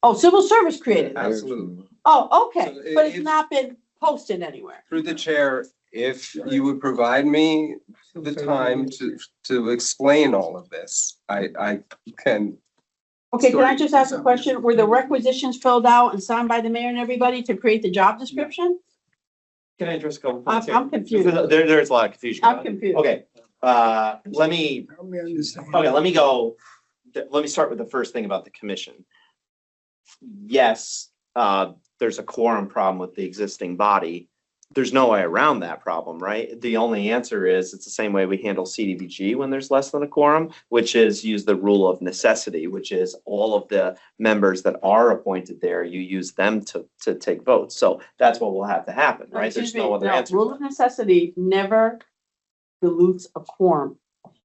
Speaker 9: Oh, civil service created it.
Speaker 7: Absolutely.
Speaker 9: Oh, okay,
Speaker 7: So
Speaker 9: but it's
Speaker 7: if-
Speaker 9: not been posted anywhere.
Speaker 7: Through the chair, if you would provide me the time to explain all of this, I can.
Speaker 9: Okay, can I just ask a question? Were the requisitions filled out and signed by the mayor and everybody to create the job description?
Speaker 10: Can I address a couple points here?
Speaker 9: I'm confused.
Speaker 10: There's a lot of confusion.
Speaker 9: I'm confused.
Speaker 10: Okay, let me
Speaker 1: help me understand.
Speaker 10: Okay, let me start with the first thing about the commission. Yes, there's a quorum problem with the existing body. There's no way around that problem, right? The only answer is it's the same way we handle CDBG when there's less than a quorum, which is use the rule of necessity, which is all of the members that are appointed there, you use them to take votes. So that's what will have to happen, right? There's no other answer.
Speaker 9: Rule of necessity never dilutes a quorum.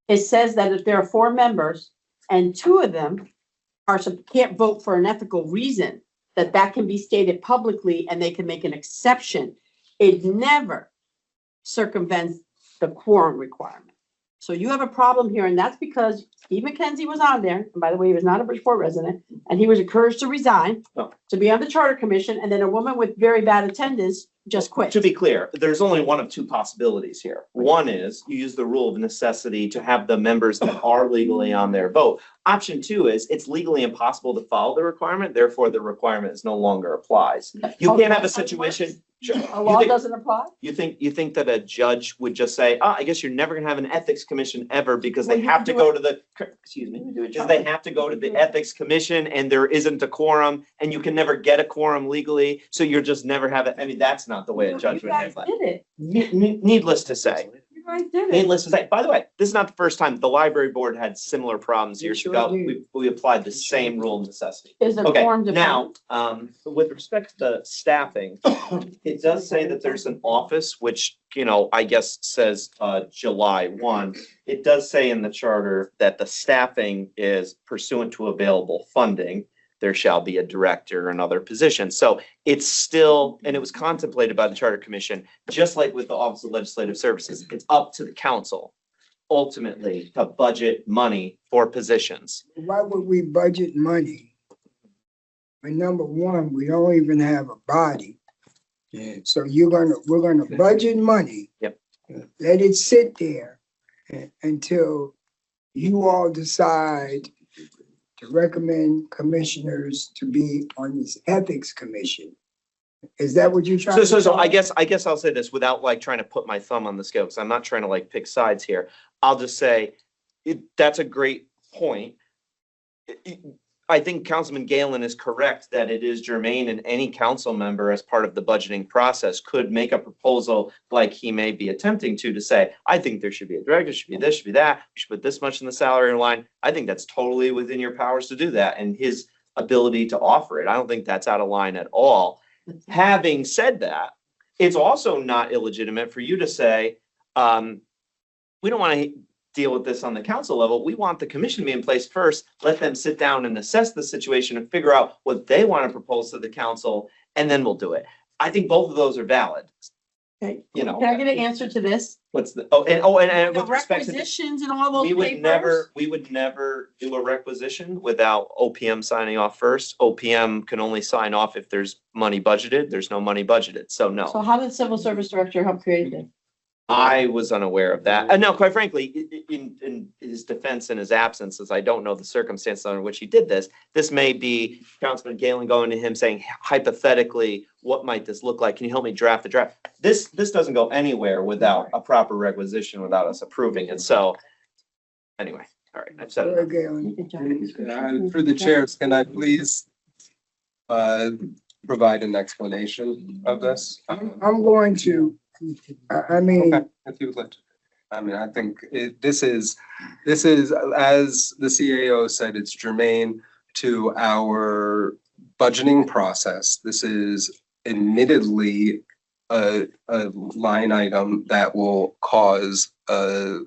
Speaker 9: It says that if there are 4 members and 2 of them can't vote for an ethical reason, that can be stated publicly and they can make an exception. It never circumvents the quorum requirement. So you have a problem here, and that's because Steve McKenzie was on there, and by the way, he was not a Bridgeport resident, and he was encouraged to resign to be on the charter commission, and then a woman with very bad attendance just quit.
Speaker 10: To be clear, there's only one of 2 possibilities here. One is you use the rule of necessity to have the members that are legally on there vote. Option 2 is it's legally impossible to follow the requirement, therefore the requirement is no longer applies. You can't have a situation. Sure.
Speaker 9: A law doesn't apply?
Speaker 10: You think that a judge would just say, oh, I guess you're never gonna have an ethics commission ever because they
Speaker 9: Well, you
Speaker 10: have
Speaker 9: can
Speaker 10: to
Speaker 9: do
Speaker 10: go to the, excuse me, because they have to go to the ethics commission and there isn't a quorum and you can never get a quorum legally, so you're just never have it. I mean, that's not the way a judge
Speaker 9: You
Speaker 10: would
Speaker 9: guys
Speaker 10: handle
Speaker 9: did it.
Speaker 10: it. Needless to say,
Speaker 9: You guys did it.
Speaker 10: needless to say, by the way, this is not the first time. The library board had similar problems years
Speaker 1: sure
Speaker 10: ago.
Speaker 1: did.
Speaker 10: We applied the same rule of necessity.
Speaker 9: Is the
Speaker 10: Okay,
Speaker 9: form
Speaker 10: now,
Speaker 9: defined?
Speaker 10: with respect to staffing, it does say that there's an office, which, I guess says, July 1. It does say in the charter that the staffing is pursuant to available funding. There shall be a director and other positions. So it's still, and it was contemplated by the Charter Commission, just like with the Office of Legislative Services, it's up to the council ultimately to budget money for positions.
Speaker 1: Why would we budget money? When number one, we don't even have a body.
Speaker 3: Yeah.
Speaker 1: So we're gonna budget money.
Speaker 10: Yep.
Speaker 1: Let it sit there until you all decide to recommend commissioners to be on this ethics commission. Is that what you're trying to?
Speaker 10: So
Speaker 1: say?
Speaker 10: I guess I'll say this without like trying to put my thumb on the scale, because I'm not trying to like pick sides here. I'll just say that's a great point. I think Councilman Galen is correct that it is germane, and any council member as part of the budgeting process could make a proposal like he may be attempting to say, I think there should be a director, should be this, should be that, you should put this much in the salary line. I think that's totally within your powers to do that and his ability to offer it. I don't think that's out of line at all. Having said that, it's also not illegitimate for you to say, we don't want to deal with this on the council level. We want the commission to be in place first. Let them sit down and assess the situation and figure out what they want to propose to the council, and then we'll do it. I think both of those are valid.
Speaker 9: Okay.
Speaker 10: Can
Speaker 9: I get an answer to this?
Speaker 10: What's the, and
Speaker 9: The
Speaker 10: with respect to.
Speaker 9: requisitions and all those
Speaker 10: We would
Speaker 9: papers?
Speaker 10: we would never do a requisition without OPM signing off first. OPM can only sign off if there's money budgeted. There's no money budgeted, so no.
Speaker 9: So how did civil service director help create this?
Speaker 10: I was unaware of that. And no, quite frankly, in his defense and his absence, as I don't know the circumstances under which he did this, this may be Councilman Galen going to him saying, hypothetically, what might this look like? Can you help me draft the draft? This doesn't go anywhere without a proper requisition, without us approving it. So anyway, all right, I've said
Speaker 1: Go ahead,
Speaker 10: it.
Speaker 1: Galen.
Speaker 7: Through the chairs, can I please provide an explanation of this?
Speaker 1: I'm going to, I mean,
Speaker 7: Okay, if you would like to. I mean, I think this is, as the CAO said, it's germane to our budgeting process. This is admittedly a line item that will cause a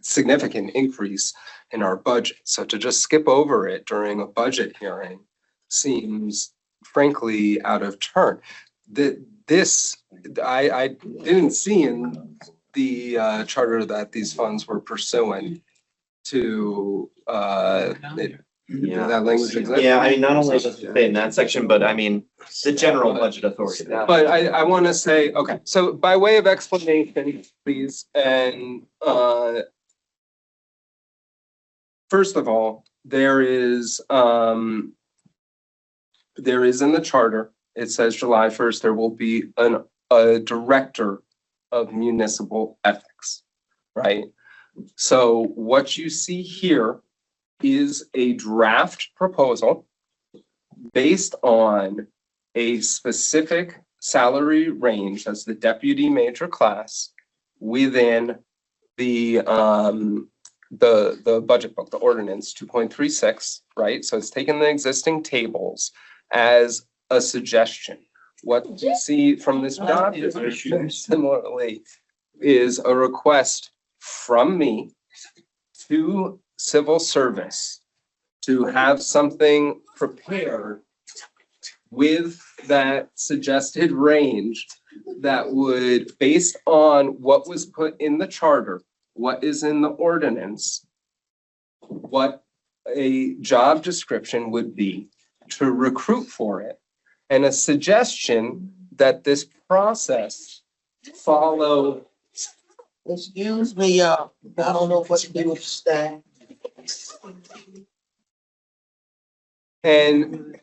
Speaker 7: significant increase in our budget. So to just skip over it during a budget hearing seems frankly out of turn. I didn't see in the charter that these funds were pursuant to that language exists.
Speaker 10: Yeah, I mean, not only does it say in that section, but I mean, the general budget authority.
Speaker 7: But I want to say, okay, so by way of explanation, please, and first of all, there is in the charter, it says July 1st, there will be a director of municipal ethics, right? So what you see here is a draft proposal based on a specific salary range as the deputy major class within the budget book, the ordinance 2.36, right? So it's taken the existing tables as a suggestion. What you see from this job description similarly is a request from me to civil service to have something prepared with that suggested range that would, based on what was put in the charter, what is in the ordinance, what a job description would be to recruit for it. And a suggestion that this process follow.
Speaker 12: Excuse me, y'all. I don't know what to do with the staff.
Speaker 7: And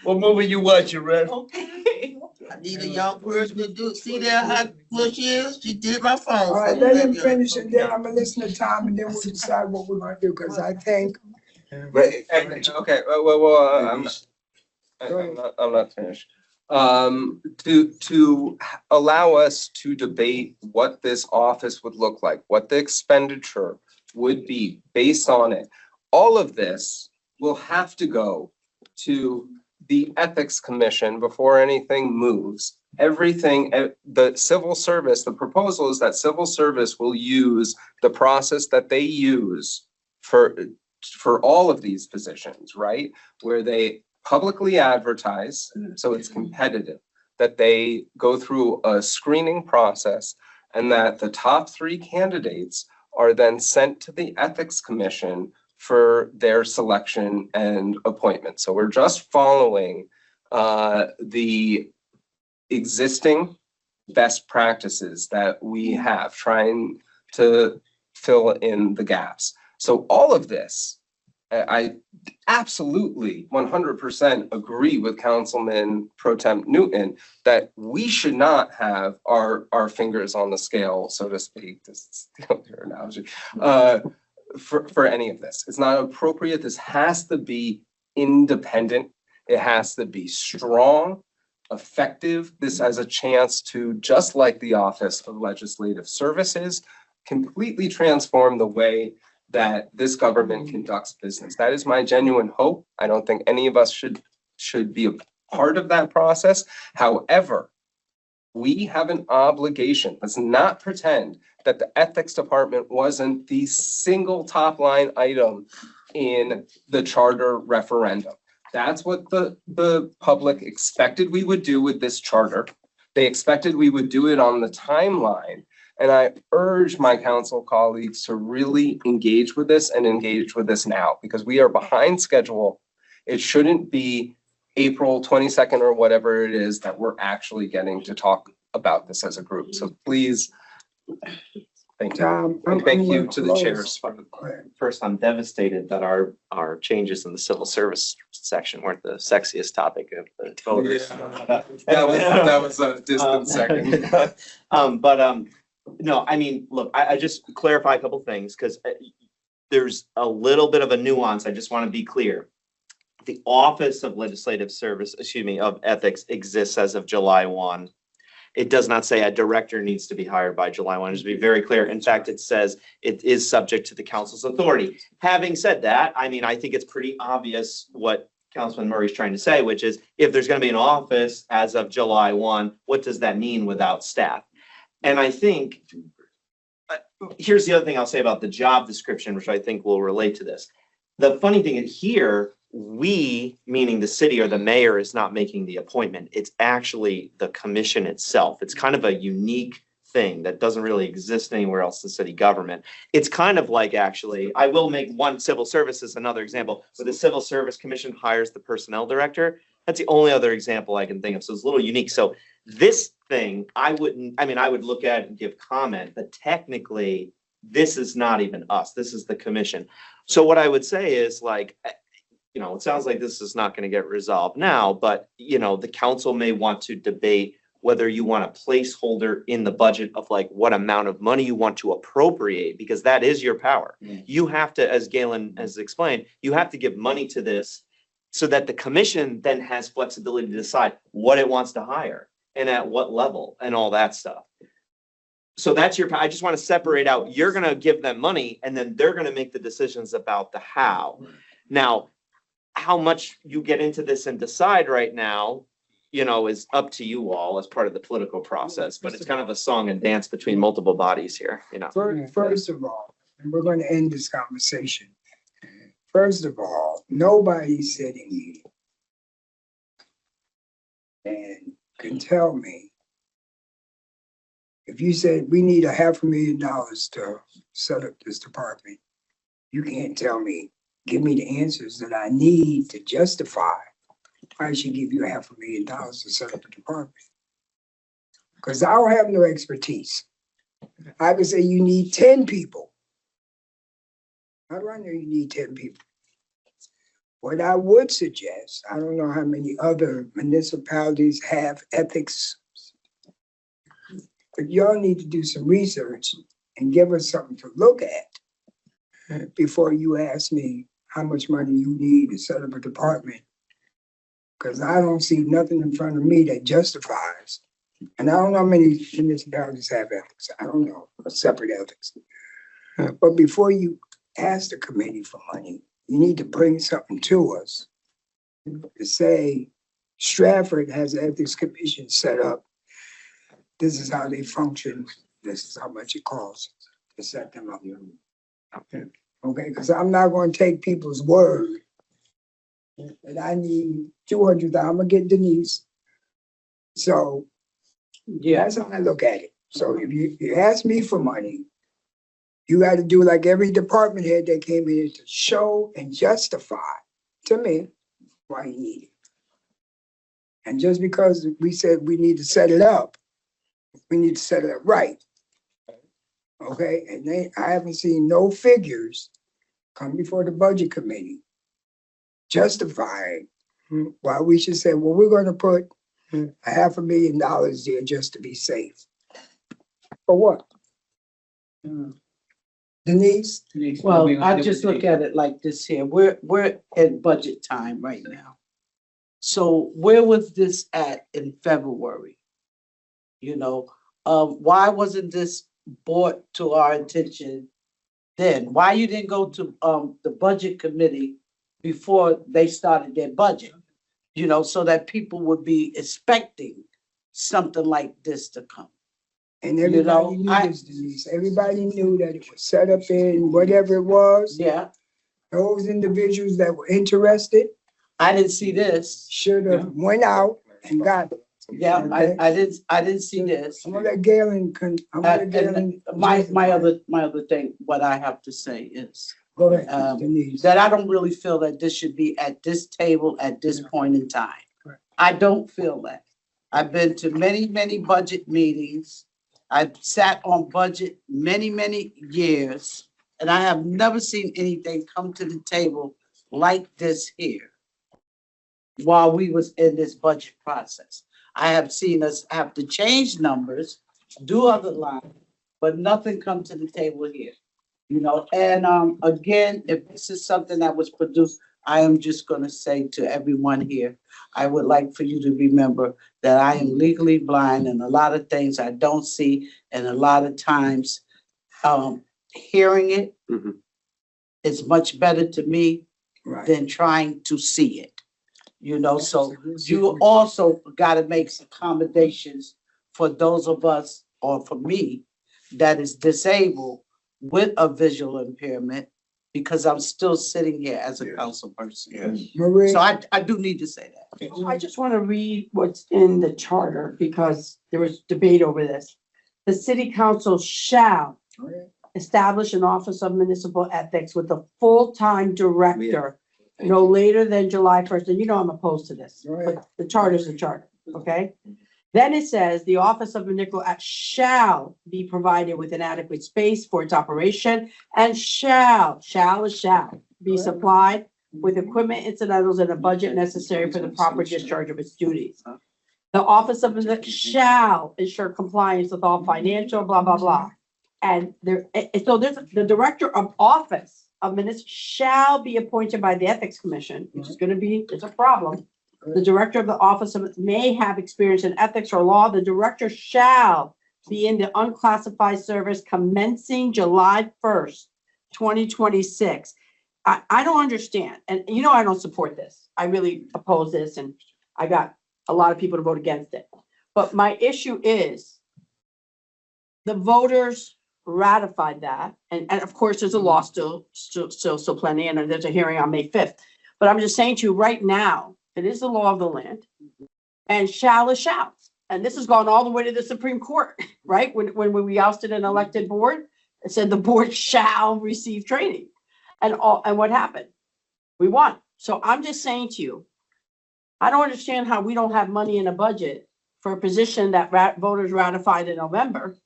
Speaker 3: What movie you watching, Red?
Speaker 12: Okay. I need a young person to do, see that how good she is? She did my phone.
Speaker 1: All right,
Speaker 12: for me.
Speaker 1: let him finish and then I'm gonna listen to Tom and then we'll decide what we're gonna do, because I think.
Speaker 7: Okay, I'm not finished. To allow us to debate what this office would look like, what the expenditure would be based on it. All of this will have to go to the Ethics Commission before anything moves. Everything, the civil service, the proposal is that civil service will use the process that they use for all of these positions, right? Where they publicly advertise, so it's competitive, that they go through a screening process and that the top 3 candidates are then sent to the Ethics Commission for their selection and appointment. So we're just following the existing best practices that we have, trying to fill in the gaps. So all of this, I absolutely 100% agree with Councilman Pro Tem Newton that we should not have our fingers on the scale, so to speak, to steal your analogy, for any of this. It's not appropriate. This has to be independent. It has to be strong, effective. This has a chance to, just like the Office of Legislative Services, completely transform the way that this government conducts business. That is my genuine hope. I don't think any of us should be a part of that process. However, we have an obligation. Let's not pretend that the ethics department wasn't the single top line item in the charter referendum. That's what the public expected we would do with this charter. They expected we would do it on the timeline. And I urge my council colleagues to really engage with this and engage with this now, because we are behind schedule. It shouldn't be April 22nd or whatever it is that we're actually getting to talk about this as a group. So please, thank you. And thank you to the chairs.
Speaker 10: First, I'm devastated that our changes in the civil service section weren't the sexiest topic of the voters.
Speaker 7: Yeah. That was a distant second.
Speaker 10: No, I mean, look, I just clarify a couple things, because there's a little bit of a nuance. I just want to be clear. The Office of Legislative Service, of Ethics exists as of July 1. It does not say a director needs to be hired by July 1. Just to be very clear. In fact, it says it is subject to the council's authority. Having said that, I mean, I think it's pretty obvious what Councilman Murray's trying to say, which is if there's going to be an office as of July 1, what does that mean without staff? And I think, here's the other thing I'll say about the job description, which I think will relate to this. The funny thing is here, we, meaning the city or the mayor, is not making the appointment. It's actually the commission itself. It's kind of a unique thing that doesn't really exist anywhere else in city government. It's kind of like, actually, I will make one civil service as another example, where the Civil Service Commission hires the personnel director. That's the only other example I can think of. So it's a little unique. So this thing, I would look at it and give comment, but technically this is not even us. This is the commission. So what I would say is, like, it sounds like this is not going to get resolved now, but the council may want to debate whether you want a placeholder in the budget of like what amount of money you want to appropriate, because that is your power. You have to, as Galen has explained, you have to give money to this so that the commission then has flexibility to decide what it wants to hire and at what level and all that stuff. So that's I just want to separate out, you're going to give them money and then they're going to make the decisions about the how. Now, how much you get into this and decide right now, is up to you all as part of the political process, but it's kind of a song and dance between multiple bodies here,
Speaker 1: First of all, and we're going to end this conversation. First of all, nobody's sitting here and can tell me, if you said we need $500,000 to set up this department, you can't tell me, give me the answers that I need to justify why I should give you $500,000 to set up a department. Because I don't have no expertise. I could say you need 10 people How do I know you need 10 people? What I would suggest, I don't know how many other municipalities have ethics, but y'all need to do some research and give us something to look at before you ask me how much money you need to set up a department. Because I don't see nothing in front of me that justifies. And I don't know how many municipalities have ethics. I don't know, separate ethics. But before you ask the committee for money, you need to bring something to us to say Stratford has an ethics commission set up. This is how they function. This is how much it costs to set them up. Okay, because I'm not going to take people's word. And I need 200. I'm gonna get Denise. So
Speaker 13: Yeah,
Speaker 1: that's how I look at it. So if you ask me for money, you got to do like every department head that came in to show and justify to me why you need it. And just because we said we need to set it up, we need to set it up right. Okay, and I haven't seen no figures come before the budget committee justifying why we should say, well, we're going to put $500,000 there just to be safe. For what? Denise?
Speaker 13: well, I just look at it like this here. We're at budget time right now. So where was this at in February? You know, why wasn't this brought to our attention then? Why you didn't go to the budget committee before they started their budget? You know, so that people would be expecting something like this to come.
Speaker 1: And
Speaker 13: You
Speaker 1: everybody
Speaker 13: know,
Speaker 1: knew this, Denise. Everybody knew that it was set up in whatever it was.
Speaker 13: Yeah,
Speaker 1: Those individuals that were interested
Speaker 13: I didn't see this.
Speaker 1: should have went out and got it.
Speaker 13: Yeah,
Speaker 1: Okay.
Speaker 13: I didn't see this.
Speaker 1: I'm gonna let Galen, I'm gonna let Galen.
Speaker 13: And my other thing, what I have to say is
Speaker 1: Go ahead, Denise.
Speaker 13: that I don't really feel that this should be at this table at this point in time. I don't feel that. I've been to many, many budget meetings. I've sat on budget many, many years, and I have never seen anything come to the table like this here while we was in this budget process. I have seen us have to change numbers, do other lines, but nothing come to the table here. You know, and again, if this is something that was produced, I am just gonna say to everyone here, I would like for you to remember that I am legally blind and a lot of things I don't see, and a lot of times hearing it is much better to me
Speaker 1: Right.
Speaker 13: than trying to see it. You know, so you also gotta make some accommodations for those of us, or for me, that is disabled with a visual impairment, because I'm still sitting here as a council person.
Speaker 3: Yes.
Speaker 1: Marie,
Speaker 13: So I do need to say that.
Speaker 9: I just want to read what's in the charter because there was debate over this. The city council shall establish an office of municipal ethics with a full-time director no later than July 1st. And you know I'm opposed to this, but the charter's the charter, okay? Then it says the office of municipal act shall be provided with an adequate space for its operation and shall be supplied with equipment, incidentals, and a budget necessary for the proper discharge of its duties. The office of the shall ensure compliance with all financial, blah, blah, blah. And so there's the director of office of municipal shall be appointed by the ethics commission, which is gonna be, it's a problem. The director of the office of may have experience in ethics or law. The director shall be in the unclassified service commencing July 1st, 2026. I don't understand. And you know, I don't support this. I really oppose this, and I got a lot of people to vote against it. But my issue is the voters ratified that. And of course, there's a law still plenty, and there's a hearing on May 5th. But I'm just saying to you right now, it is the law of the land, and shall is shall. And this has gone all the way to the Supreme Court, right? When we ousted an elected board, it said the board shall receive training. And what happened? We won. So I'm just saying to you, I don't understand how we don't have money in a budget for a position that voters ratified in November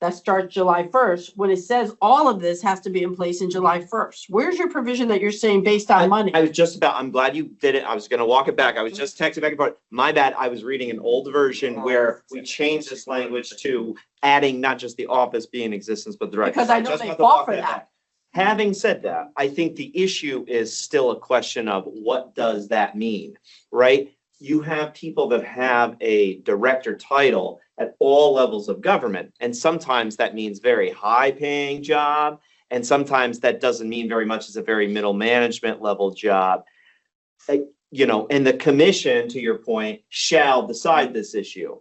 Speaker 9: that starts July first, when it says all of this has to be in place in July first. Where's your provision that you're saying based on money?
Speaker 10: I was just about, I'm glad you did it. I was gonna walk it back. I was just texting back and forth. My bad. I was reading an old version where we changed this language to adding not just the office being in existence, but the director.
Speaker 9: Because I know
Speaker 10: Just
Speaker 9: they
Speaker 10: about to
Speaker 9: fought
Speaker 10: walk
Speaker 9: for
Speaker 10: that
Speaker 9: that.
Speaker 10: back. Having said that, I think the issue is still a question of what does that mean, right? You have people that have a director title at all levels of government, and sometimes that means very high paying job, and sometimes that doesn't mean very much as a very middle management level job. You know, and the commission, to your point, shall decide this issue,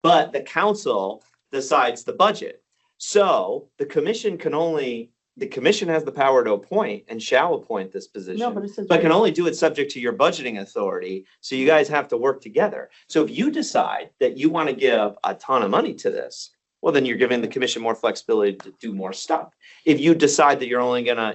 Speaker 10: but the council decides the budget. So the commission has the power to appoint and shall appoint this position.
Speaker 9: No, but it says.
Speaker 10: But can only do it subject to your budgeting authority, so you guys have to work together. So if you decide that you want to give a ton of money to this, well, then you're giving the commission more flexibility to do more stuff. If you decide that you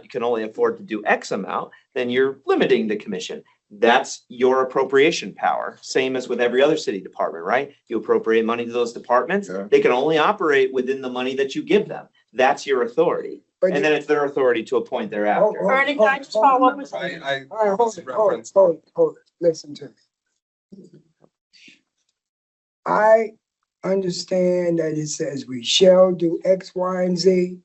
Speaker 10: can only afford to do X amount, then you're limiting the commission. That's your appropriation power, same as with every other city department, right? You appropriate money to those departments,
Speaker 4: Yeah.
Speaker 10: they can only operate within the money that you give them. That's your authority.
Speaker 1: But
Speaker 10: And then it's their authority to appoint thereafter.
Speaker 9: Ernie, can I just follow up with?
Speaker 1: All right, hold it, listen to me. I understand that it says we shall do X, Y, and Z.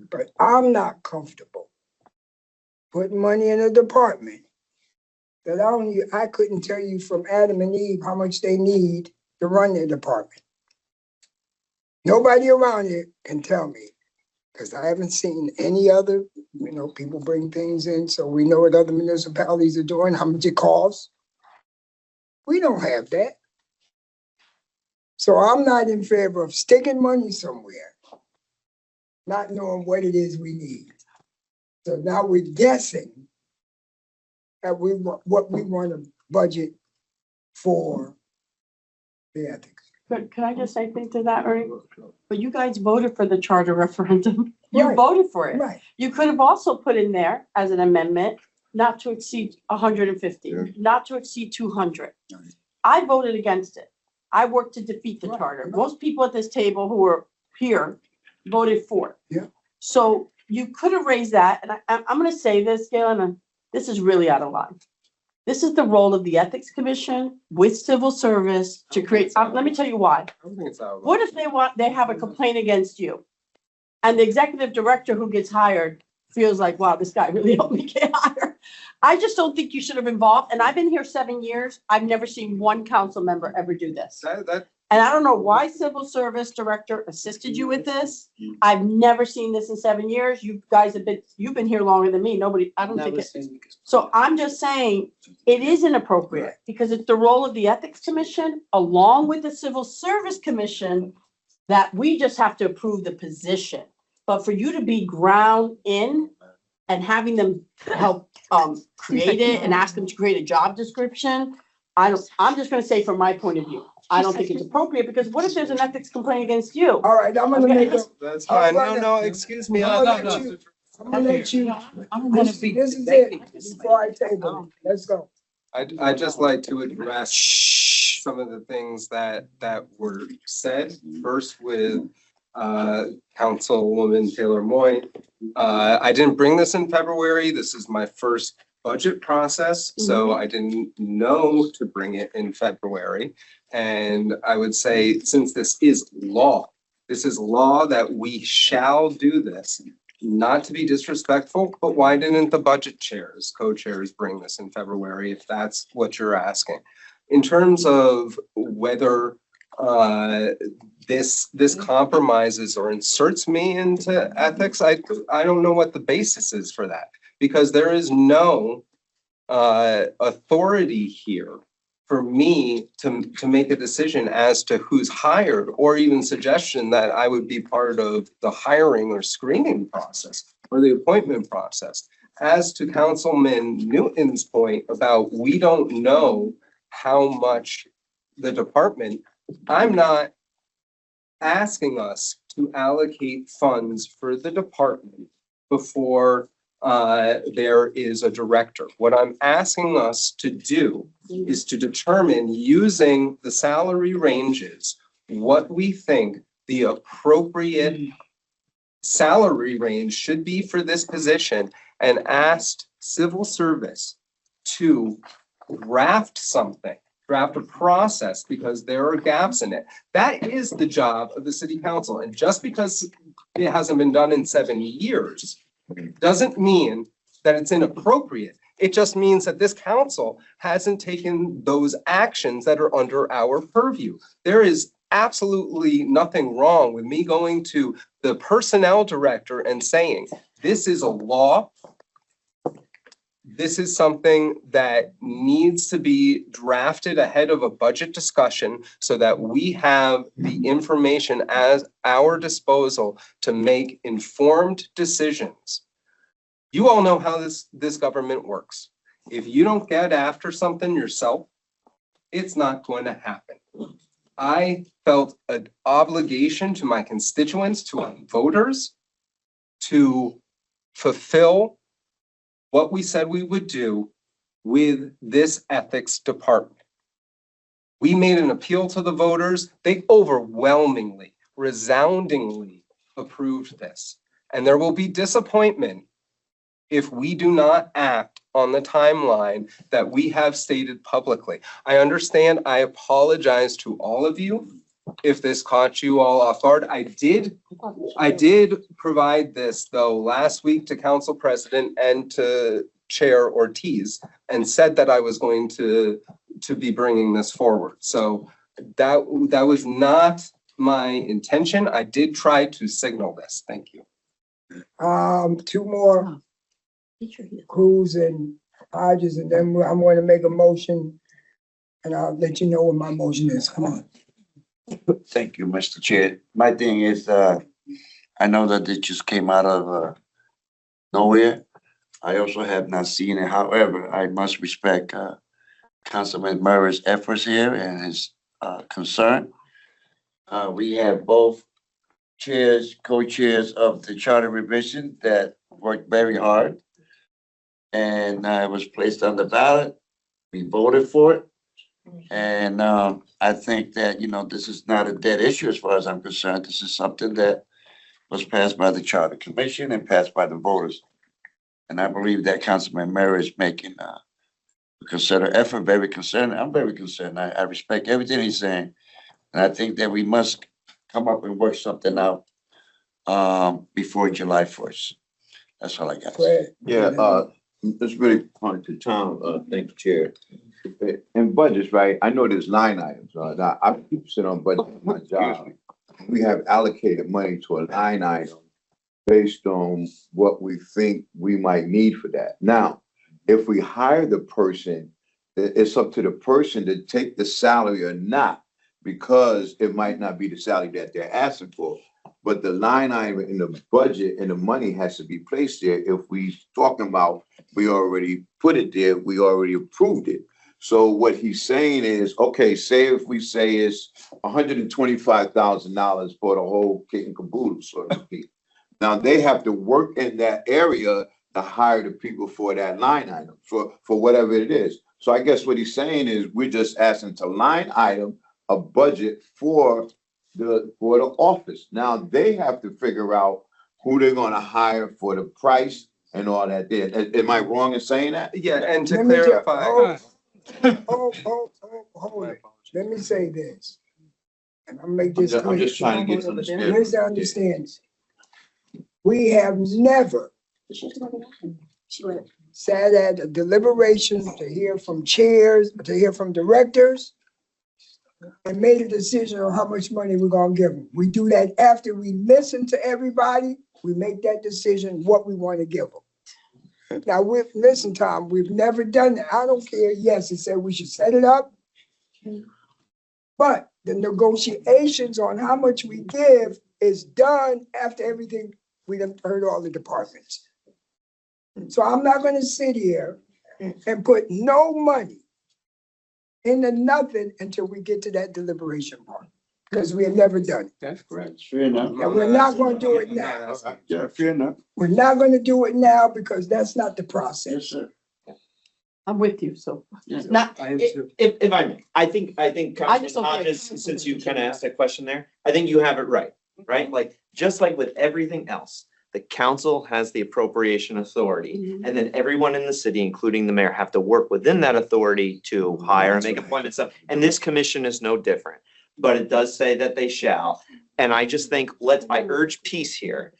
Speaker 1: But I'm not comfortable putting money in a department that I couldn't tell you from Adam and Eve how much they need to run their department. Nobody around here can tell me, because I haven't seen any other, people bring things in, so we know what other municipalities are doing, how much it costs. We don't have that. So I'm not in favor of sticking money somewhere, not knowing what it is we need. So now we're guessing at what we want to budget for the ethics.
Speaker 9: But can I just say something to that, Ernie? But you guys voted for the charter referendum. You
Speaker 1: Right.
Speaker 9: voted for it.
Speaker 1: Right.
Speaker 9: You could have also put in there as an amendment, not to exceed 150,
Speaker 4: Yeah.
Speaker 9: not to exceed 200.
Speaker 1: Right.
Speaker 9: I voted against it. I worked to defeat the
Speaker 1: Right.
Speaker 9: charter. Most people at this table who are here voted for it.
Speaker 1: Yeah.
Speaker 9: So you could have raised that, and I'm gonna say this, Galen, and this is really out of line. This is the role of the Ethics Commission with civil service to create, let me tell you why.
Speaker 7: I don't think it's out.
Speaker 9: What if they have a complaint against you? And the executive director who gets hired feels like, wow, this guy really helped me get hired. I just don't think you should have involved, and I've been here 7 years. I've never seen one council member ever do this.
Speaker 7: That,
Speaker 9: And I don't know why civil service director assisted you with this. I've never seen this in 7 years. You guys you've been here longer than me. I don't think it. So I'm just saying, it is inappropriate because it's the role of the Ethics Commission along with the Civil Service Commission that we just have to approve the position. But for you to be ground in and having them help create it and ask them to create a job description, I'm just gonna say from my point of view, I don't think it's appropriate because what if there's an ethics complaint against you?
Speaker 1: All right, I'm gonna make a,
Speaker 7: that's fine. No, excuse me.
Speaker 1: I'm gonna let you, this is it, before I table it. Let's go.
Speaker 7: I'd just like to address some of the things that were said. First with Councilwoman Taylor Moy. I didn't bring this in February. This is my first budget process, so I didn't know to bring it in February. And I would say, since this is law that we shall do this, not to be disrespectful, but why didn't the budget chairs, co-chairs bring this in February if that's what you're asking? In terms of whether this compromises or inserts me into ethics, I don't know what the basis is for that, because there is no authority here for me to make a decision as to who's hired, or even suggestion that I would be part of the hiring or screening process or the appointment process. As to Councilman Newton's point about we don't know how much the department, I'm not asking us to allocate funds for the department before there is a director. What I'm asking us to do is to determine, using the salary ranges, what we think the appropriate salary range should be for this position and asked civil service to draft something, draft a process, because there are gaps in it. That is the job of the city council. And just because it hasn't been done in 7 years doesn't mean that it's inappropriate. It just means that this council hasn't taken those actions that are under our purview. There is absolutely nothing wrong with me going to the personnel director and saying, this is a law. This is something that needs to be drafted ahead of a budget discussion so that we have the information at our disposal to make informed decisions. You all know how this government works. If you don't get after something yourself, it's not going to happen. I felt an obligation to my constituents, to our voters, to fulfill what we said we would do with this ethics department. We made an appeal to the voters. They overwhelmingly, resoundingly approved this. And there will be disappointment if we do not act on the timeline that we have stated publicly. I understand. I apologize to all of you if this caught you all off guard. I did provide this though last week to Council President and to Chair Ortiz and said that I was going to be bringing this forward. So that was not my intention. I did try to signal this. Thank you.
Speaker 1: 2 more, Cruz and Hodges, and then I'm going to make a motion, and I'll let you know what my motion is. Come on.
Speaker 3: Thank you, Mr. Chair. My thing is, I know that it just came out of nowhere. I also have not seen it. However, I must respect Councilman Murray's efforts here and his concern. We have both co-chairs of the Charter Revision that worked very hard. And it was placed on the ballot. We voted for it. And I think that, this is not a dead issue as far as I'm concerned. This is something that was passed by the Charter Commission and passed by the voters. And I believe that Councilman Murray is making a concerted effort, very concerned. I'm very concerned. I respect everything he's saying. And I think that we must come up and work something out before July 1st. That's all I got.
Speaker 4: Yeah, it's really point to Tom. Thank you, Chair. In budgets, right? I know there's line items. Now I sit on budget for my job. We have allocated money to a line item based on what we think we might need for that. Now, if we hire the person, it's up to the person to take the salary or not, because it might not be the salary that they're asking for. But the line item in the budget and the money has to be placed there. If we talking about, we already put it there, we already approved it. So what he's saying is, okay, say if we say it's $125,000 for the whole kit and caboodle, so to speak. Now they have to work in that area to hire the people for that line item, for whatever it is. So I guess what he's saying is we're just asking to line item a budget for the office. Now they have to figure out who they're gonna hire for the price and all that there. Am I wrong in saying that?
Speaker 7: Yeah, and to
Speaker 1: Let me
Speaker 7: clarify.
Speaker 1: Hold it. Let me say this. And I'll make this clear.
Speaker 4: I'm just trying to get some understanding.
Speaker 1: Here's the understanding. We have never sat at a deliberation to hear from chairs, to hear from directors, and made a decision on how much money we're gonna give them. We do that after we listen to everybody. We make that decision what we want to give them. Now, listen, Tom, we've never done that. I don't care. Yes, it said we should set it up. But the negotiations on how much we give is done after everything, we done heard all the departments. So I'm not gonna sit here and put no money into nothing until we get to that deliberation part, because we have never done it.
Speaker 7: That's correct.
Speaker 3: Fair enough.
Speaker 1: And we're not gonna do it now.
Speaker 3: Yeah, fair enough.
Speaker 1: We're not gonna do it now because that's not the process.
Speaker 3: Yes, sir.
Speaker 9: I'm with you, so.
Speaker 10: Not,
Speaker 7: I am too.
Speaker 10: if I may, I think
Speaker 9: I just
Speaker 10: Councilman
Speaker 9: don't get it.
Speaker 10: Hodges, since you kind of asked that question there, I think you have it right. right? Like, just like with everything else, the council has the appropriation authority. And then everyone in the city, including the mayor, have to work within that authority to hire and make appointments. And this commission is no different, but it does say that they shall. And I just think, I urge peace here.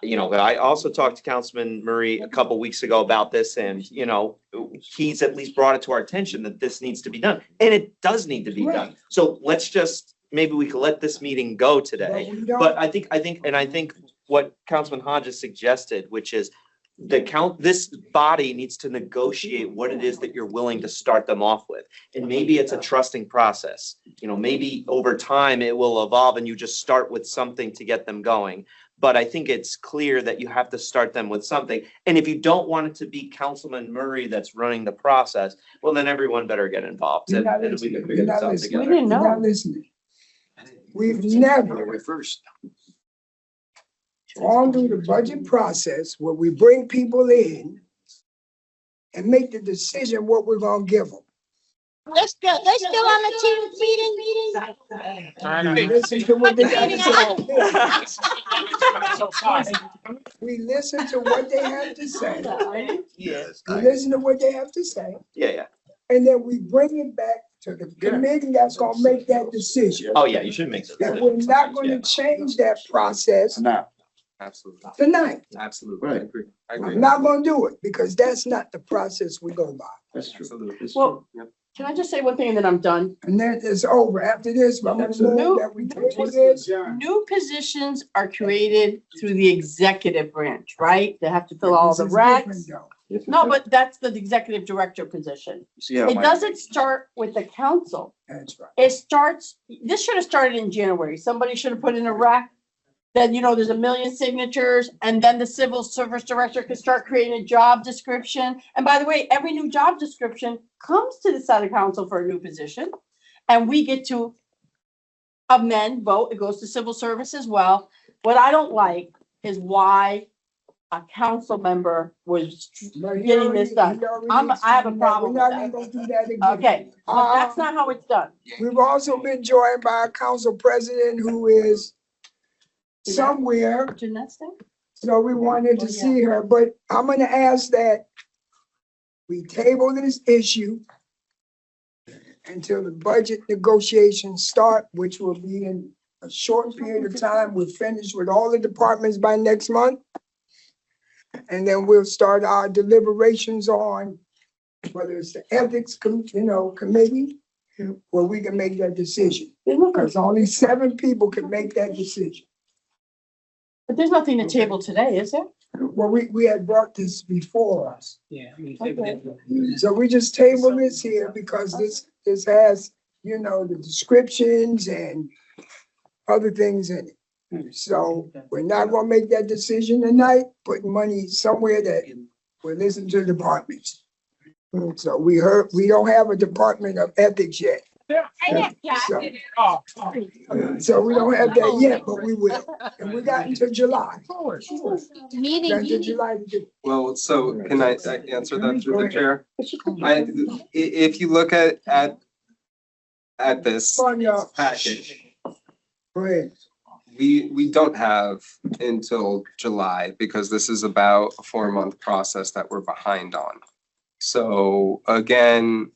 Speaker 10: You know, but I also talked to Councilman Murray a couple weeks ago about this, and, you know, he's at least brought it to our attention that this needs to be done, and it does need to be done. So let's just, maybe we could let this meeting go today. But I think what Councilman Hodges suggested, which is this body needs to negotiate what it is that you're willing to start them off with. And maybe it's a trusting process. You know, maybe over time it will evolve and you just start with something to get them going. But I think it's clear that you have to start them with something. And if you don't want it to be Councilman Murray that's running the process, well, then everyone better get involved.
Speaker 1: You're
Speaker 10: And
Speaker 1: not
Speaker 10: we can
Speaker 1: listening.
Speaker 10: figure
Speaker 1: You're
Speaker 10: this
Speaker 1: not
Speaker 10: out
Speaker 1: listening.
Speaker 10: together.
Speaker 1: You're not listening. We've never gone through the budget process where we bring people in and make the decision what we're gonna give them.
Speaker 12: They're still on the team meeting.
Speaker 1: We listen to what they have to say. We listen to what they have to say.
Speaker 10: Yes.
Speaker 1: We listen to what they have to say,
Speaker 10: Yeah.
Speaker 1: and then we bring it back to the committee that's gonna make that decision.
Speaker 10: Oh, yeah, you should make that.
Speaker 1: And we're not gonna change that process
Speaker 3: Now,
Speaker 7: Absolutely.
Speaker 1: tonight.
Speaker 7: Absolutely.
Speaker 3: Right.
Speaker 7: I agree.
Speaker 1: I'm not gonna do it because that's not the process we go by.
Speaker 3: that's true.
Speaker 7: Absolutely.
Speaker 9: Well,
Speaker 7: Yep.
Speaker 9: can I just say one thing and then I'm done?
Speaker 1: And then it's over. After this, I'm gonna move that we table this.
Speaker 9: New positions are created through the executive branch, right? They have to fill all the
Speaker 1: This is
Speaker 9: recs.
Speaker 1: different, though.
Speaker 9: No, but that's the executive director position.
Speaker 3: See how
Speaker 9: It
Speaker 3: my-
Speaker 9: doesn't start with the council.
Speaker 1: That's right.
Speaker 9: It starts, this should have started in January. Somebody should have put in a rec. Then, you know, there's a million signatures and then the civil service director can start creating a job description. And by the way, every new job description comes to the city council for a new position. And we get to amend, vote, it goes to civil service as well. What I don't like is why a council member was
Speaker 1: But he
Speaker 9: getting this
Speaker 1: already-
Speaker 9: done.
Speaker 1: he already
Speaker 9: I have a
Speaker 1: explained that.
Speaker 9: problem
Speaker 1: We're
Speaker 9: with
Speaker 1: not even
Speaker 9: that.
Speaker 1: gonna do that again.
Speaker 9: Okay, but that's not how it's done.
Speaker 1: We've also been joined by a council president who is somewhere,
Speaker 9: Jeanette's there?
Speaker 1: so we wanted to see her, but I'm gonna ask that we table this issue until the budget negotiations start, which will be in a short period of time. We'll finish with all the departments by next month. And then we'll start our deliberations on whether it's the ethics, committee, where we can make that decision. Because only 7 people can make that decision.
Speaker 9: But there's nothing to table today, is there?
Speaker 1: Well, we had brought this before us.
Speaker 11: Yeah. we table it.
Speaker 1: So we just table this here because this has, the descriptions and other things in it. So we're not gonna make that decision tonight, putting money somewhere that will listen to the departments. So we don't have a department of ethics yet. So we don't have that yet, but we will. And we got until July. Got until July to do it.
Speaker 7: Well, so can I answer that through the chair? If you look at this
Speaker 1: Come on, y'all.
Speaker 7: package,
Speaker 1: Go ahead.
Speaker 7: we don't have until July because this is about a 4-month process that we're behind on. So again,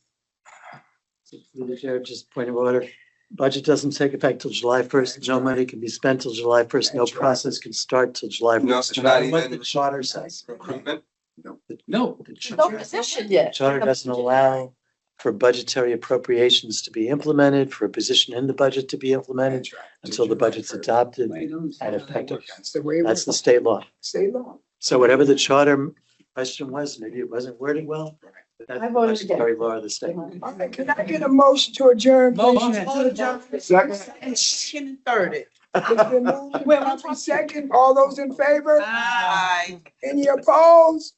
Speaker 8: Through the chair, just point of order. Budget doesn't take effect till July 1st. No money can be spent till July 1st. No
Speaker 1: That's right.
Speaker 8: process can start till July
Speaker 7: No,
Speaker 8: 1st. No
Speaker 7: not
Speaker 8: matter what
Speaker 7: even-
Speaker 8: the charter says.
Speaker 7: recruitment,
Speaker 11: No.
Speaker 8: The
Speaker 9: No
Speaker 8: charter
Speaker 9: position yet.
Speaker 8: charter doesn't allow for budgetary appropriations to be implemented, for a position in the budget to be implemented
Speaker 1: That's right.
Speaker 8: until the budget's adopted and effective.
Speaker 1: That's the way
Speaker 8: That's the
Speaker 1: it's
Speaker 8: state law.
Speaker 1: state law.
Speaker 8: So whatever the charter question was, maybe it wasn't worded well. But that's
Speaker 9: I
Speaker 8: the
Speaker 9: voted against.
Speaker 8: budgetary law of the state.
Speaker 1: All right, can I get a motion to adjourn, please?
Speaker 12: Second. Third.
Speaker 1: It's been moved and properly second. All those in favor?
Speaker 12: Aye.
Speaker 1: Any opposed?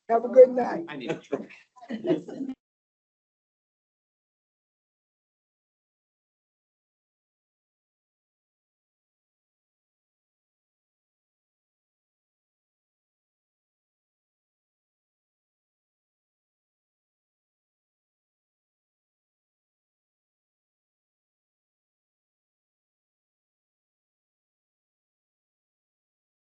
Speaker 1: Have a good night.
Speaker 11: I need a drink.